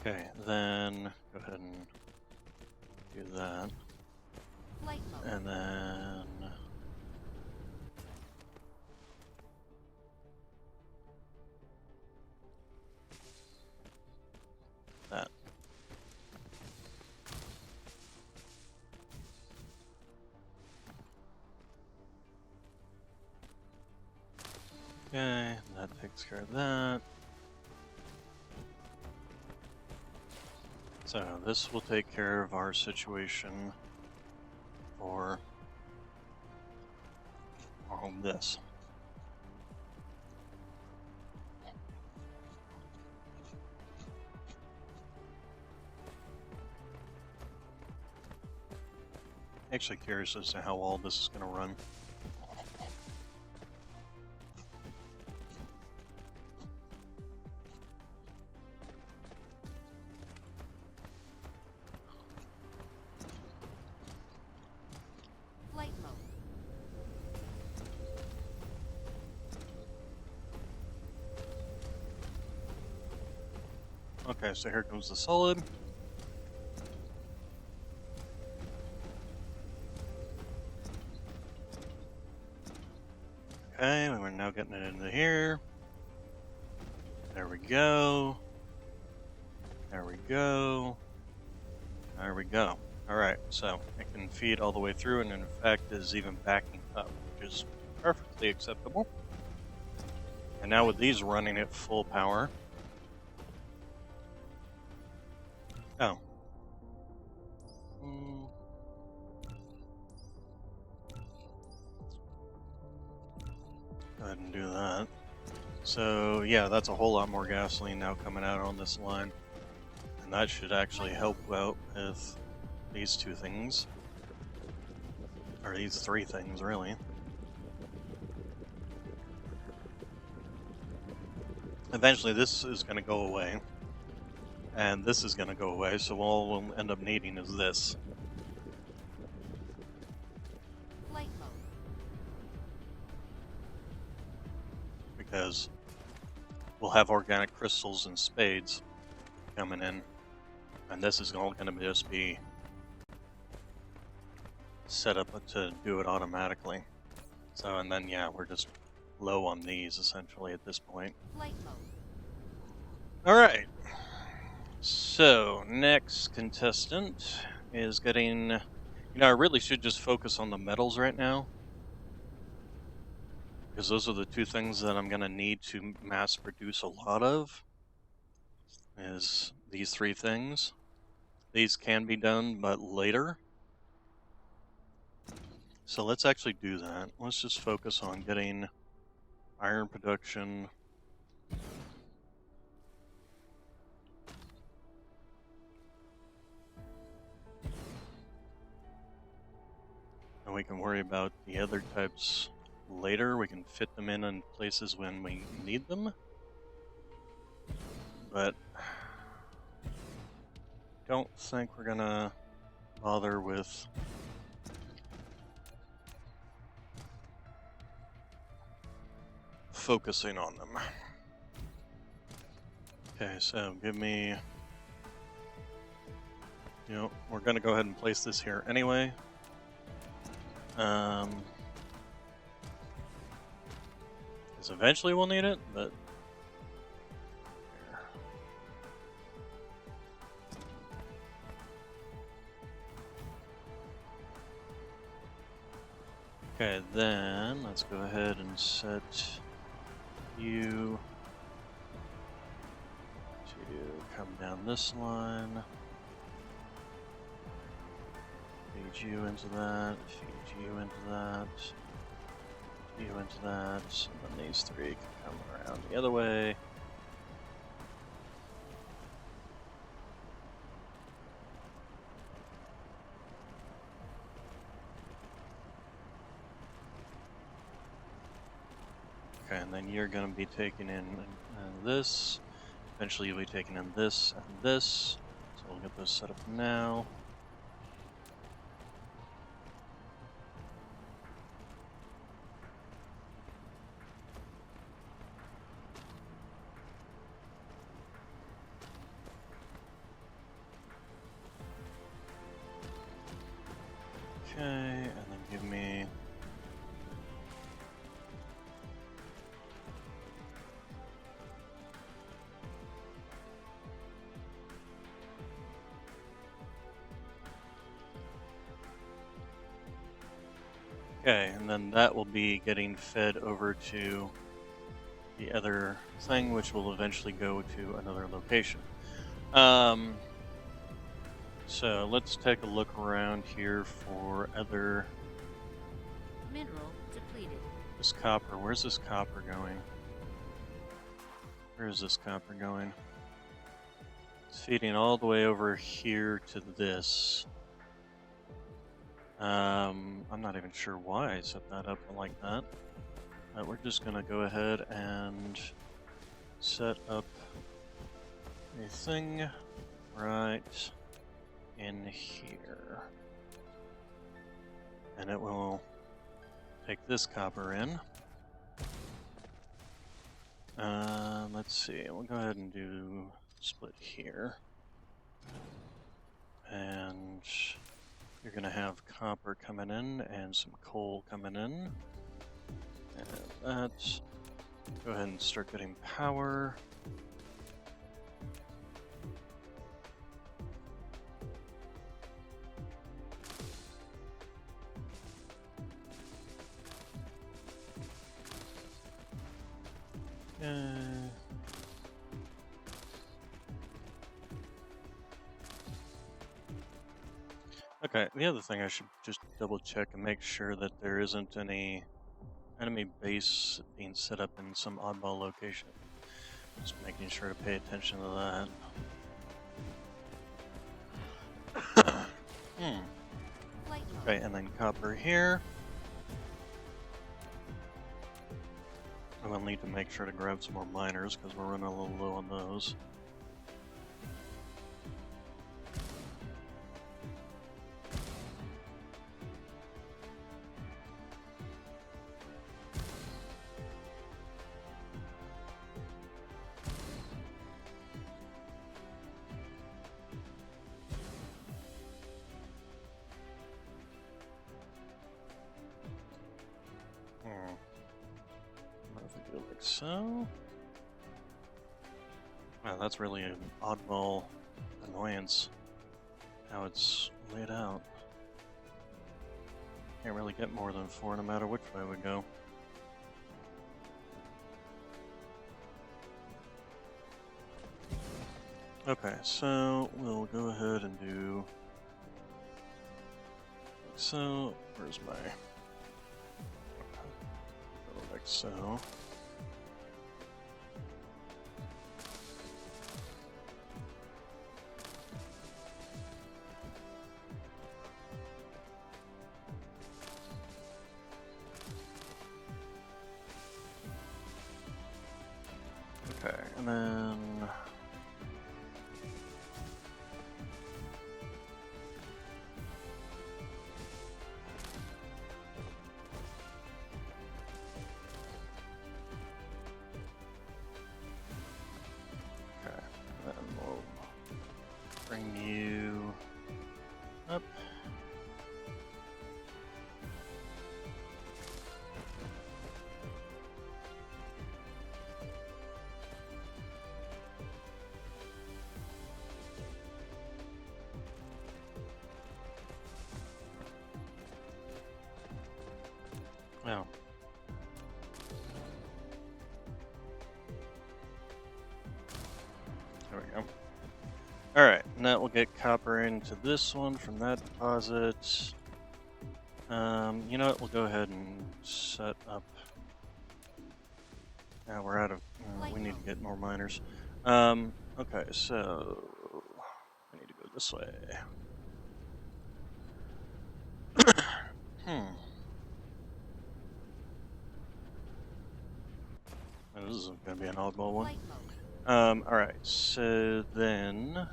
Okay, then go ahead and do that, Flight mode. and then that. Okay, that takes care of that. So this will take care of our situation for all this. Actually curious as to how all this is going to run. Flight mode. Okay, so here comes the solid. Okay, we're now getting it into here. There we go. There we go. There we go. Alright, so it can feed all the way through, and in fact is even backing up, which is perfectly acceptable. And now with these running at full power. Oh. Go ahead and do that. So yeah, that's a whole lot more gasoline now coming out on this line. And that should actually help out with these 2 things. Or these 3 things, really. Eventually this is going to go away. And this is going to go away, so all we'll end up needing is this. Flight mode. Because we'll have organic crystals and spades coming in. And this is all going to just be set up to do it automatically. So, and then yeah, we're just low on these essentially at this point. Flight mode. All right. So, next contestant is getting. I really should just focus on the metals right now, because those are the two things that I'm going to need to mass produce a lot of, is these three things. These can be done, but later. So let's actually do that. Let's just focus on getting iron production. And we can worry about the other types later. We can fit them in places when we need them. But don't think we're gonna bother with focusing on them. Okay, so give me, we're gonna go ahead and place this here anyway. Because eventually we'll need it, but okay, then let's go ahead and set you to come down this line. Feed you into that, feed you into that, feed you into that, and then these three can come around the other way. Okay, and then you're going to be taking in this. Eventually you'll be taking in this and this. So we'll get those set up now. Okay, and then give me okay, and then that will be getting fed over to the other thing, which will eventually go to another location. So let's take a look around here for other. Mineral depleted. This copper, where's this copper going? Where is this copper going? It's feeding all the way over here to this. I'm not even sure why I set that up like that. We're just gonna go ahead and set up a thing right in here. And it will take this copper in. Let's see, we'll go ahead and do split here. And you're gonna have copper coming in and some coal coming in. And that. Go ahead and start getting power. Okay, the other thing I should just double check and make sure that there isn't any enemy base being set up in some oddball location. Just making sure to pay attention to that. Okay, and then copper here. And we'll need to make sure to grab some more miners because we're running a little low on those. so... Wow, that's really an oddball annoyance, how it's laid out. Can't really get more than 4 no matter which way we go. Okay, so we'll go ahead and do... So, where's my... Like so. Okay, and then... Okay, and then we'll bring you up. Oh. There we go. Alright, and that will get copper into this one from that deposit. You know what, we'll go ahead and set up... Now we're out of... we need to get more miners. Okay, so... I need to go this way. This is going to be an oddball one. Alright, so then...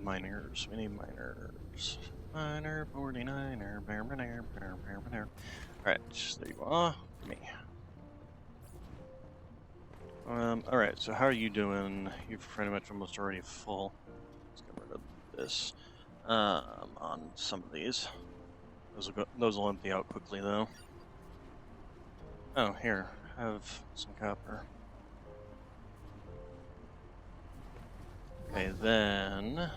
miners. We need miners. Miner 49er. Alright, there you are. Me. Alright, so how are you doing? You're pretty much almost already full. Let's get rid of this. On some of these. Those will empty out quickly though. Oh, here. Have some copper. Okay, then...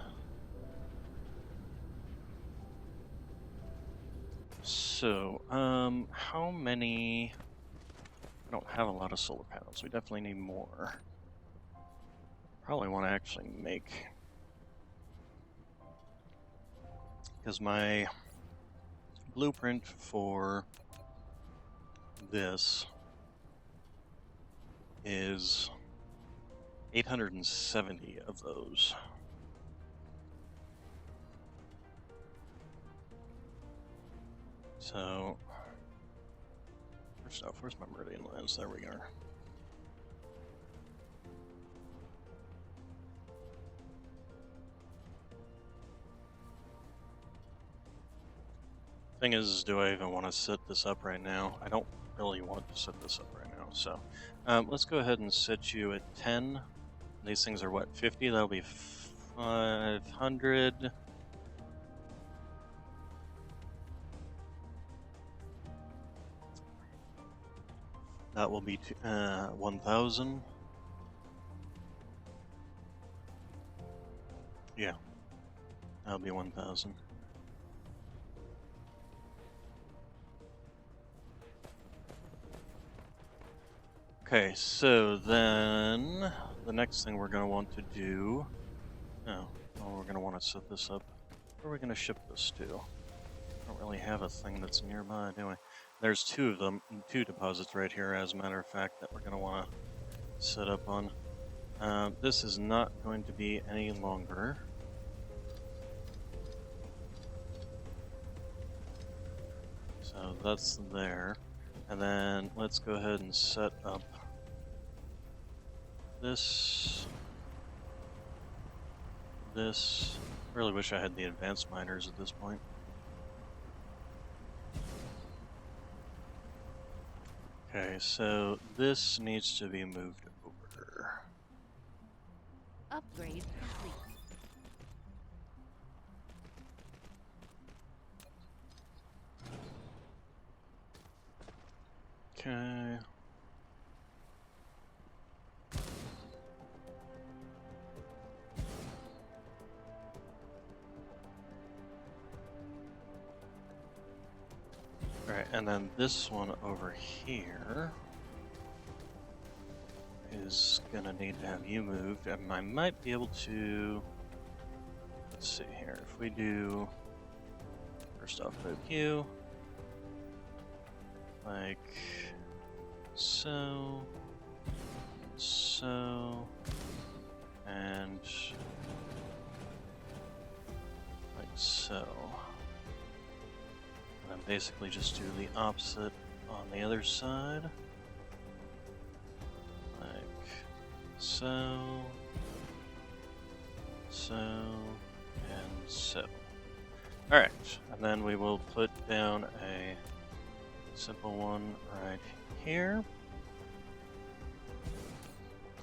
So, how many... I don't have a lot of solar panels. We definitely need more. Probably want to actually make... Because my blueprint for this is 870 of those. So, first off, where's my meridian lens? There we are. Thing is, do I even want to set this up right now? I don't really want to set this up right now, so let's go ahead and set you at 10. These things are what, 50? That'll be 500. That will be 1,000. Yeah, that'll be 1,000. Okay, so then the next thing we're going to want to do... Oh, well, we're going to want to set this up. Where are we going to ship this to? I don't really have a thing that's nearby, do we? There's 2 of them, 2 deposits right here, as a matter of fact, that we're going to want to set up on. This is not going to be any longer. So that's there. And then let's go ahead and set up this. Really wish I had the advanced miners at this point. Okay, so this needs to be moved over. Upgrade complete. Okay. Alright, and then this one over here is gonna need to have you moved, and I might be able to. Let's see here. If we do. First off, move you. Like so. So. And. Like so. And then basically just do the opposite on the other side. Like so. So. And so. Alright, and then we will put down a simple one right here.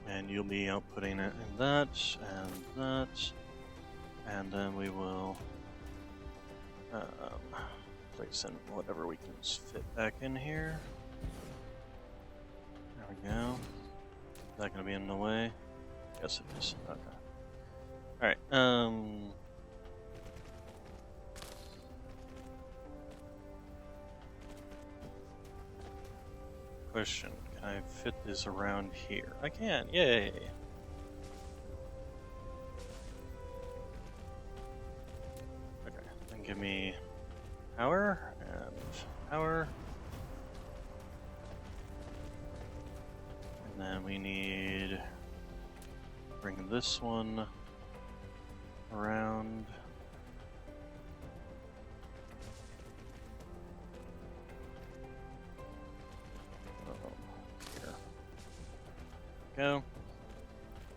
And you'll be outputting it in that, and that. And then we will place in whatever we can fit back in here. There we go. Is that going to be in the way? Yes, it is. Okay. Alright, question. Can I fit this around here? I can. Yay! Okay. Then give me power and power. And then we need bring this one around. Here. Go.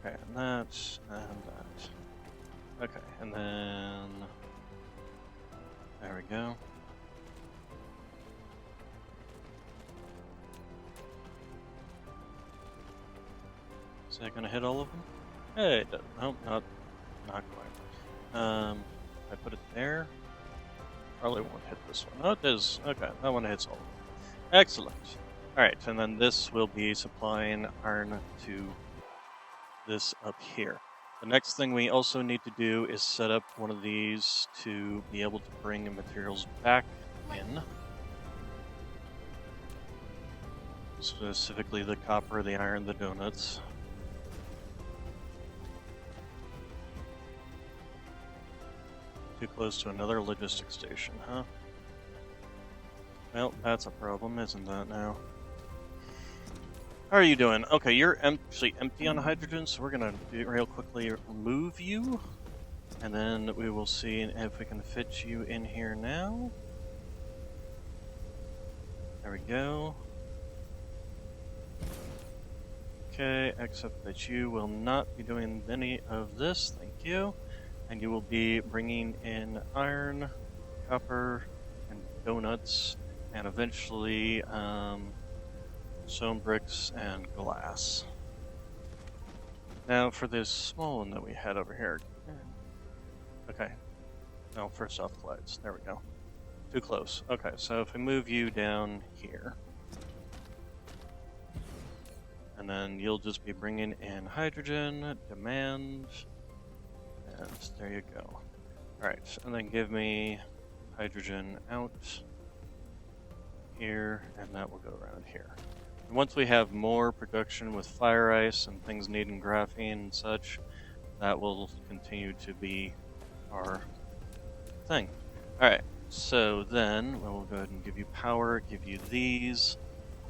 Okay, and that, and that. Okay, and then there we go. Is that gonna hit all of them? Hey, it doesn't. Nope, not quite. I put it there. Probably won't hit this one. Oh, it does. Okay, that one hits all of them. Excellent. Alright, and then this will be supplying iron to this up here. The next thing we also need to do is set up one of these to be able to bring the materials back in. Specifically the copper, the iron, the donuts. Too close to another logistics station, huh? Well, that's a problem, isn't that now? How are you doing? Okay, you're actually empty on hydrogen, so we're gonna real quickly remove you. And then we will see if we can fit you in here now. There we go. Okay, except that you will not be doing any of this, thank you. And you will be bringing in iron, copper, and donuts, and eventually stone bricks and glass. Now for this small one that we had over here. Okay. No, first off glides. There we go. Too close. Okay, so if we move you down here, and then you'll just be bringing in hydrogen, demand, and there you go. Alright, and then give me hydrogen out here, and that will go around here. And once we have more production with fire ice and things needing graphene and such, that will continue to be our thing. Alright, so then we'll go ahead and give you power, give you these,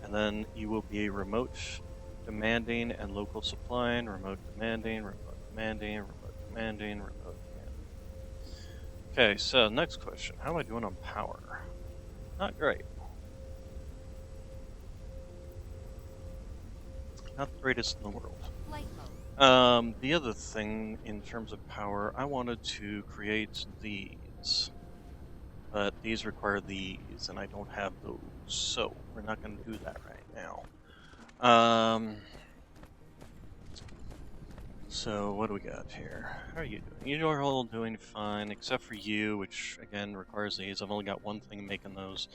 and then you will be remote demanding and local supplying, remote demanding, remote demanding, remote demanding, remote demanding. Okay, so next question. How am I doing on power? Not great. Not the greatest in the world. Flight mode. The other thing in terms of power, I wanted to create these. But these require these, and I don't have those. So, we're not going to do that right now. So, what do we got here? How are you doing? You're all doing fine, except for you, which, again, requires these. I've only got one thing making those.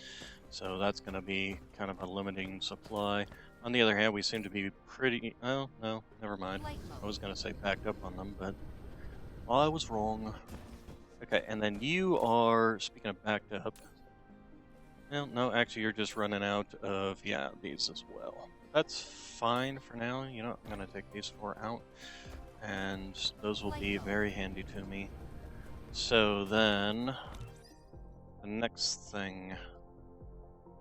So that's going to be kind of a limiting supply. On the other hand, we seem to be pretty... Oh, no, never mind. Flight I was mode. going to say backed up on them, but I was wrong. Okay, and then you are, speaking of backed up... Well, no, actually, you're just running out of, yeah, these as well. That's fine for now. You know, I'm going to take these 4 out, and those will Flight be mode. very handy to me. So then, the next thing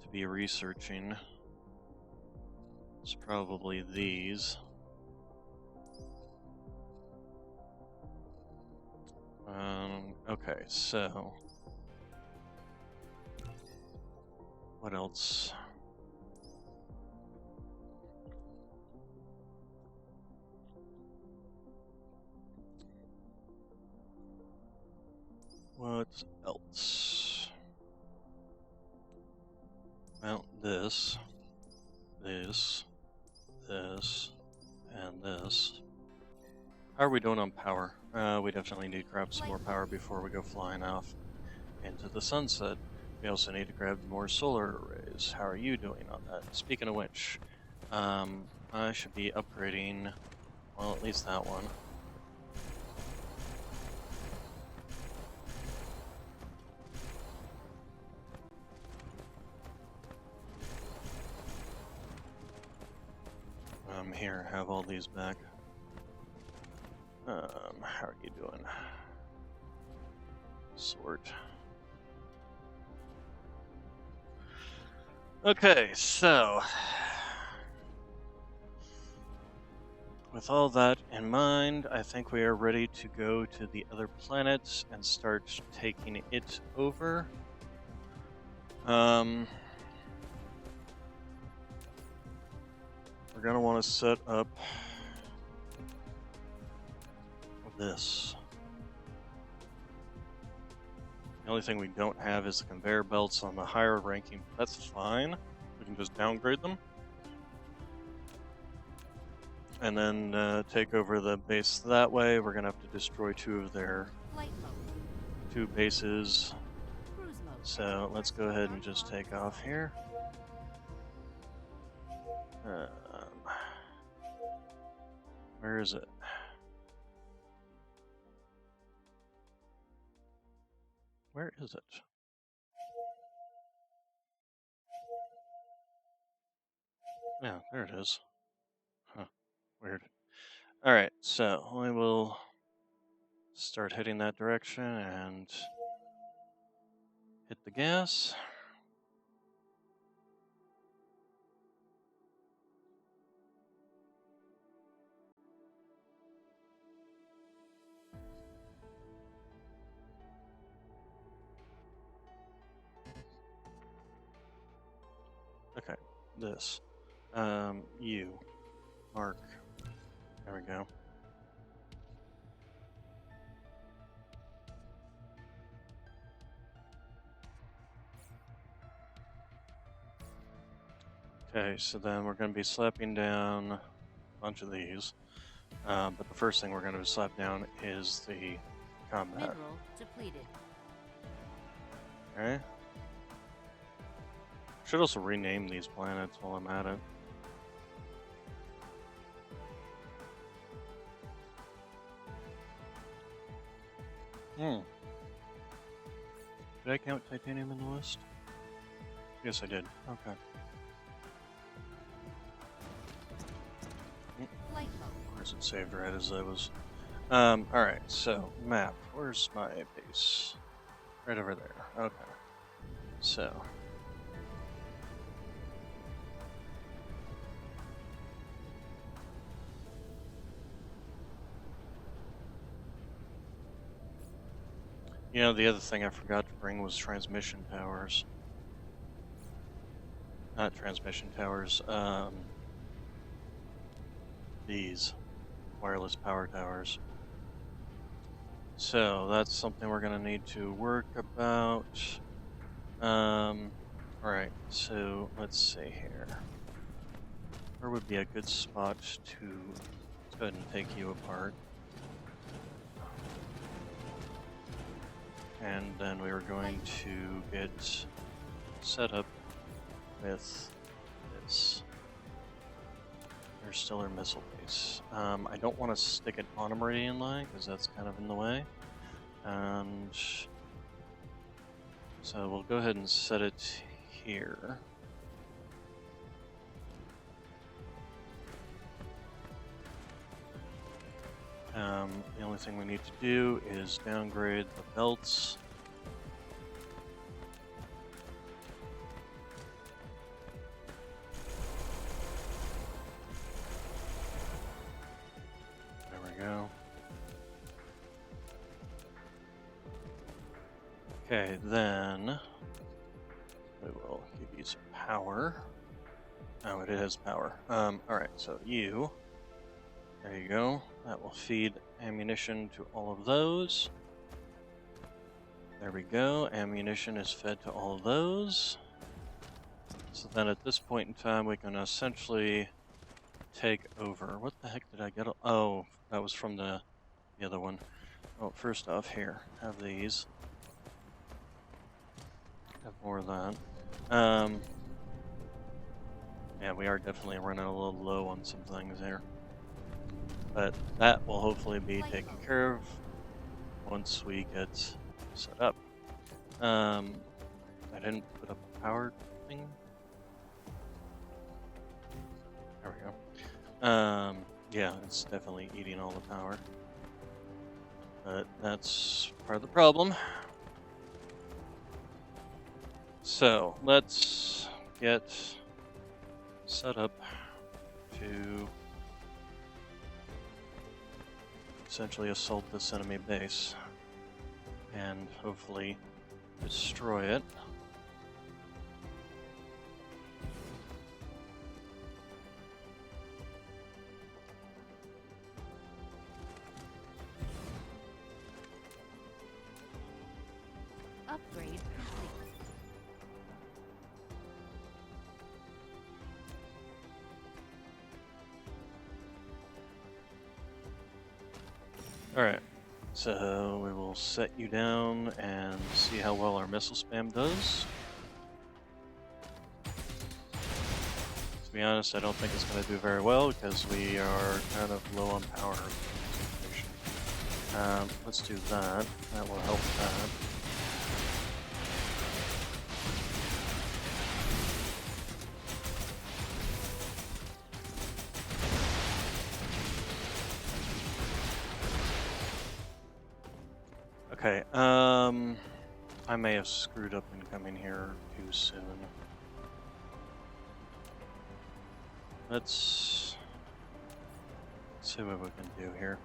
to be researching is probably these. Okay, so what else? What else? Well, this, this, and this. How are we doing on power? We definitely need to grab some more power before we go flying off into the sunset. We also need to grab more solar arrays. How are you doing on that? Speaking of which, I should be upgrading, well, at least that one. Here, have all these back. How are you doing? Sort. Okay, so with all that in mind, I think we are ready to go to the other planets and start taking it over. We're gonna want to set up this. The only thing we don't have is the conveyor belts on the higher ranking. That's fine. We can just downgrade them. And then take over the base that way. We're going to have to destroy 2 of their Flight mode. 2 bases. Cruise mode. So let's go ahead and just take off here. Where is it? Where is it? Yeah, there it is. Huh, weird. Alright, so we will start heading that direction and hit the gas. Okay, this. You. Mark. There we go. Okay, so then we're going to be slapping down a bunch of these. But the first thing we're going to slap down is the combat. Mineral depleted. Okay. Should also rename these planets while I'm at it. Did I count titanium in the list? Yes, I did. Okay. Flight mode. Where's it saved right as I was? Alright, so map. Where's my base? Right over there. Okay. So. You know, the other thing I forgot to bring was transmission towers. Not transmission towers, these wireless power towers. So that's something we're going to need to work about. Alright, so let's see here. Where would be a good spot to... Let's go ahead and take you apart. And then we were going to get set up with this. There's still our missile base. I don't want to stick it on a meridian line because that's kind of in the way. And so we'll go ahead and set it here. The only thing we need to do is downgrade the belts. There we go. Okay, then we will give you some power. Oh, it has power. Alright, so you. There you go. That will feed ammunition to all of those. There we go. Ammunition is fed to all of those. So then at this point in time, we can essentially take over. What the heck did I get? Oh, that was from the other one. Well, first off, here, have these. Have more of that. Yeah, we are definitely running a little low on some things here. But that will hopefully be taken care of once we get set up. I didn't put a power thing. There we go. Yeah, it's definitely eating all the power. But that's part of the problem. So let's get set up to essentially assault this enemy base and hopefully destroy it. Upgrade complete. Alright, so we will set you down and see how well our missile spam does. To be honest, I don't think it's going to do very well because we are kind of low on power. Let's do that. That will help that. Okay, I may have screwed up in coming here too soon. Let's see what we can do here.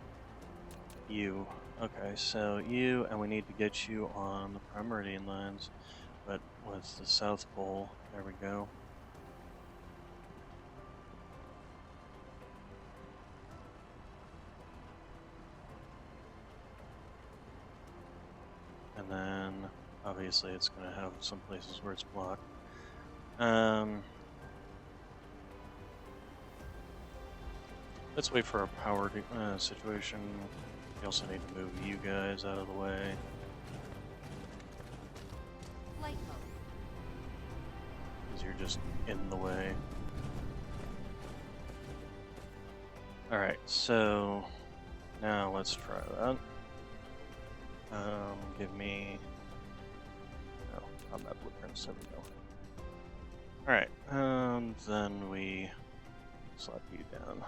You. Okay, so you, and we need to get you on the prime meridian lines, but with the South Pole, there we go. And then, obviously, it's going to have some places where it's blocked. Let's wait for a power situation. We also need to move you guys out of the way. Flight mode. Because you're just in the way. Alright, so now let's try that. Give me... No, combat blueprints, there we go. Alright, and then we slap you down.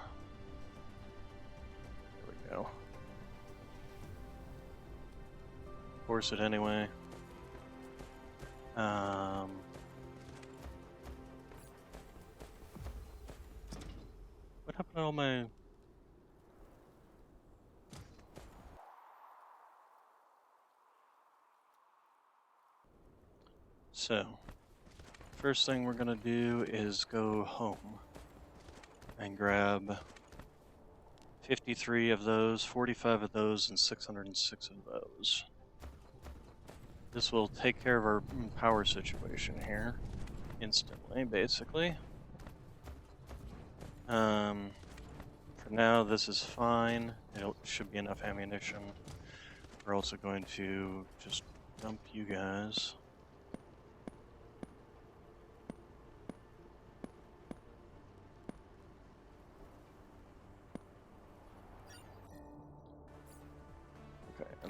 There we go. Force it anyway. What happened to all my... So, first thing we're gonna do is go home and grab 53 of those, 45 of those, and 606 of those. This will take care of our power situation here instantly, basically. For now, this is fine. It should be enough ammunition. We're also going to just dump you guys.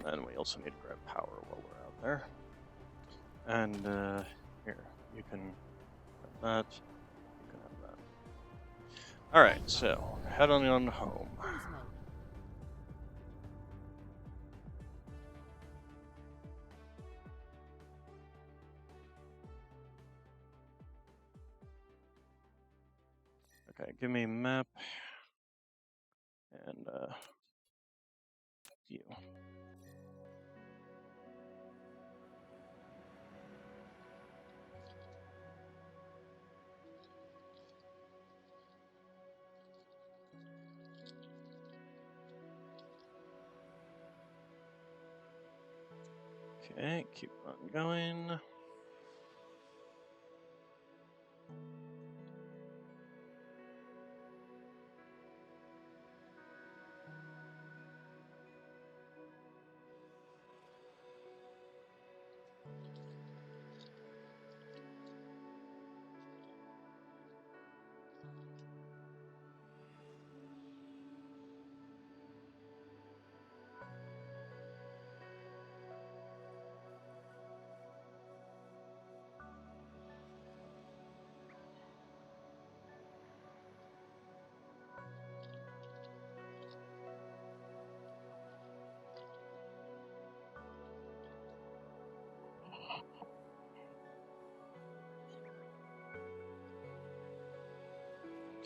And then we also need to grab power while we're out there. And here, you can have that. You can have that. All right, so head on home. Cruise mode. Okay, give me map and view. Okay, keep on going.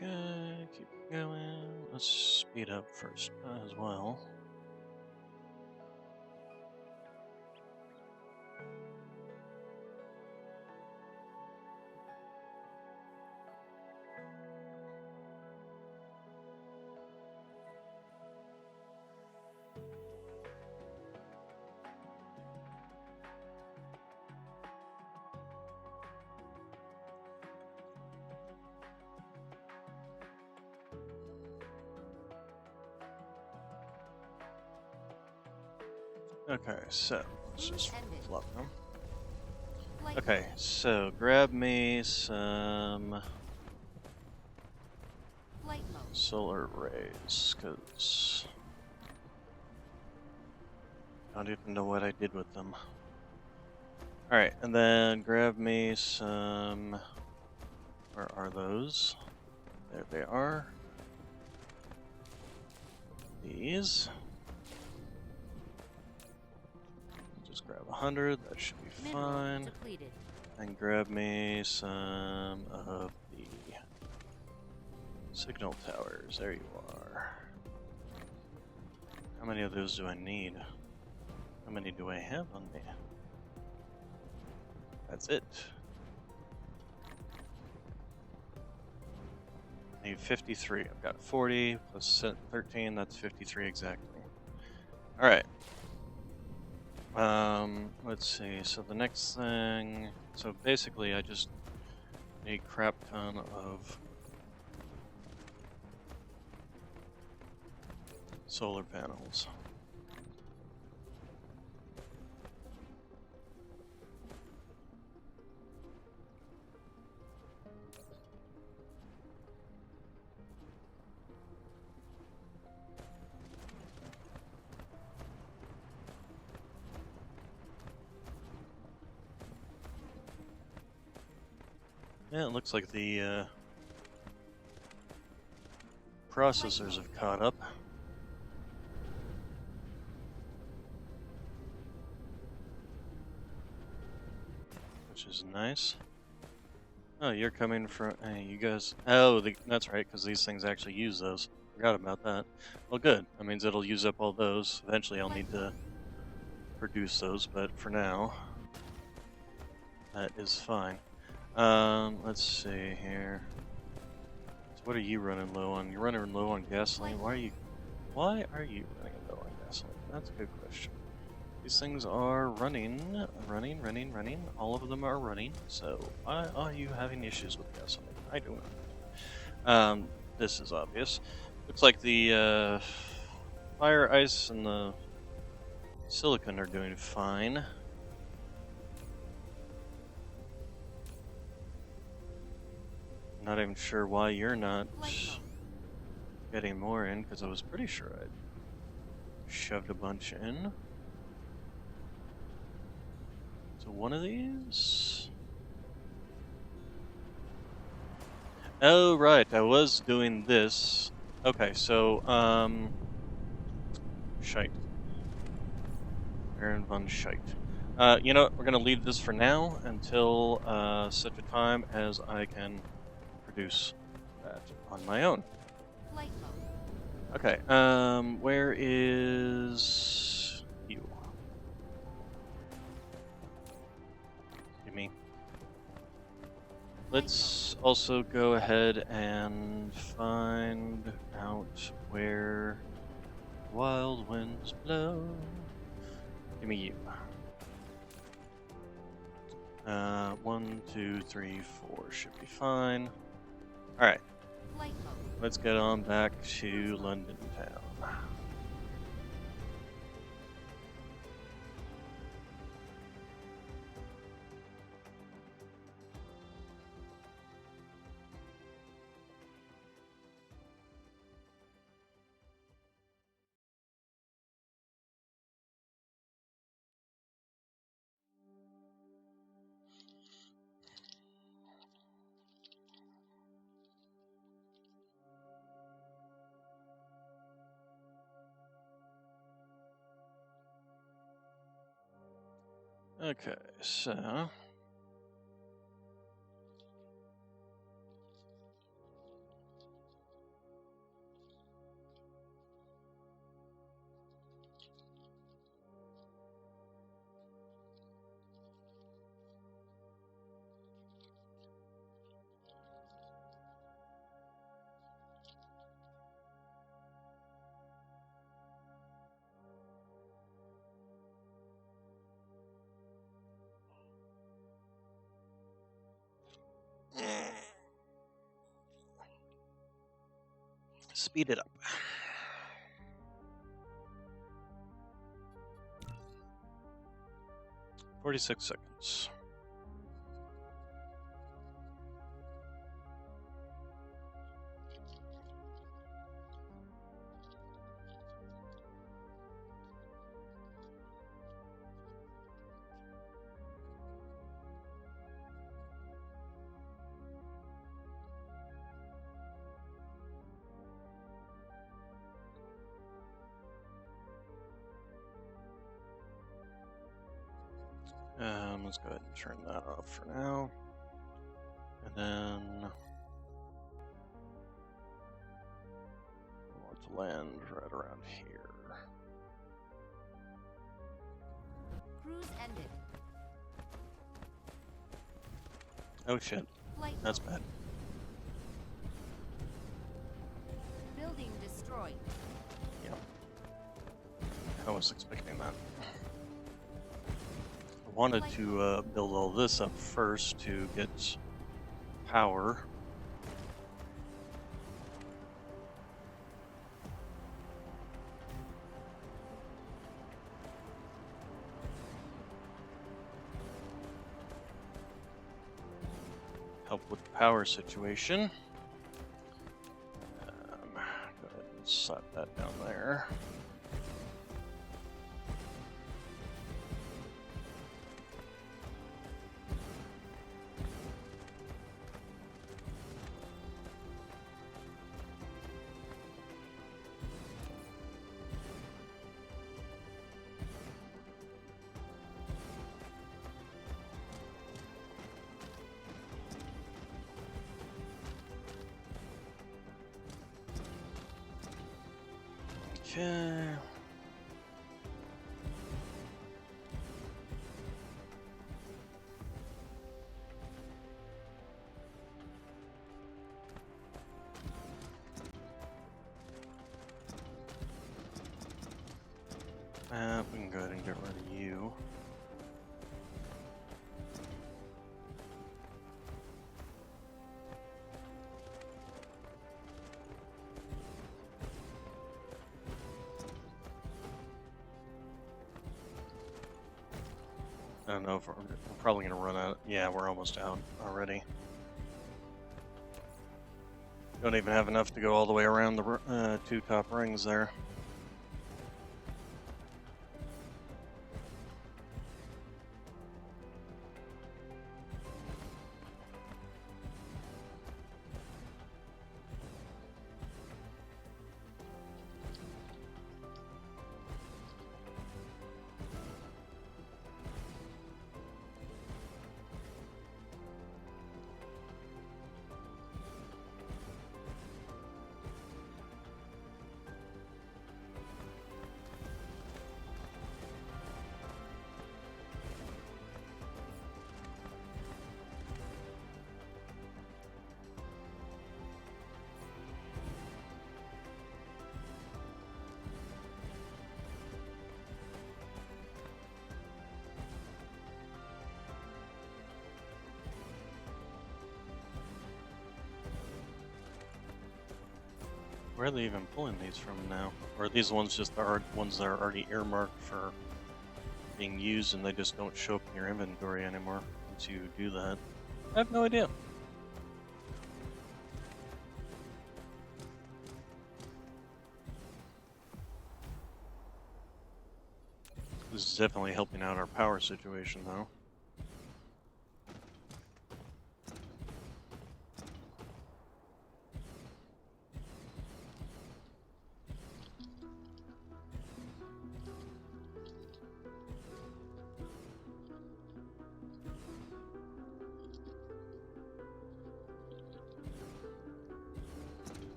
Okay, keep going. Let's speed up first as well. Okay, so let's just Ended. flop them. Flight Okay, mode. so grab me some Flight mode. solar arrays, because I don't even know what I did with them. Alright, and then grab me some. Where are those? There they are. These. Just grab 100, that should be Mineral fine. depleted. And grab me some of the signal towers. There you are. How many of those do I need? How many do I have on me? That's it. I need 53. I've got 40 plus 13. That's 53 exactly. All right. Let's see. So the next thing. So basically, I just need a crap ton of solar panels. Yeah, it looks like the processors have caught up. Which is nice. Oh, you're coming from. Hey, you guys. Oh, that's right, because these things actually use those. Forgot about that. Well, good. That means it'll use up all those. Eventually, I'll need to produce those, but for now, that is fine. Let's see here. So what are you running low on? You're running low on gasoline. Why are you running low on gasoline? That's a good question. These things are running. All of them are running. So why are you having issues with gasoline? I don't know. This is obvious. Looks like the fire ice and the silicon are doing fine. Not even sure why you're not getting more in, because I was pretty sure I'd shoved a bunch in. to one of these. Oh, right, I was doing this. Okay, so, shite. Baron von Shite. You know what, we're gonna leave this for now until, such a time as I can produce that on my own. Flight mode. Okay, where is you? Give me. Let's also go ahead and find out where wild winds blow. Give me you. 1, 2, 3, 4 should be fine. Alright, Flight mode. let's get on back to London town. Okay, so speed it up. 46 seconds. Let's go ahead and turn that off for now. And then I want to land right around here. Cruise ended. Oh shit, Flight that's mode. bad. Building destroyed. Yeah, I was expecting that. I wanted to build all this up first to get power. Help with the power situation. Go ahead and set that down there. Okay. We can go ahead and get rid of you. I don't know if we're probably going to run out. Yeah, we're almost out already. Don't even have enough to go all the way around the 2 top rings there. Where are they even pulling these from now? Or are these ones just the ones that are already earmarked for being used and they just don't show up in your inventory anymore once you do that? I have no idea. This is definitely helping out our power situation, though.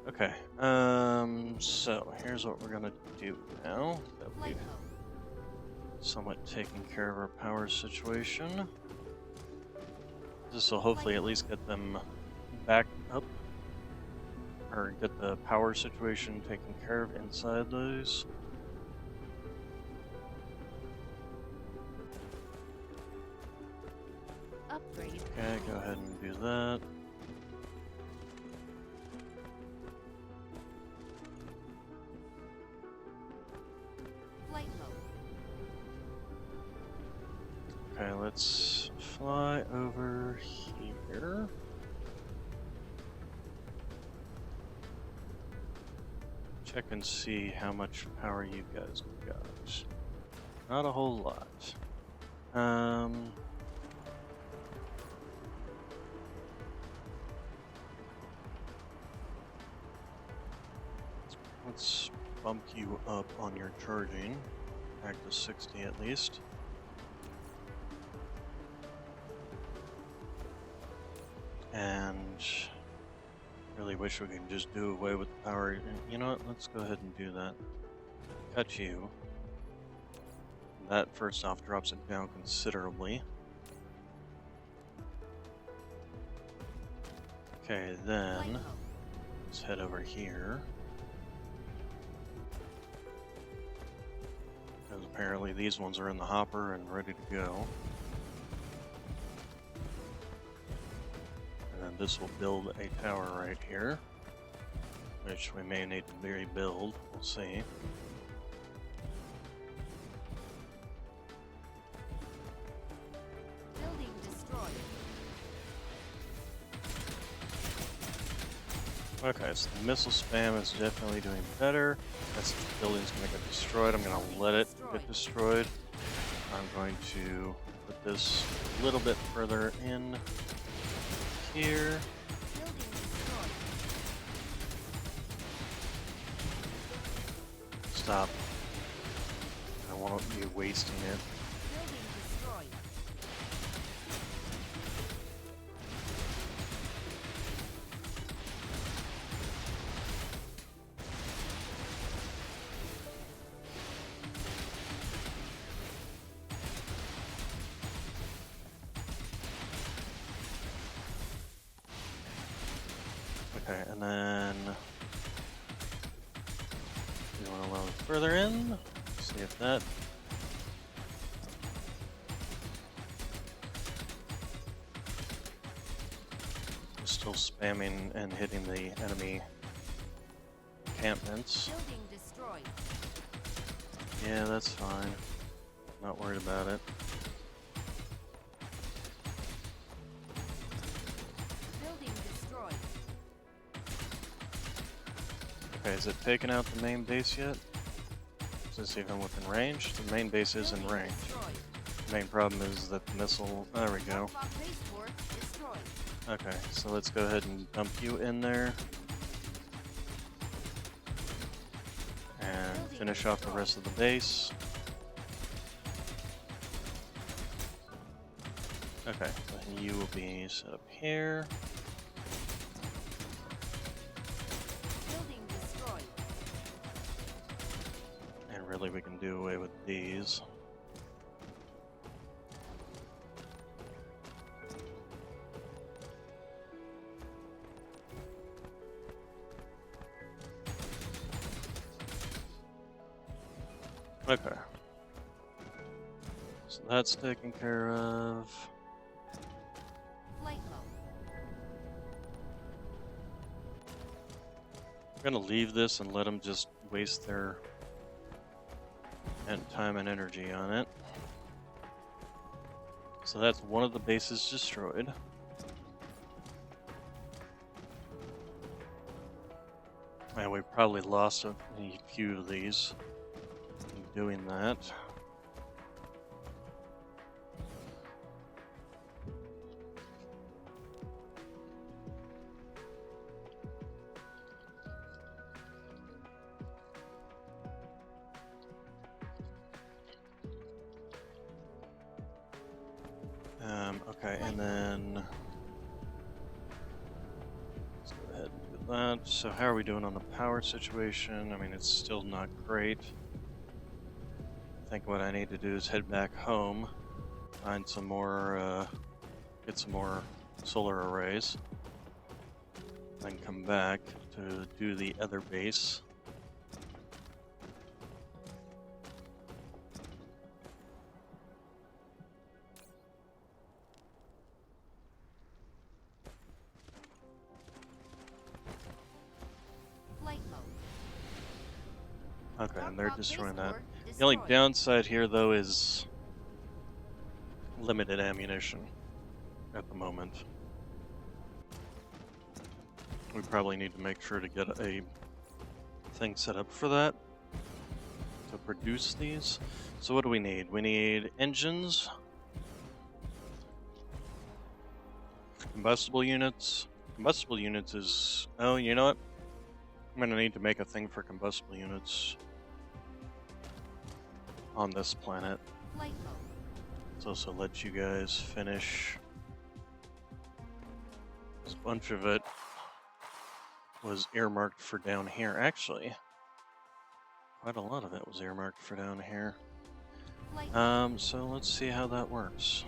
Okay, so here's what we're gonna do now that Light we've mode. somewhat taken care of our power situation. This will hopefully at least get them back up, or get the power situation taken care of inside those. Upgrade. Okay, go ahead and do that. Flight mode. Okay, let's fly over here. Check and see how much power you guys got. Not a whole lot. Let's bump you up on your charging, back to 60 at least. And really wish we could just do away with the power. You know what? Let's go ahead and do that. Cut you. That first off drops it down considerably. Okay, Flight then mode. let's head over here. Because apparently these ones are in the hopper and ready to go. And then this will build a tower right here, which we may need to rebuild. We'll see. Building destroyed. Okay, so the missile spam is definitely doing better. This building's gonna get destroyed. I'm gonna let it get destroyed. I'm going to put this a little bit further in here. Building destroyed. Stop. I won't be wasting it. Building destroyed. Okay, and then you want to load further in. See if that. Still spamming and hitting the enemy encampments. Building destroyed. Yeah, that's fine. Not worried about it. Building destroyed. Okay, is it taking out the main base yet? Is this even within range? The main base is in Building range. destroyed. The main problem is that the missile. There we go. Rock spaceport destroyed. Okay, so let's go ahead and dump you in there. And finish off the rest of the base. Okay, then you will be set up here. Building destroyed. And really we can do away with these. Okay. So that's taken care of. I'm gonna leave this and let them just waste their time and energy on it. So that's one of the bases destroyed. And we probably lost a few of these in doing that. Okay, and then let's go ahead and do that. So how are we doing on the power situation? I mean, it's still not great. I think what I need to do is head back home, find some more, get some more solar arrays, then come back to do the other base. Flight mode. Okay, and they're Dark Fog destroying base that. core The only destroyed. downside here, though, is limited ammunition at the moment. We probably need to make sure to get a thing set up for that to produce these. So what do we need? We need engines, combustible units. Combustible units is... Oh, you know what? I'm going to need to make a thing for combustible units on this planet. Flight mode. Let's also let you guys finish. A bunch of it was earmarked for down here. Actually, quite a lot of it was earmarked for down here. Flight mode. So let's see how that works.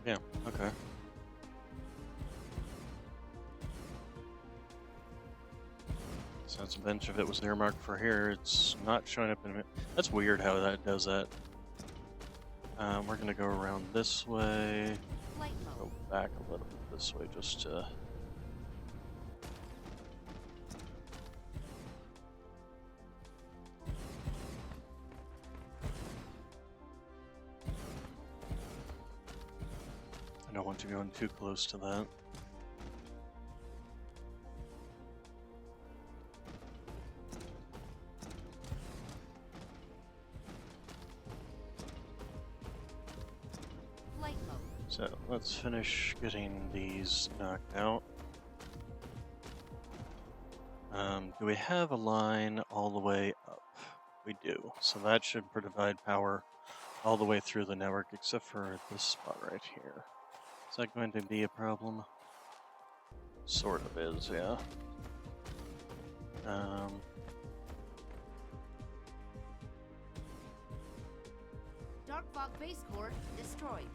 Yeah, okay. Since a bunch of it was earmarked for here, it's not showing up in... That's weird how that does that. We're gonna go around this way, Flight go mode. back a little bit this way just to... I don't want you going too close to that. Flight mode. So let's finish getting these knocked out. Do we have a line all the way up? We do. So that should provide power all the way through the network except for this spot right here. Is that going to be a problem? Sort of is, yeah. Dark Fog base core destroyed.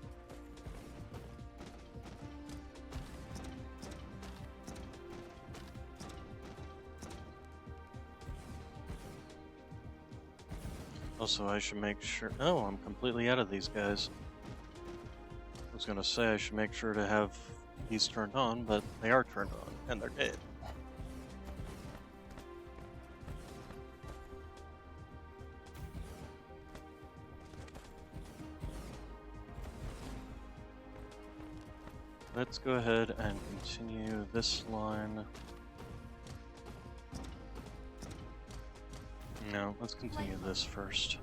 Also, I should make sure... Oh, I'm completely out of these guys. I was gonna say I should make sure to have these turned on, but they are turned on, and they're dead. Let's go ahead and continue this line. No, let's continue this first.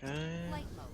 Okay. Flight mode.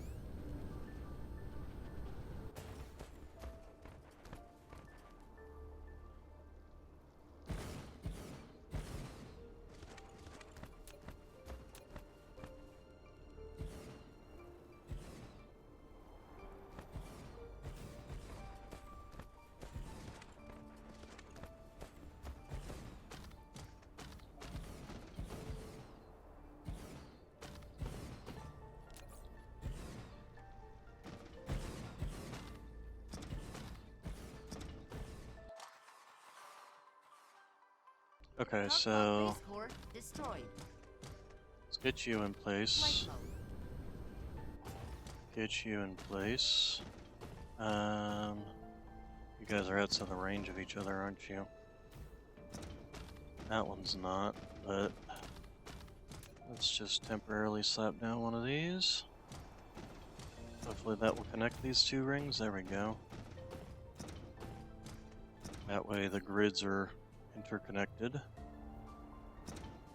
Okay, Dark Fog so base core destroyed. let's get you in Flight place. mode. Get you in place. You guys are outside the range of each other, aren't you? That one's not, but let's just temporarily slap down one of these. Hopefully that will connect these two rings. There we go. That way the grids are interconnected.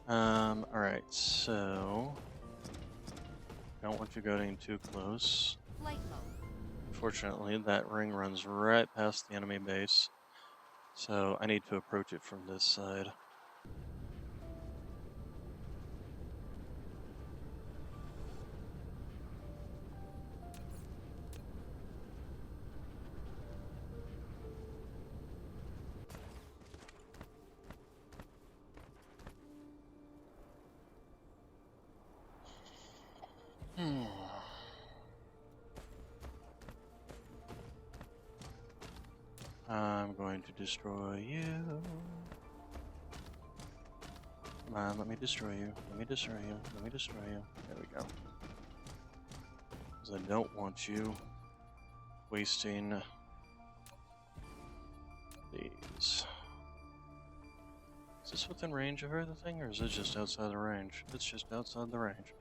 Alright, so don't want you getting too close. Flight mode. Fortunately, that ring runs right past the enemy base, so I need to approach it from this side. I'm going to destroy you. Come on, let me destroy you. Let me destroy you. Let me destroy you. There we go. Because I don't want you wasting these. Is this within range of everything, or is it just outside the range? It's just outside the range.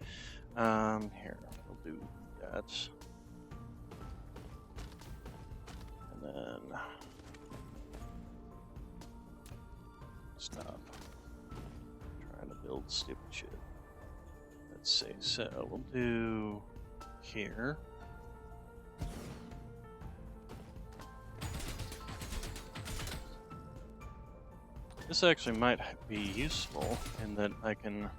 Here, we'll do that. And then stop trying to build stupid shit. Let's see, so we'll do here. This actually might be useful in that I can,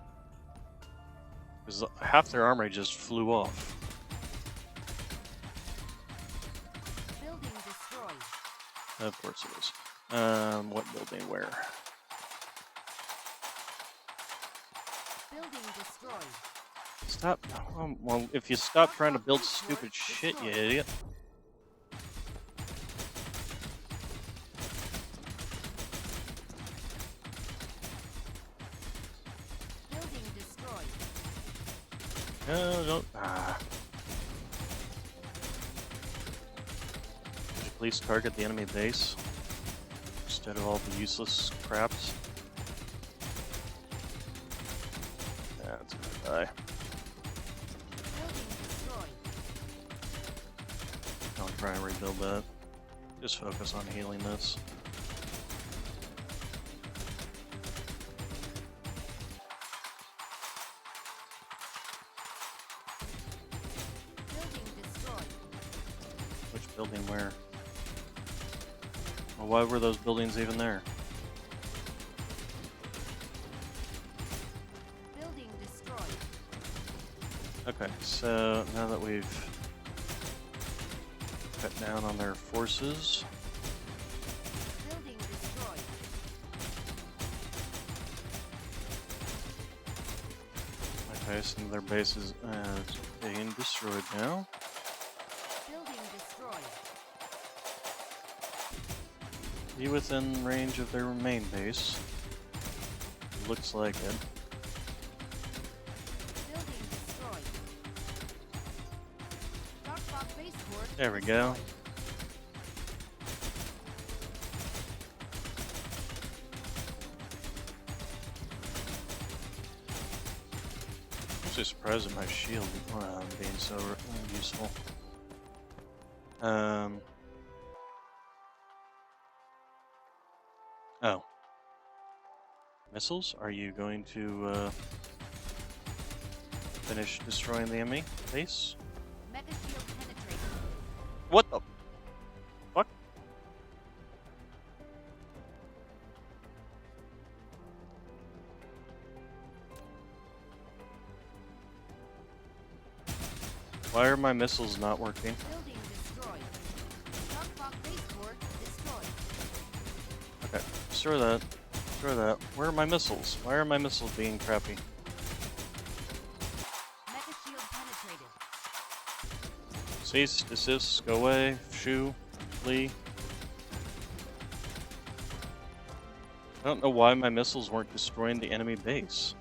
because half their armor just flew off. Building destroyed. Of course it is. What building where? Building destroyed. Stop. Well, if you stop trying to build stupid shit, you idiot. Building destroyed. No, don't. Could you please target the enemy base instead of all the useless craps? Yeah, it's gonna die. Building destroyed. Don't try and rebuild that. Just focus on healing this. Building destroyed. Which building where? Well, why were those buildings even there? Building destroyed. Okay, so now that we've cut down on their forces, Building destroyed. okay, some of their bases being destroyed now. Building destroyed. Be within range of their main base. Looks like it. Building destroyed. Dark Fog base core There we go. destroyed. I'm actually surprised at my shield being so useful. Oh. Missiles? Are you going to finish destroying the enemy base? Mega shield penetrated. What the fuck? Why are my missiles not working? Building destroyed. Dark Fog base core destroyed. Okay, destroy that. Destroy that. Where are my missiles? Why are my missiles being crappy? Mega shield penetrated. Cease, desist, go away, shoo, flee. I don't know why my missiles weren't destroying the enemy base.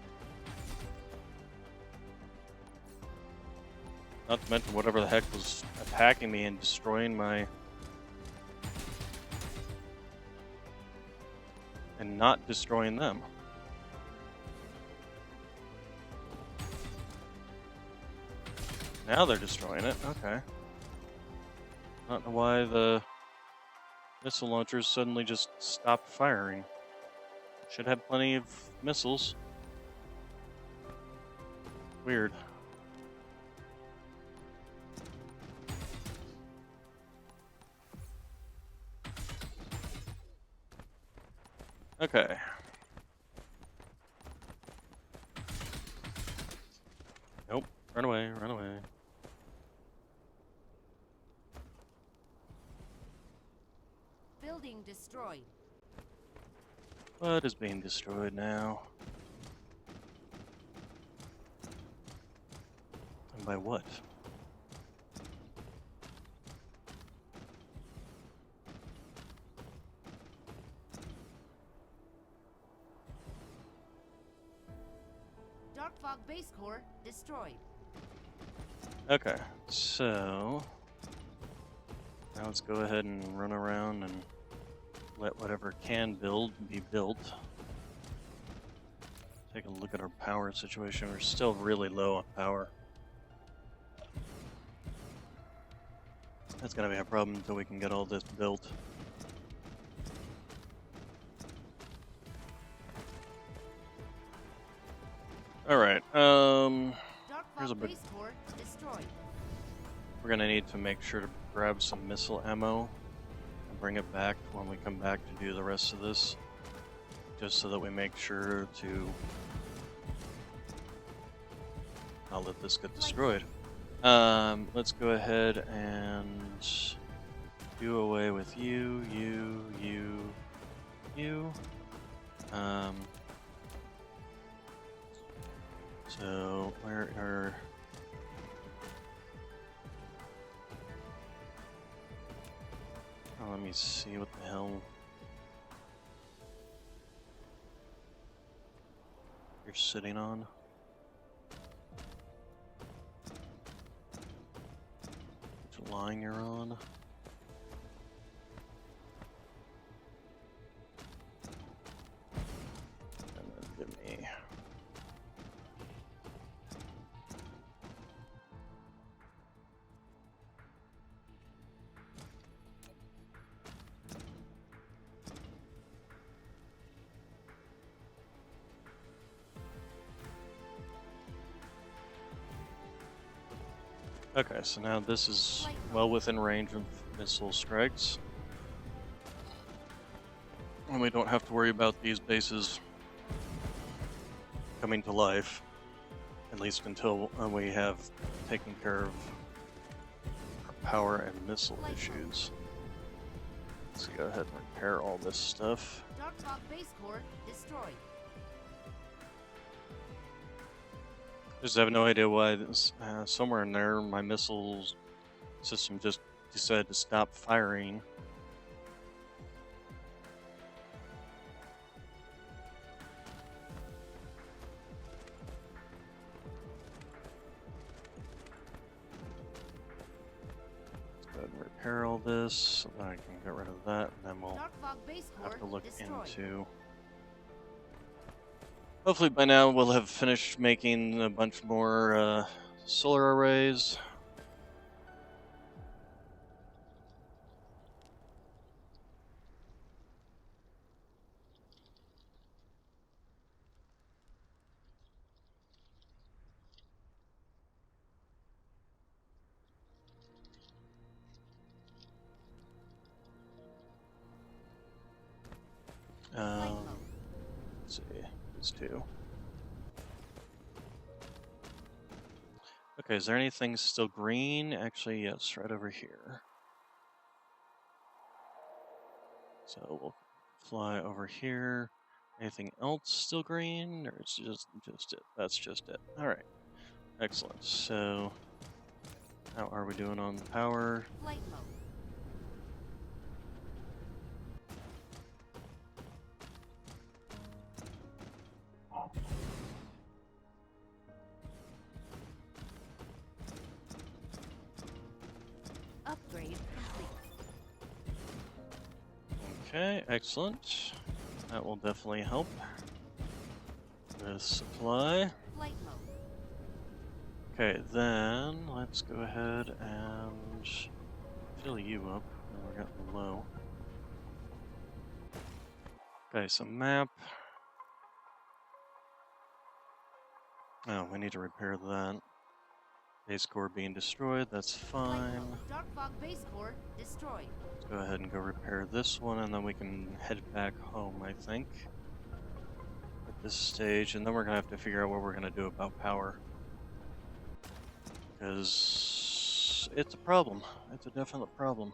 Not to mention whatever the heck was attacking me and destroying my... and not destroying them. Now they're destroying it. Okay. I don't know why the missile launchers suddenly just stopped firing. Should have plenty of missiles. Weird. Okay. Nope. Run away, run away. Building destroyed. What is being destroyed now? And by what? Dark fog base core destroyed. Okay, so now let's go ahead and run around and let whatever can build be built. Take a look at our power situation. We're still really low on power. That's gonna be a problem until we can get all this built. Alright, Dark here's a fog big... base core destroyed. We're gonna need to make sure to grab some missile ammo and bring it back when we come back to do the rest of this. Just so that we make sure to not let this get destroyed. Let's go ahead and do away with you. So where are... Oh, let me see what the hell you're sitting on. Which line you're on. And then give me... Okay, so now this is well within range of missile strikes. And we don't have to worry about these bases coming to life. At least until we have taken care of our power and missile issues. Let's go ahead and repair all this stuff. Dark fog base core destroyed. Just have no idea why this, somewhere in there my missiles system just decided to stop firing. Let's go ahead and repair all this so that I can get rid of that, and then we'll Dark fog base core have to look destroyed. into... Hopefully by now we'll have finished making a bunch more solar arrays. Let's see, these two. Okay, is there anything still green? Actually, yes, right over here. So we'll fly over here. Anything else still green, or it's just it? That's just it. All right, excellent. So how are we doing on power? Flight mode. Okay, excellent. That will definitely help with supply. Flight mode. Okay, then let's go ahead and fill you up. Now we're getting low. Okay, so map. Oh, we need to repair that. Base core being destroyed, that's Flight fine. mode. Dark fog base core destroyed. Let's go ahead and go repair this one, and then we can head back home, I think, at this stage. And then we're going to have to figure out what we're going to do about power. Because it's a problem. It's a definite problem.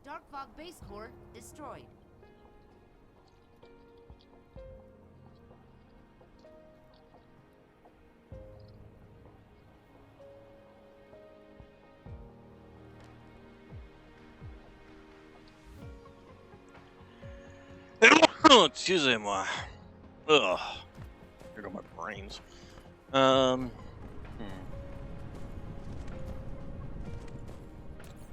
Dark fog base core destroyed. Excusez-moi. Ugh. Here go my brains. Hmm.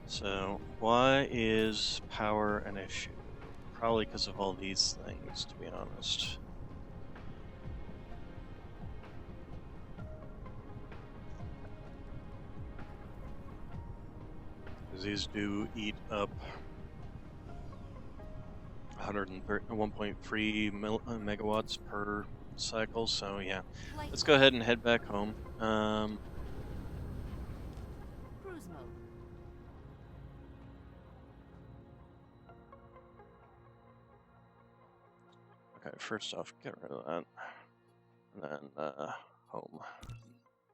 So, why is power an issue? Probably because of all these things, to be honest. Because these do eat up 1.3 megawatts per cycle, so yeah. Flight Let's mode. go ahead and head back home. Cruise mode. Okay, first off, get rid of that. And then, home.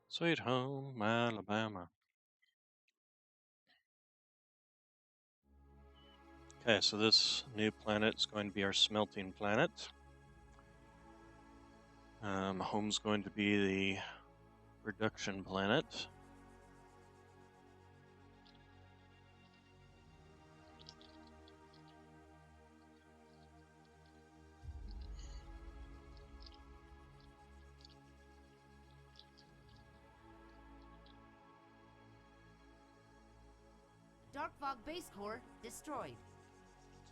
Sweet home, Alabama. Okay, so this new planet is going to be our smelting planet. Home's going to be the production planet. Dark fog base core destroyed.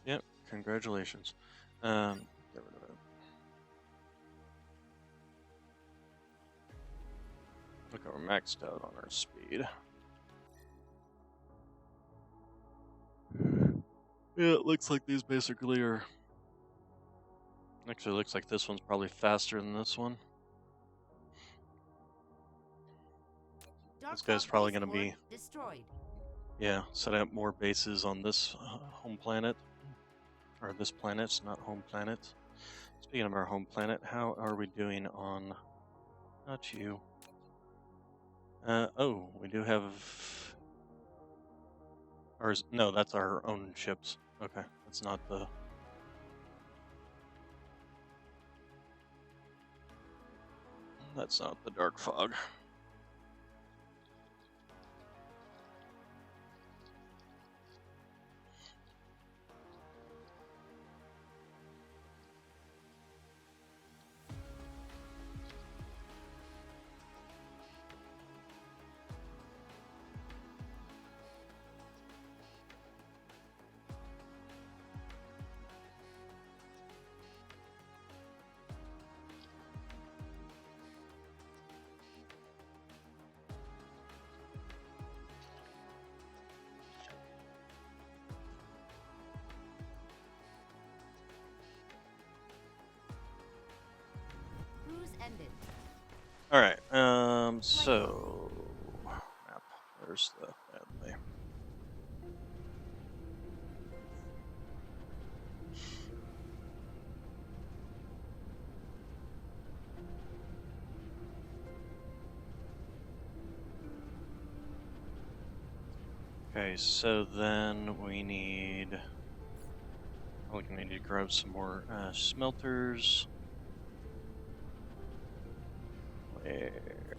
Yep, congratulations. Get rid of it. Look, we're maxed out on our speed. Yeah, it looks like these basically are... Actually, looks like this one's probably faster than this one. Dark This guy's fog probably base going to core be, destroyed. yeah, setting up more bases on this home planet. Or this planet's not home planet. Speaking of our home planet, how are we doing on... Not you. Oh, we do have... No, that's our own ships. Okay, that's not the... That's not the dark fog. Cruise ended. Alright, so... Map. Where's the Adley? Okay, so then we need... We're gonna need to grab some more smelters. Where?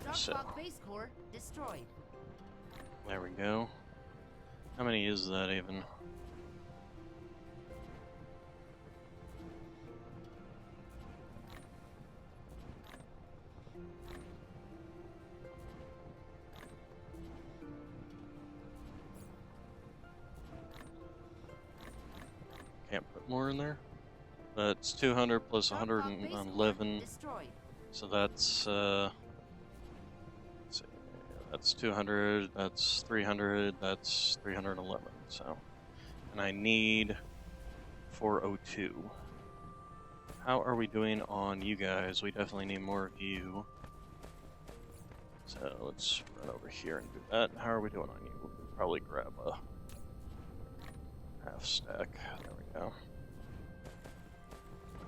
Dark So, fog base core destroyed. there we go. How many is that even? can't put more in there. That's 200 plus Dark Fog base core 111, destroyed. so that's let's see, that's 200, that's 300, that's 311. So, and I need 402. How are we doing on you guys? We definitely need more of you. So let's run over here and do that. How are we doing on you? We'll probably grab a half stack. There we go.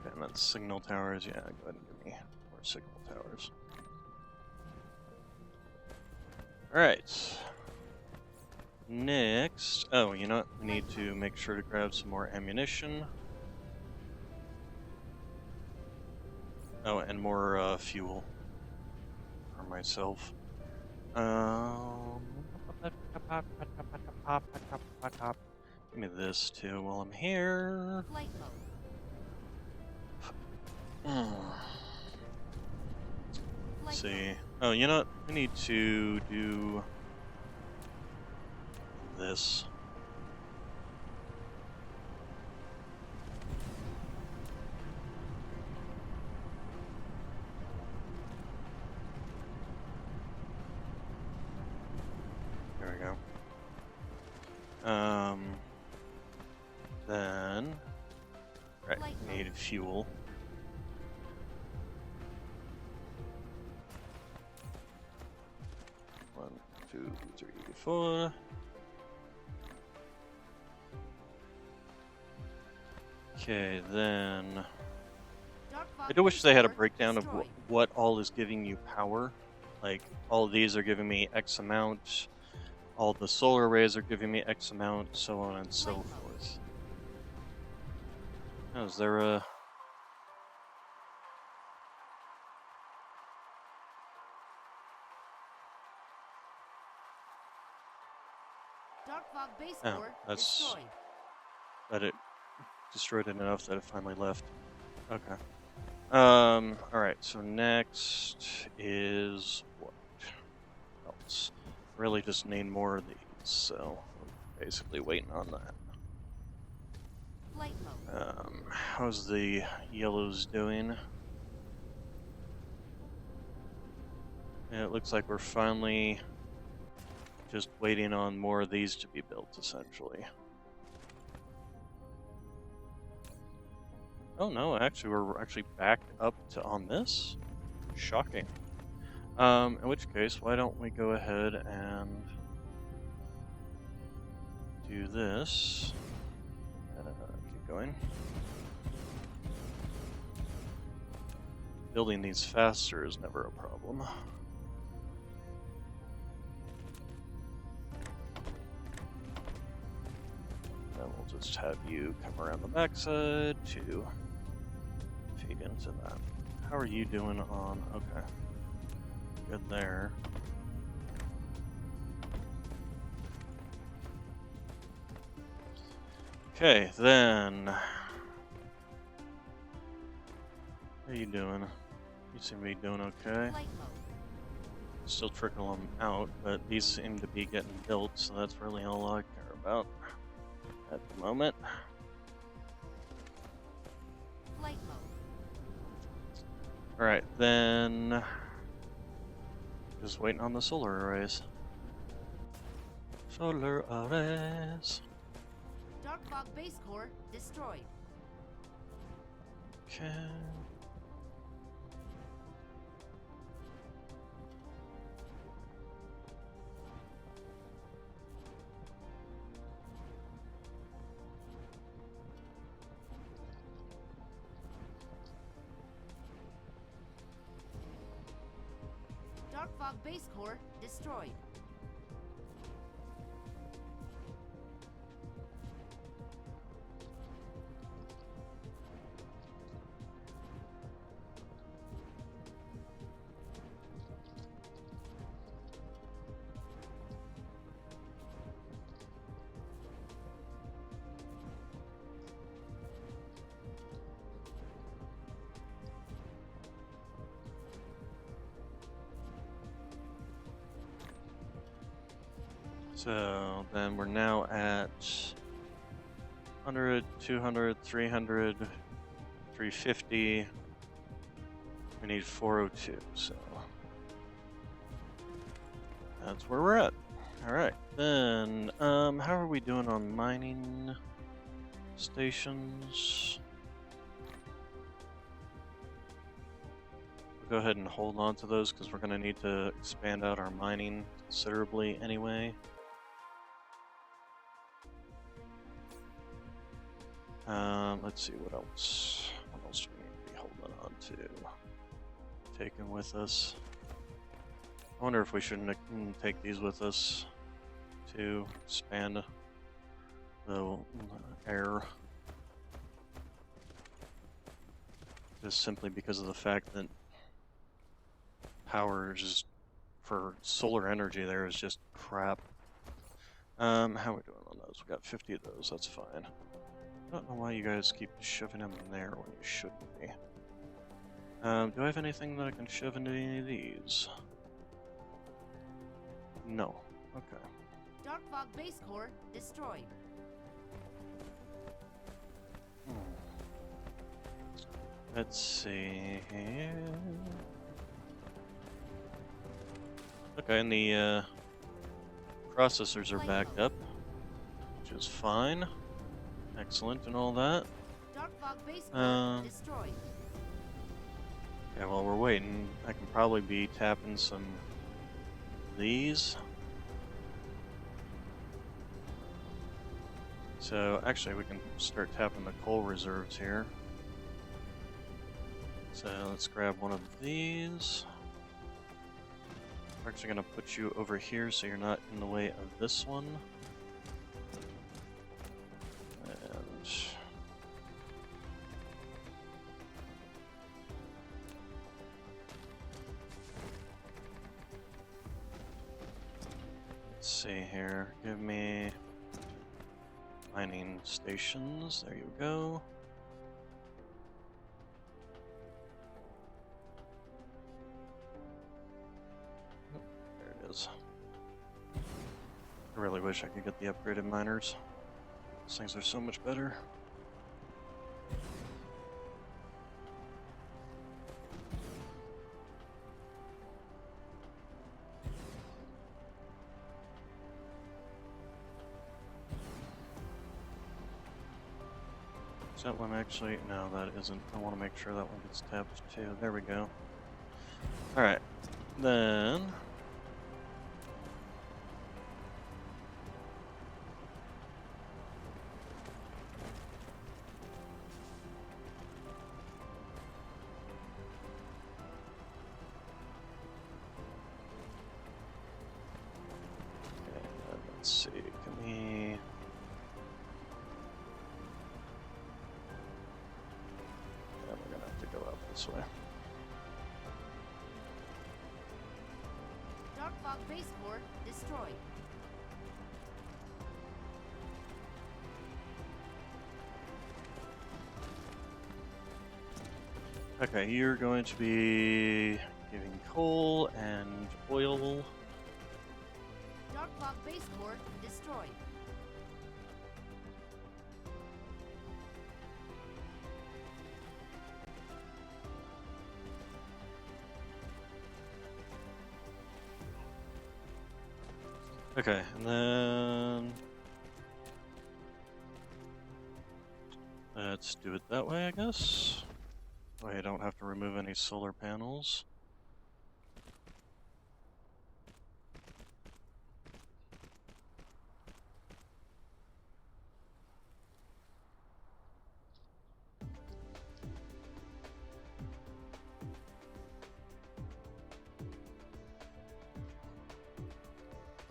Okay, and then signal towers. Yeah, go ahead and give me more signal towers. Alright. Next. Oh, you know what? We need to make sure to grab some more ammunition. Oh, and more fuel for myself. Give me this too while I'm here. Flight mode. Let's Flight see. mode. Oh, you know what? I need to do this. There we go. Then, right, Flight mode. need fuel. One, two, three, four. Okay, then Dark Fog I do wish base they had a core breakdown of destroyed. what all is giving you power. Like, all of these are giving me X amount, all the solar arrays are giving me X amount, so on and so Flight mode. forth. Oh, is there a... Dark Fog base Oh, core that's- destroyed. that it destroyed it enough that it finally left. Okay. Alright, so next is what else? Really just need more of these, so I'm basically waiting on that. Flight mode. How's the yellows doing? Yeah, it looks like we're finally just waiting on more of these to be built, essentially. Oh no, actually we're actually back up to on this. Shocking. In which case, why don't we go ahead and do this? Keep going. Building these faster is never a problem. Then we'll just have you come around the backside to feed into that. How are you doing on... Okay. Good there. Okay, then... How are you doing? You seem to be doing okay. Flight mode. Still trickle them out, but these seem to be getting built, so that's really all I care about at the moment. Flight mode. Alright, then... Just waiting on the solar arrays. Solar arrays. Dark Fog base core destroyed. Okay. Dark Fog base core destroyed. So then we're now at 100, 200, 300, 350. We need 402, so that's where we're at. All right, then, how are we doing on mining stations? We'll go ahead and hold on to those because we're going to need to expand out our mining considerably anyway. Let's see what else. What else do we need to be holding on to? Taking with us. I wonder if we shouldn't take these with us to expand the air. Just simply because of the fact that power is just, for solar energy there is just crap. How are we doing on those? We got 50 of those, that's fine. I don't know why you guys keep shoving them in there when you shouldn't be. Do I have anything that I can shove into any of these? No. Okay. Dark Fog base core destroyed. Let's see here. Okay, and the processors are backed up, which is fine. Excellent and all that. Dark Fog base core destroyed. Okay, while we're waiting, I can probably be tapping some of these. So actually we can start tapping the coal reserves here. So let's grab one of these. We're actually going to put you over here so you're not in the way of this one. And let's see here. Give me mining stations. There you go. There it is. I really wish I could get the upgraded miners. These things are so much better. Is that one actually? No, that isn't. I want to make sure that one gets tapped too. There we go. Alright. Then let's see, can we... Yeah, we're gonna have to go out this way. Dark Fog base core destroyed. Okay, you're going to be giving coal and oil. Dark Fog base core destroyed. Okay, and then let's do it that way, I guess. I don't have to remove any solar panels.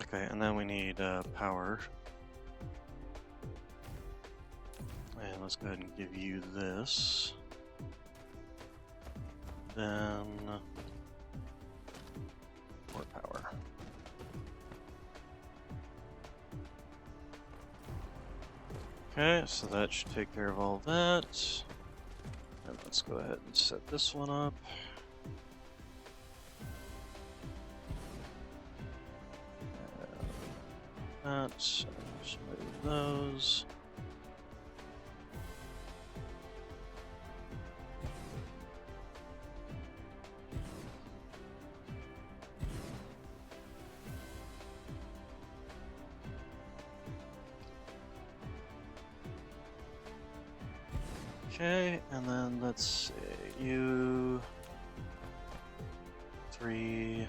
Okay, and then we need power. And let's go ahead and give you this. Then more power. Okay, so that should take care of all that. And let's go ahead and set this one up. That, so just move those. Okay, and then let's see, you 3.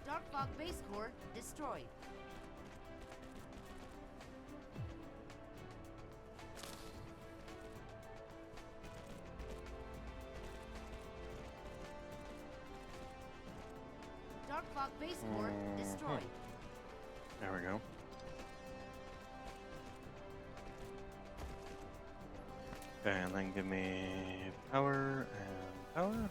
Dark Fog base core destroyed. Dark Fog base core destroyed. There we go. Okay, and then give me power and power.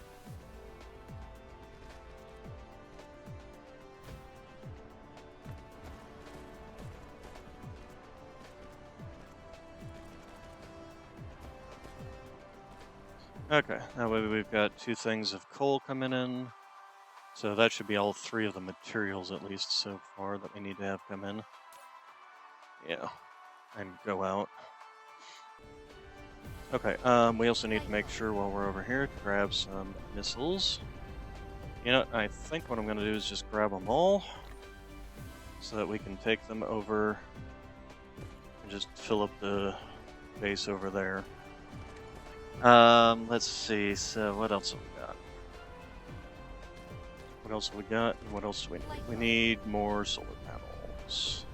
Okay, that way we've got 2 things of coal coming in. So that should be all 3 of the materials at least so far that we need to have come in. Yeah, and go out. Okay, we also need to make sure while we're over here to grab some missiles. You know, I think what I'm going to do is just grab them all so that we can take them over and just fill up the base over there. Let's see, so what else have we got? What else have we got, and what else do we need? We need more solar panels.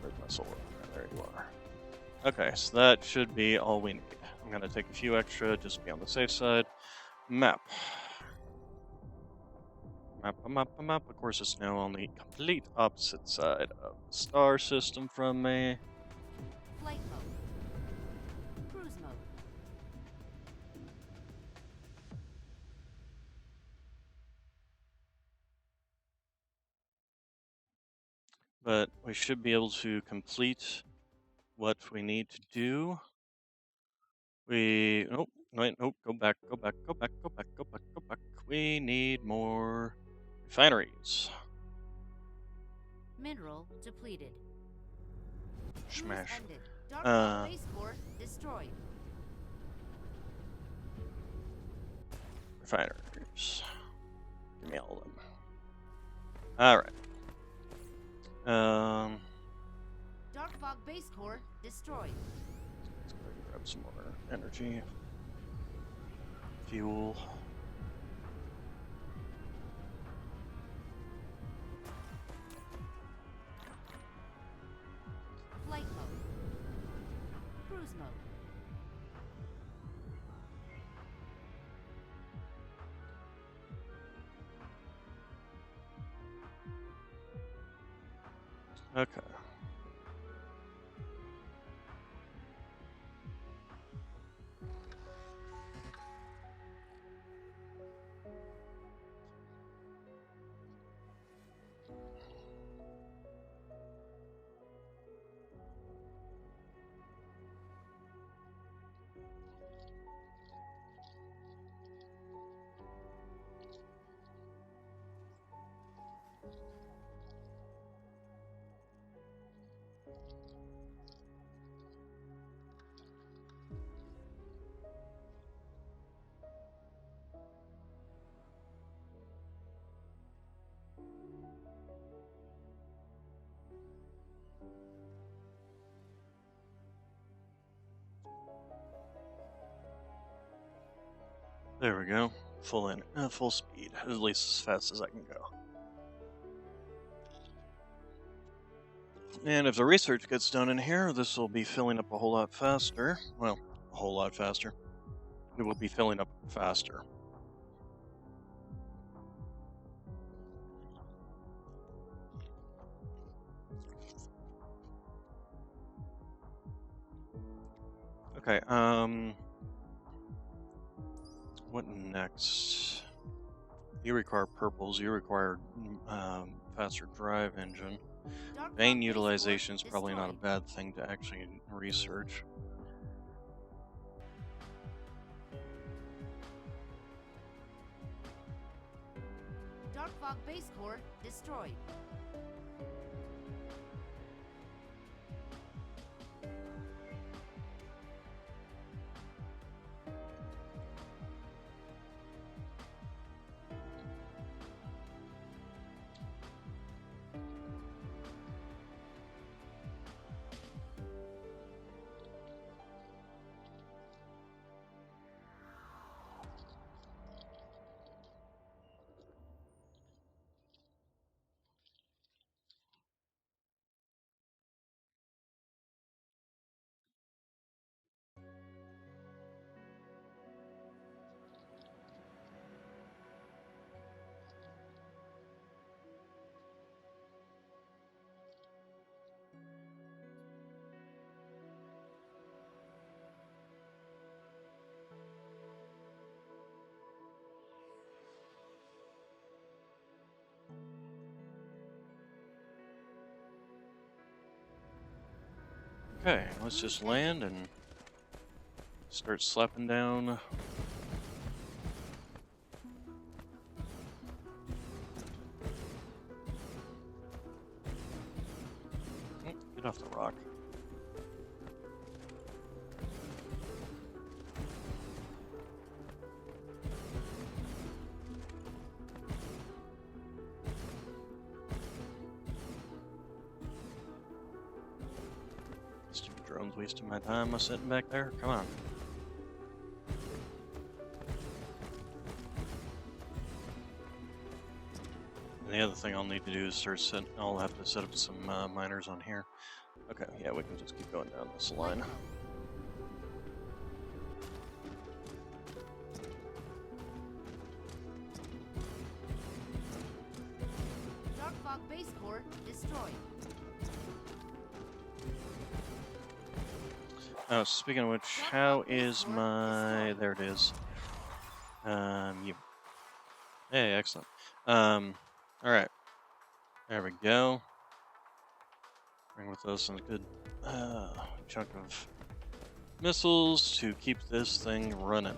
Where's my solar panel? There you are. Okay, so that should be all we need. I'm going to take a few extra, just to be on the safe side. Map. Map. Of course, it's now on the complete opposite side of the star system from me. Flight mode. Cruise mode. But we should be able to complete what we need to do. Oh, wait, nope, go back. We need more refineries. Mineral depleted. Cruise Smash. ended. Dark Fog base core destroyed. Refineries. Give me all of them. Alright. Dark Fog base core destroyed. Let's go ahead and grab some more energy. Fuel. Flight mode. Cruise mode. Okay. There we go. Full speed, at least as fast as I can go. And if the research gets done in here, this will be filling up a whole lot faster. Well, a whole lot faster. It will be filling up faster. Okay, what next? You require purples, you require faster drive engine. Dark Vein Fog base utilization is core probably not a destroyed. bad thing to actually research. Dark Fog base core destroyed. Okay, let's just land and start slapping down. Get off the rock. Stupid drone's wasting my time. I'm sitting back there. Come on. And the other thing I'll need to do is I'll have to set up some miners on here. Okay, yeah, we can just keep going down this line. Dark fog base core destroyed. Oh, speaking of which, how is my... There it is. You... Hey, excellent. Alright. There we go. Bring with us a good chunk of missiles to keep this thing running.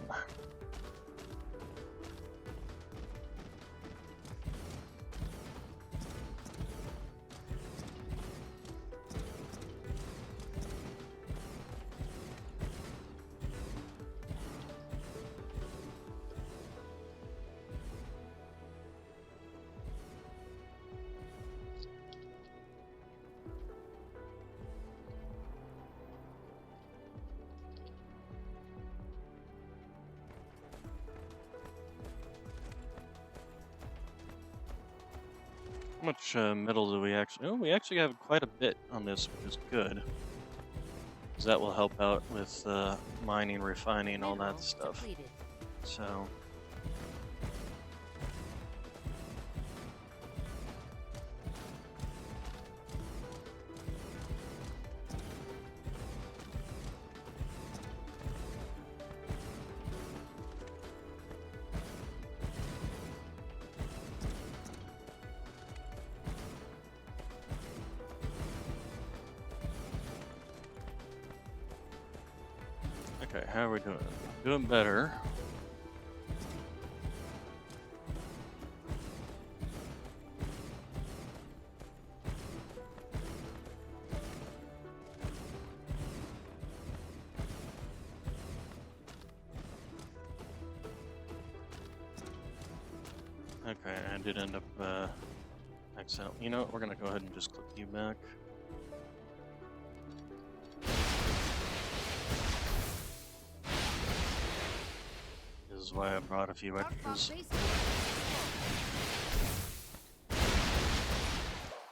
How much metal do we actually... Oh, we actually have quite a bit on this, which is good. Because that will help out with mining, refining, all that Mineral stuff. depleted. So... Okay, how are we doing? Doing better. Okay, I did end up accidentally. You know what? We're gonna go ahead and just click you back. This is why I brought a few Dark fog extras. base core destroyed.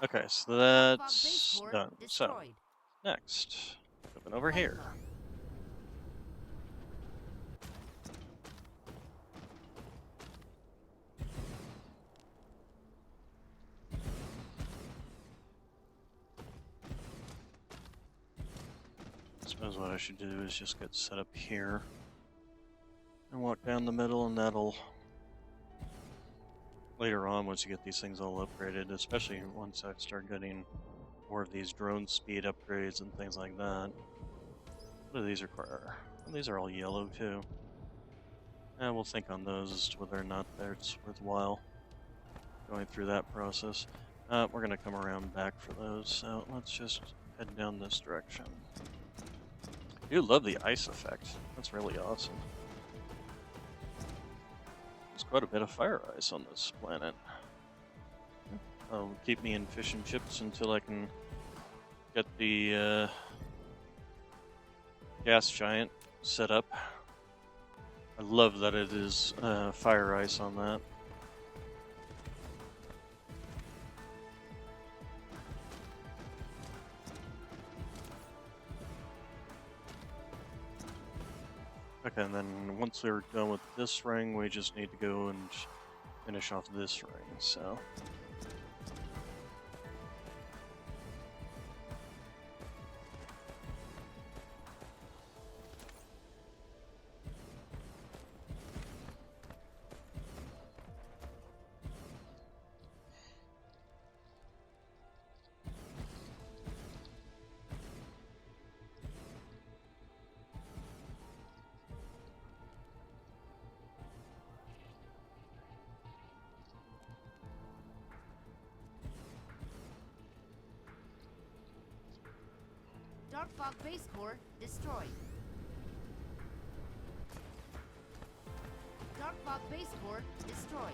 Okay, so Dark fog base that's core done. So, destroyed. next, moving over here. Magma. I suppose what I should do is just get set up here and walk down the middle, and that'll later on, once you get these things all upgraded, especially once I start getting more of these drone speed upgrades and things like that. What do these require? Well, these are all yellow too. And we'll think on those as to whether or not it's worthwhile going through that process. We're gonna come around back for those, so let's just head down this direction. I do love the ice effect. That's really awesome. There's quite a bit of fire ice on this planet. Keep me in fish and chips until I can get the gas giant set up. I love that it is fire ice on that. Okay, and then once we're done with this ring, we just need to go and finish off this ring, so... Dark fog base core destroyed. Dark fog base core destroyed.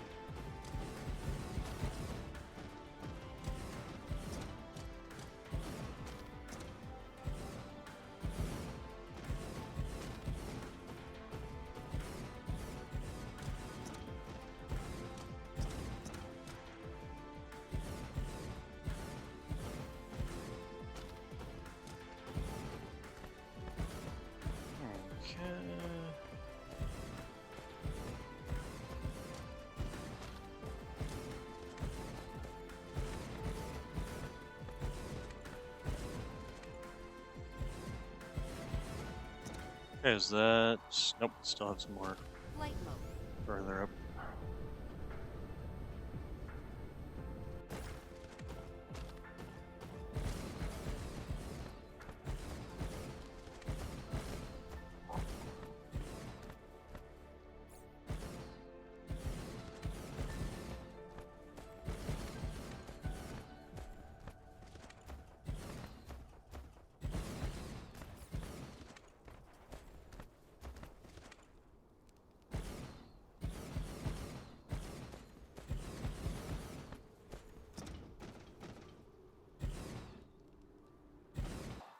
Okay. Okay, is that... Nope, still have some more Flight mode. further up.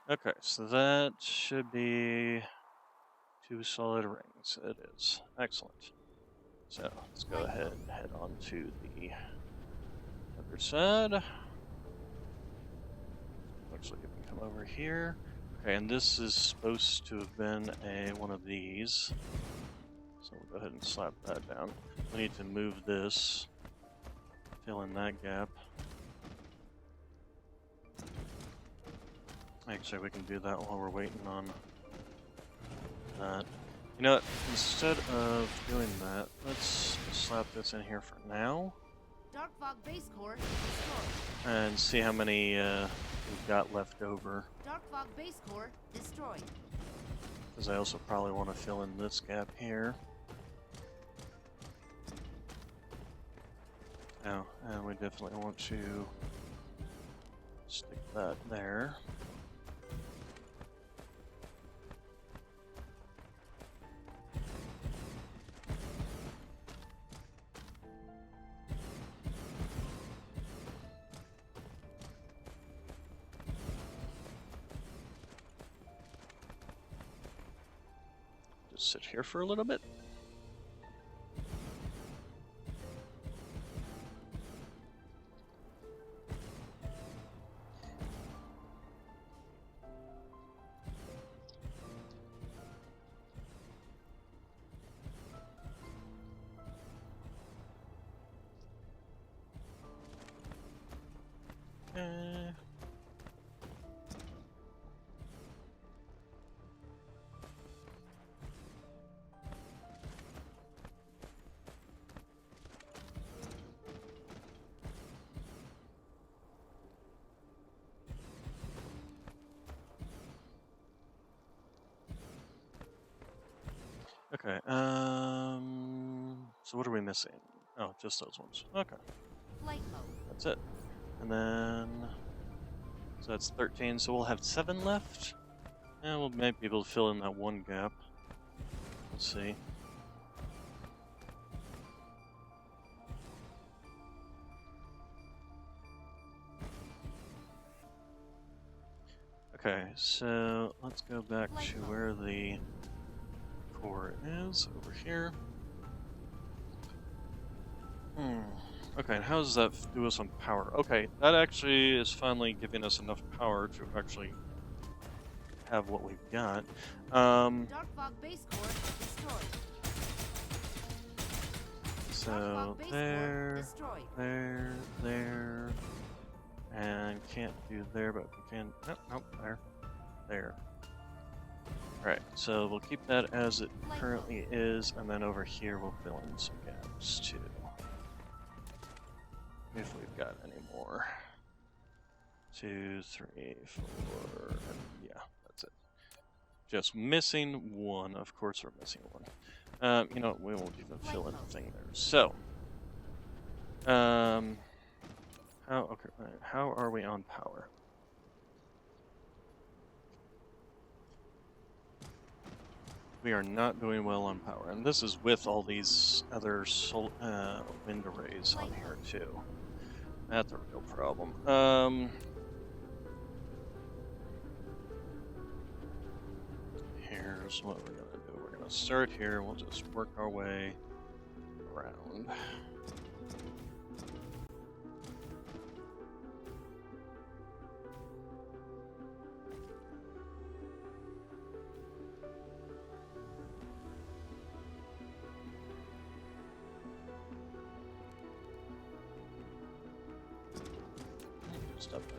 Okay, so that should be 2 solid rings. It is. Excellent. So let's go ahead and head on to the other side. Looks like it can come over here. Okay, and this is supposed to have been one of these. So we'll go ahead and slap that down. We need to move this, fill in that gap. Actually, we can do that while we're waiting on that. You know what? Instead of doing that, let's slap this in here for now. Dark fog base core destroyed. And see how many we've got left over. Dark fog base core destroyed. Because I also probably want to fill in this gap here. Oh, and we definitely want to stick that there. Just sit here for a little bit. Okay. Okay, so what are we missing? Oh, just those ones. Okay, Flight mode. that's it. And then, so that's 13, so we'll have 7 left. And we'll maybe be able to fill in that one gap. We'll see. Okay, so let's go back to where the core is, over here. Okay, and how does that do us on power? Okay, that actually is finally giving us enough power to actually have what we've got. Dark fog base core destroyed. So Dark fog base core there, destroyed. there, and can't do there, but we can. Nope, there. Alright, so we'll keep that as it currently is, and then over here we'll fill in some gaps too. If we've got any more. 2, 3, 4, and yeah, that's it. Just missing one. Of course we're missing one. You know what, we won't even fill in the thing there. So, how are we on power? we are not doing well on power, and this is with all these other wind arrays on here too. That's a real problem. Here's what we're gonna do. We're gonna start here. We'll just work our way around. Step back.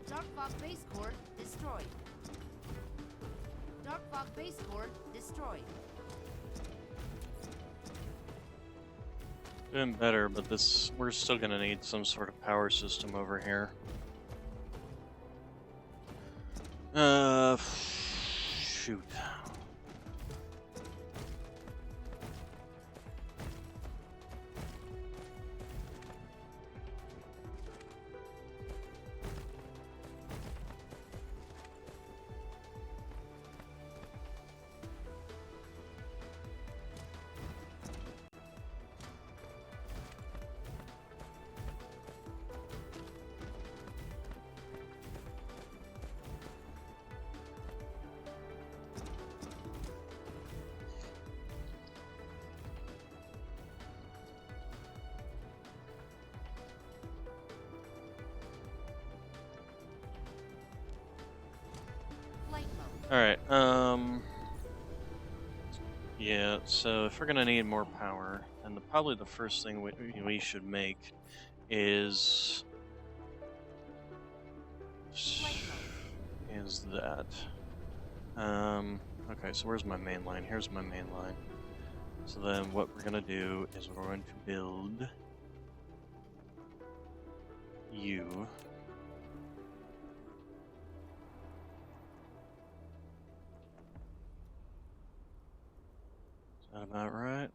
Dark Fog base core destroyed. Dark Fog base core destroyed. Doing better, but we're still gonna need some sort of power system over here. Shoot. Flight mode. Alright, yeah, so if we're gonna need more power, then probably the first thing we should make is Flight mode. that. Okay, so where's my main line? Here's my main line. So then what we're gonna do is we're going to build you. Is that about right?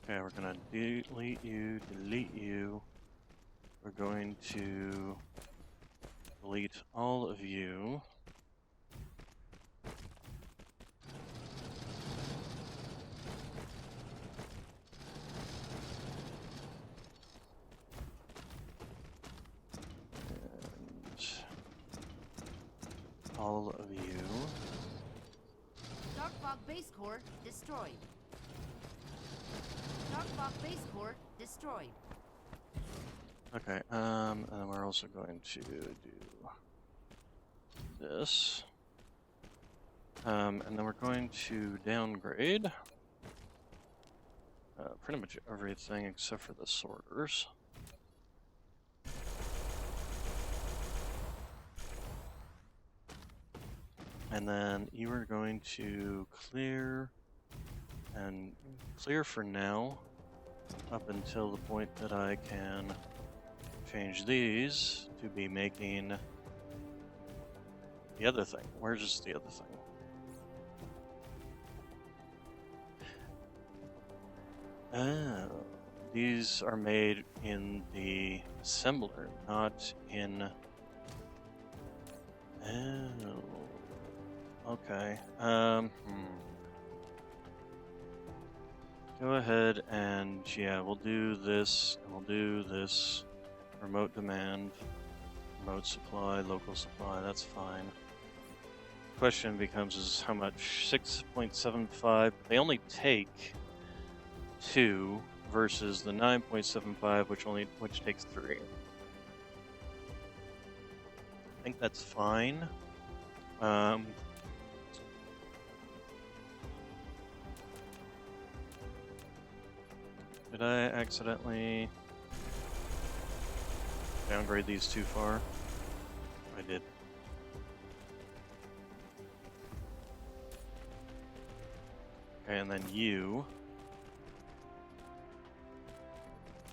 Okay, we're gonna delete you. We're going to delete all of you. And all of you. Dark Fog base core destroyed. Dark Fog base core destroyed. Okay, and then we're also going to do this. And then we're going to downgrade pretty much everything except for the sorters. And then you are going to clear for now up until the point that I can change these to be making the other thing. Where's the other thing? Oh, these are made in the assembler, not in... Oh, okay. Go ahead and, yeah, we'll do this, and we'll do this. Remote demand, remote supply, local supply, that's fine. Question becomes is how much? 6.75. They only take 2 versus the 9.75, which takes 3. I think that's fine. Um, did I accidentally downgrade these too far? I did. Okay, and then you.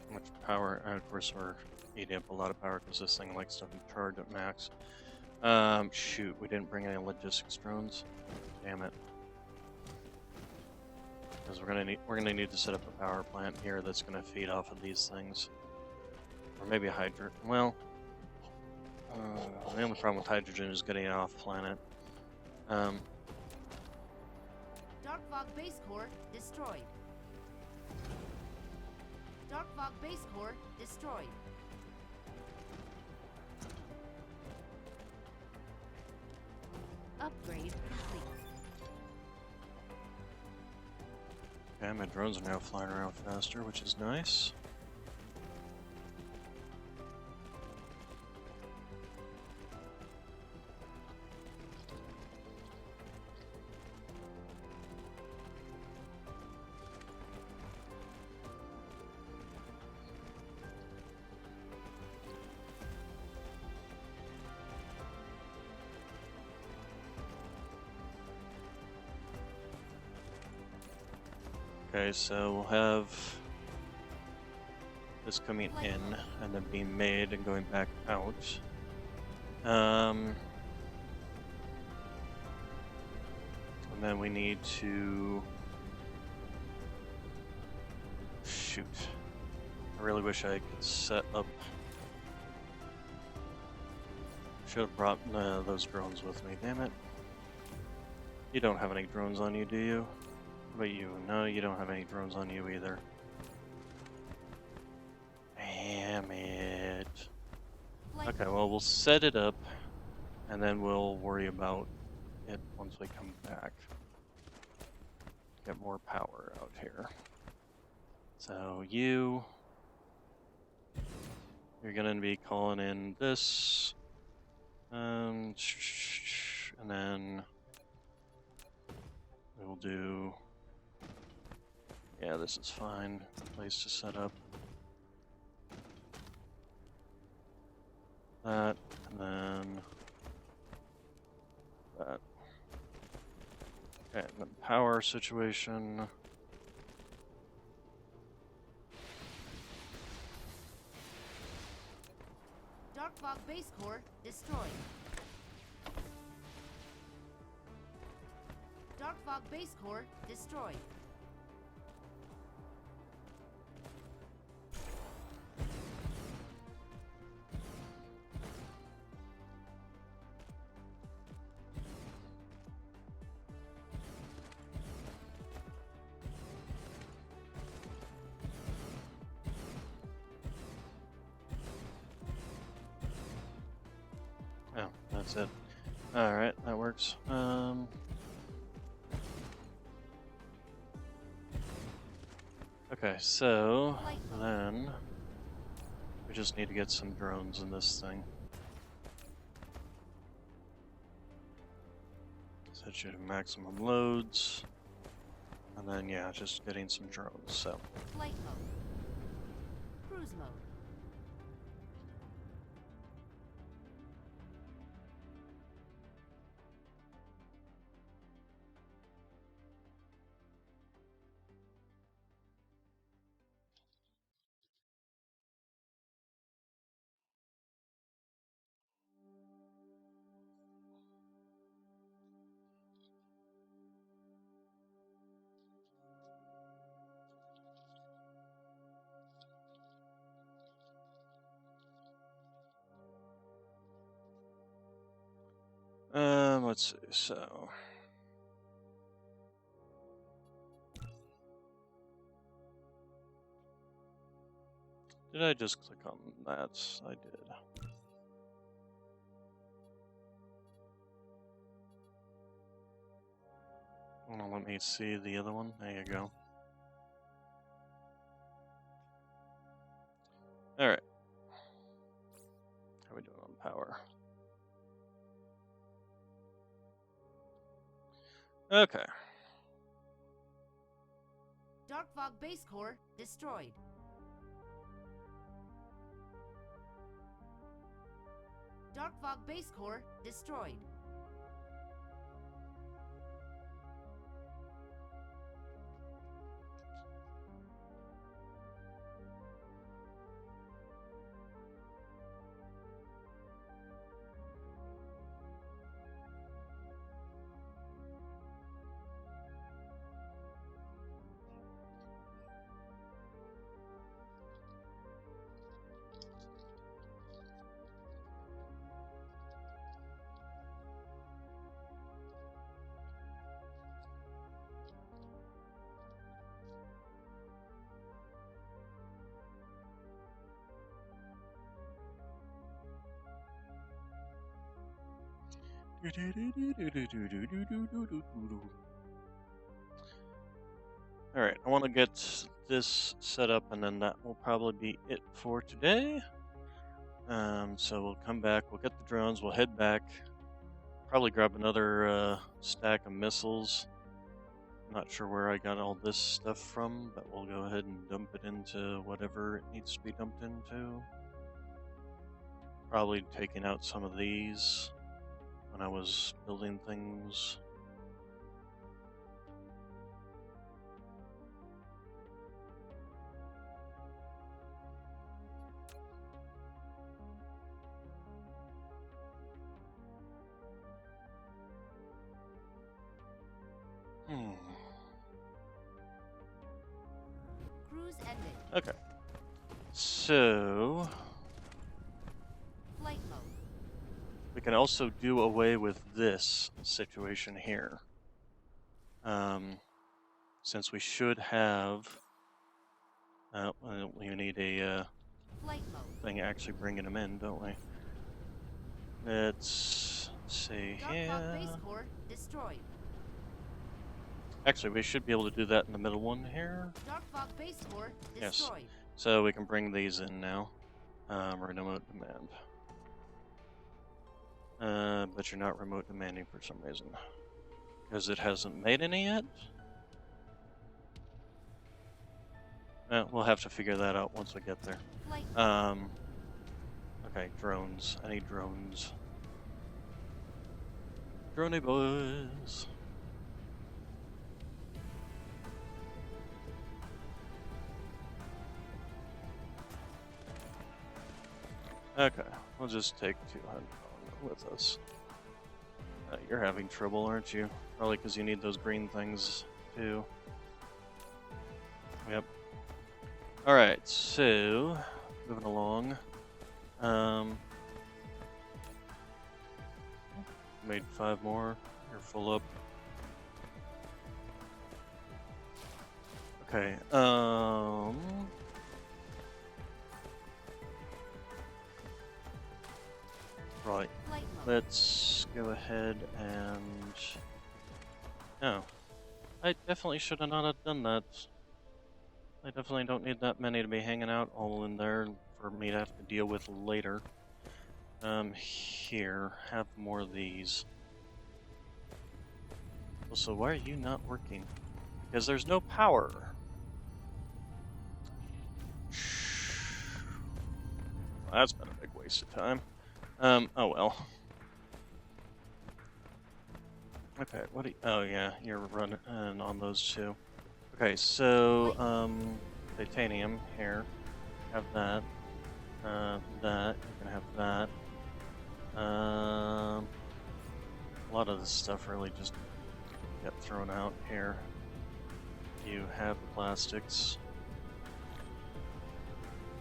How much power? Of course, we're eating up a lot of power because this thing likes to charge at max. Shoot, we didn't bring any logistics drones. Damn it. Because we're gonna need to set up a power plant here that's gonna feed off of these things, or maybe a hydro. Well, the only problem with hydrogen is getting it off planet. Dark Fog base core destroyed. Dark Fog base core destroyed. Upgrade complete. Okay, my drones are now flying around faster, which is nice. Okay, so we'll have this coming in and then being made and going back out. And then we need to shoot. I really wish I could set up. Should have brought those drones with me. Damn it! You don't have any drones on you, do you? What about you? No, you don't have any drones on you either. Damn it. Okay, well, we'll set it up, and then we'll worry about it once we come back. Get more power out here. So you're gonna be calling in this, and then we'll do. Yeah, this is fine. Place to set up. That, and then that. Okay, and then power situation. Dark Fog base core destroyed. Dark Fog base core destroyed. Oh, that's it. Alright, that works. Okay, so then we just need to get some drones in this thing. Set you to maximum loads. And then, yeah, just getting some drones, so. Flight mode. Cruise mode. Let's see, so. Did I just click on that? I did. Well, let me see the other one. There you go. Alright. How are we doing on power? Okay. Dark Fog base core destroyed. Dark Fog base core destroyed. Alright, I want to get this set up, and then that will probably be it for today. So we'll come back, we'll get the drones, we'll head back, probably grab another stack of missiles. Not sure where I got all this stuff from, but we'll go ahead and dump it into whatever it needs to be dumped into. Probably taking out some of these when I was building things. Cruise ended. Okay. So Flight mode. we can also do away with this situation here. Since we should have... we need a Flight mode. thing actually bringing them in, don't we? Let's see Dark here. Fog base core destroyed. Actually, we should be able to do that in the middle one here. Dark Fog base core Yes. destroyed. So we can bring these in now. Remote demand. But you're not remote demanding for some reason. Because it hasn't made any yet? We'll have to figure that out once we get there. Flight Okay, drones. I need drones. Droney boys. Okay, we'll just take 200 with us. You're having trouble, aren't you? Probably because you need those green things, too. Yep. Alright, so, moving along. Made 5 more. You're full up. Okay, right. Flight mode. Let's go ahead and... Oh. I definitely should have not have done that. I definitely don't need that many to be hanging out all in there for me to have to deal with later. Here, have more of these. Also, why are you not working? Because there's no power. Well, that's been a big waste of time. Oh well. Okay, what do you... Oh yeah, you're running on those two. Okay, so, titanium, here. Have that. That. You can have that. A lot of this stuff really just got thrown out here. You have the plastics.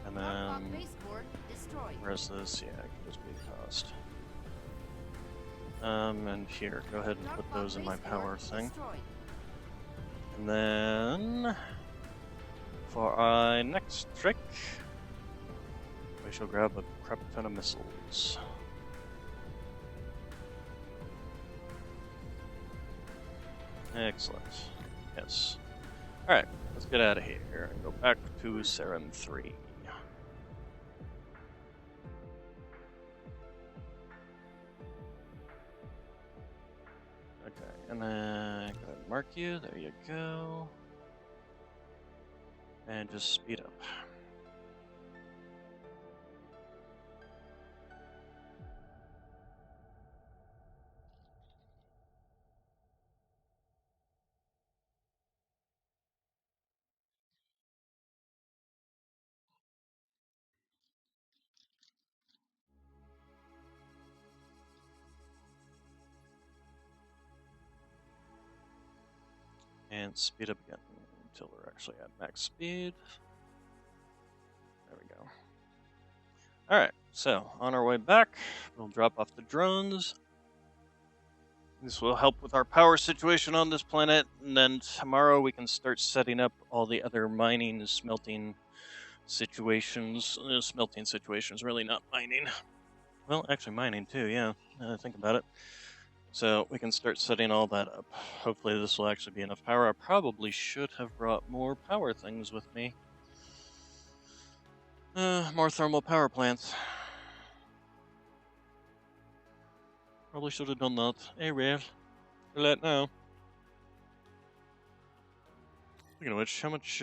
And Dark Fog then base core destroyed. the rest of this, yeah, can just be tossed. And here, go ahead and Dark put Fog those in my base core power thing. destroyed. And then, for our next trick, we shall grab a crap ton of missiles. Excellent. Yes. Alright, let's get out of here and go back to Seren 3. Okay, and then mark you. There you go. And just speed up. And speed up again until we're actually at max speed. There we go. Alright, so on our way back, we'll drop off the drones. This will help with our power situation on this planet, and then tomorrow we can start setting up all the other mining and smelting situations. Smelting situations, really not mining. Well, actually mining too, yeah, think about it. So we can start setting all that up. Hopefully this will actually be enough power. I probably should have brought more power things with me. More thermal power plants. Probably should have done that. Hey, Red. Too late now. Speaking of which, how much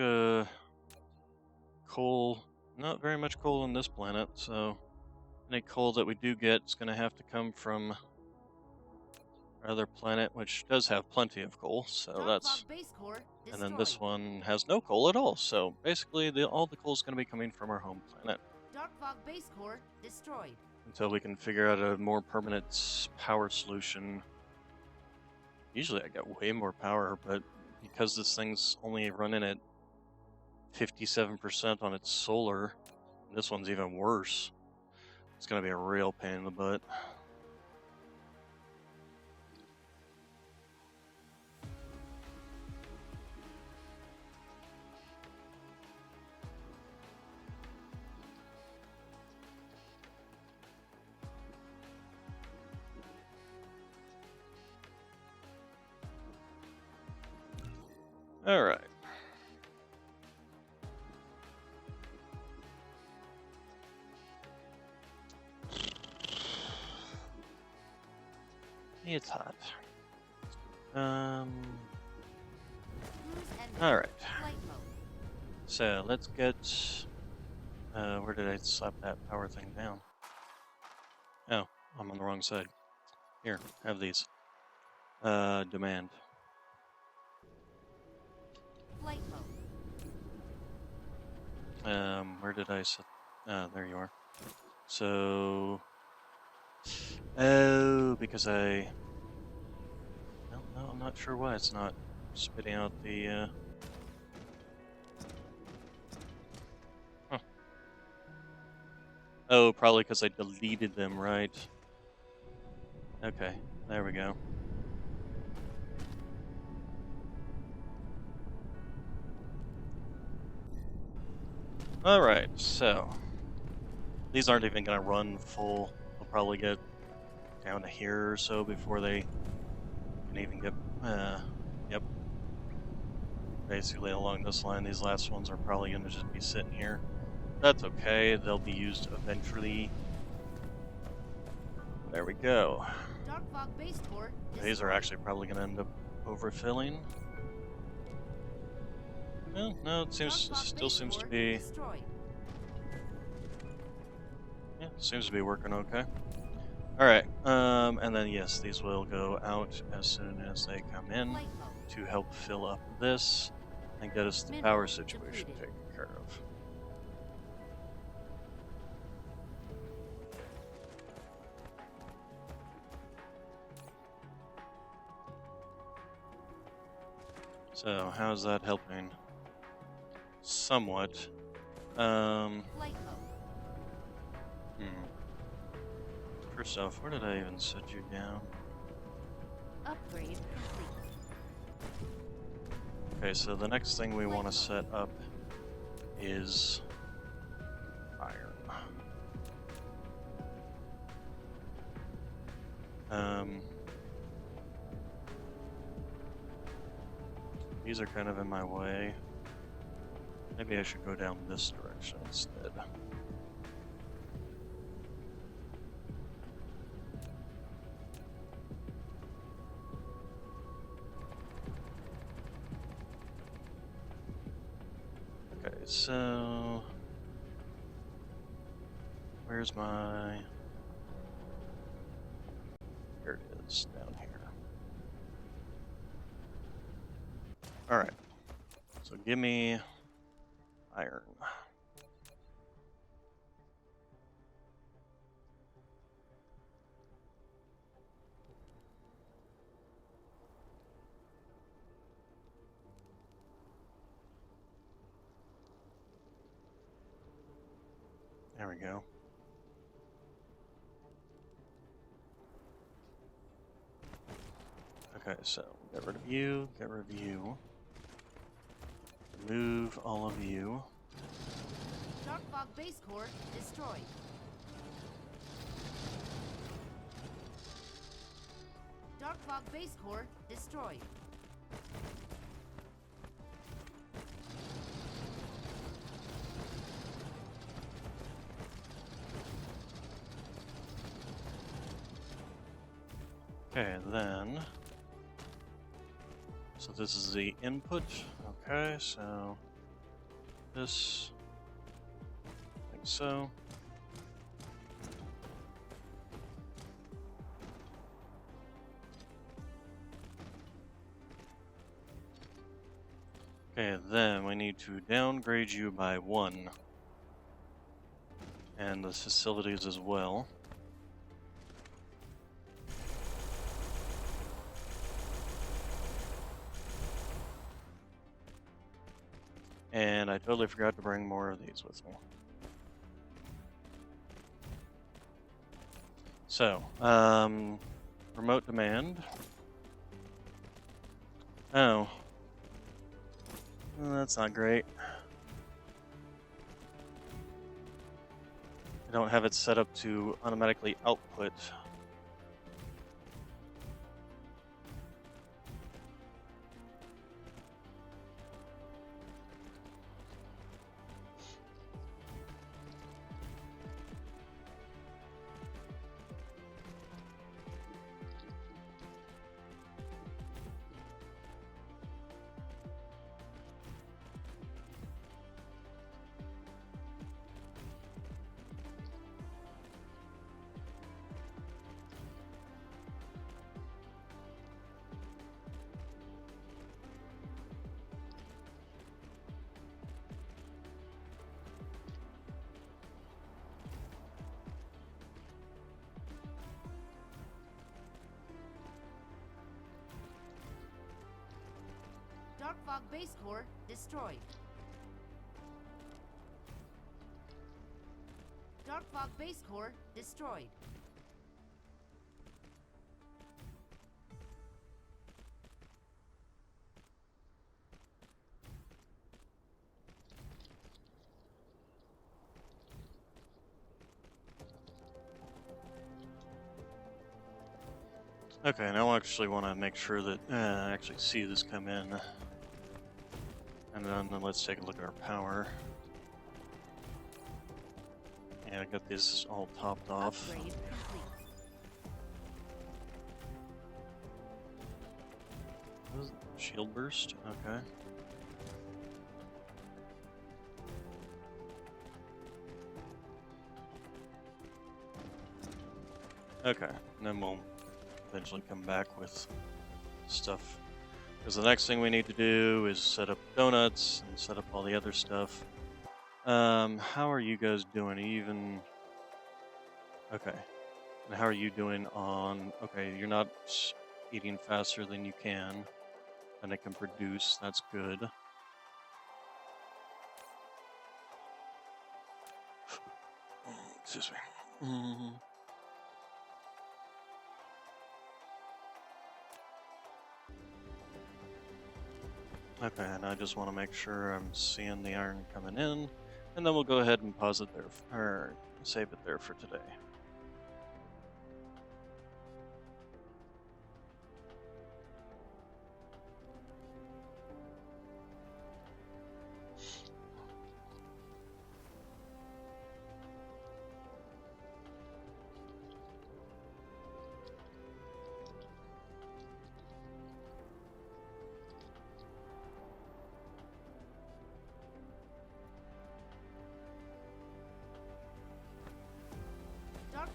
coal? Not very much coal on this planet, so any coal that we do get is going to have to come from our other planet, which does have plenty of coal, so that's... And then this one has no coal at all, so basically all the coal is going to be coming from our home planet. Darkfog base core destroyed. Until we can figure out a more permanent power solution. Usually I get way more power, but because this thing's only running at 57% on its solar, this one's even worse. It's going to be a real pain in the butt. All right. It's hot. All right. So let's get. Where did I slap that power thing down? Oh, I'm on the wrong side. Here, have these. Demand. Flight mode. Where did I set? There you are. So. Oh, because I. No, I'm not sure why it's not spitting out the. Huh. Oh, probably because I deleted them, right? Okay, there we go. Alright, so these aren't even going to run full. They'll probably get down to here or so before they can even get, yep. Basically along this line, these last ones are probably going to just be sitting here. That's okay, they'll be used eventually. There we go. These are actually probably going to end up overfilling. Well, no, it still seems to be. Yeah, seems to be working okay. All right, and then yes, these will go out as soon as they come in to help fill up this and get us the power situation taken care of. So, how's that helping? Somewhat. First off, where did I even set you down? Upgrade complete. Okay, so the next thing we want to set up is iron. These are kind of in my way. Maybe I should go down this direction instead. so where's my... Here it is, down here. Alright, so give me iron. There we go. Okay, so get rid of you, get rid of you. Remove all of you. Dark Fog base core destroyed. Dark Fog base core destroyed. Okay, then... So this is the input. Okay, so... This... Like so. Okay, then we need to downgrade you by 1. And the facilities as well. And I totally forgot to bring more of these with me. So, remote demand. Oh. Well, that's not great. I don't have it set up to automatically output. Dark Fog base core destroyed. Dark Fog base core destroyed. Okay, now I actually want to make sure that I actually see this come in. And then let's take a look at our power. Yeah, I got this all topped off. Upgrade complete. What is it? Shield burst? Okay. Okay, and then we'll eventually come back with stuff. Because the next thing we need to do is set up donuts and set up all the other stuff. How are you guys doing? Even... Okay. And how are you doing on... Okay, you're not eating faster than you can. And it can produce, that's good. Excuse me. Okay, and I just want to make sure I'm seeing the iron coming in, and then we'll go ahead and pause it there, or save it there for today.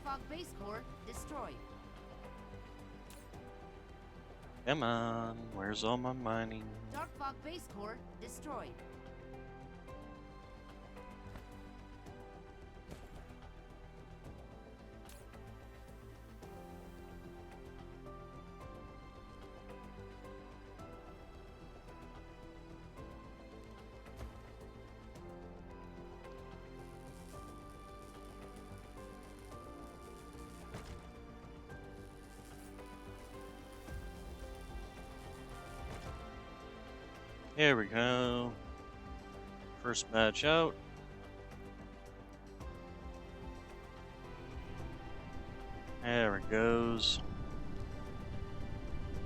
Fog base core destroyed. Come on, where's all my mining? Dark Fog base core destroyed. Here we go. First match out. There it goes.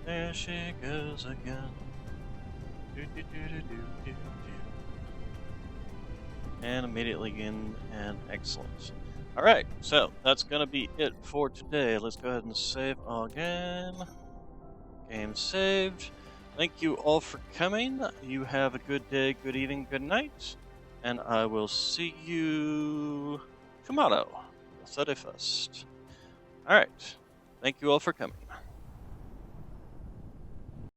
There she goes again. Do, do, do, do, do, do, do. And immediately in and excellent. Alright, so that's gonna be it for today. Let's go ahead and save again. Game saved. Thank you all for coming. You have a good day, good evening, good night. And I will see you tomorrow, the 31st. Alright. Thank you all for coming.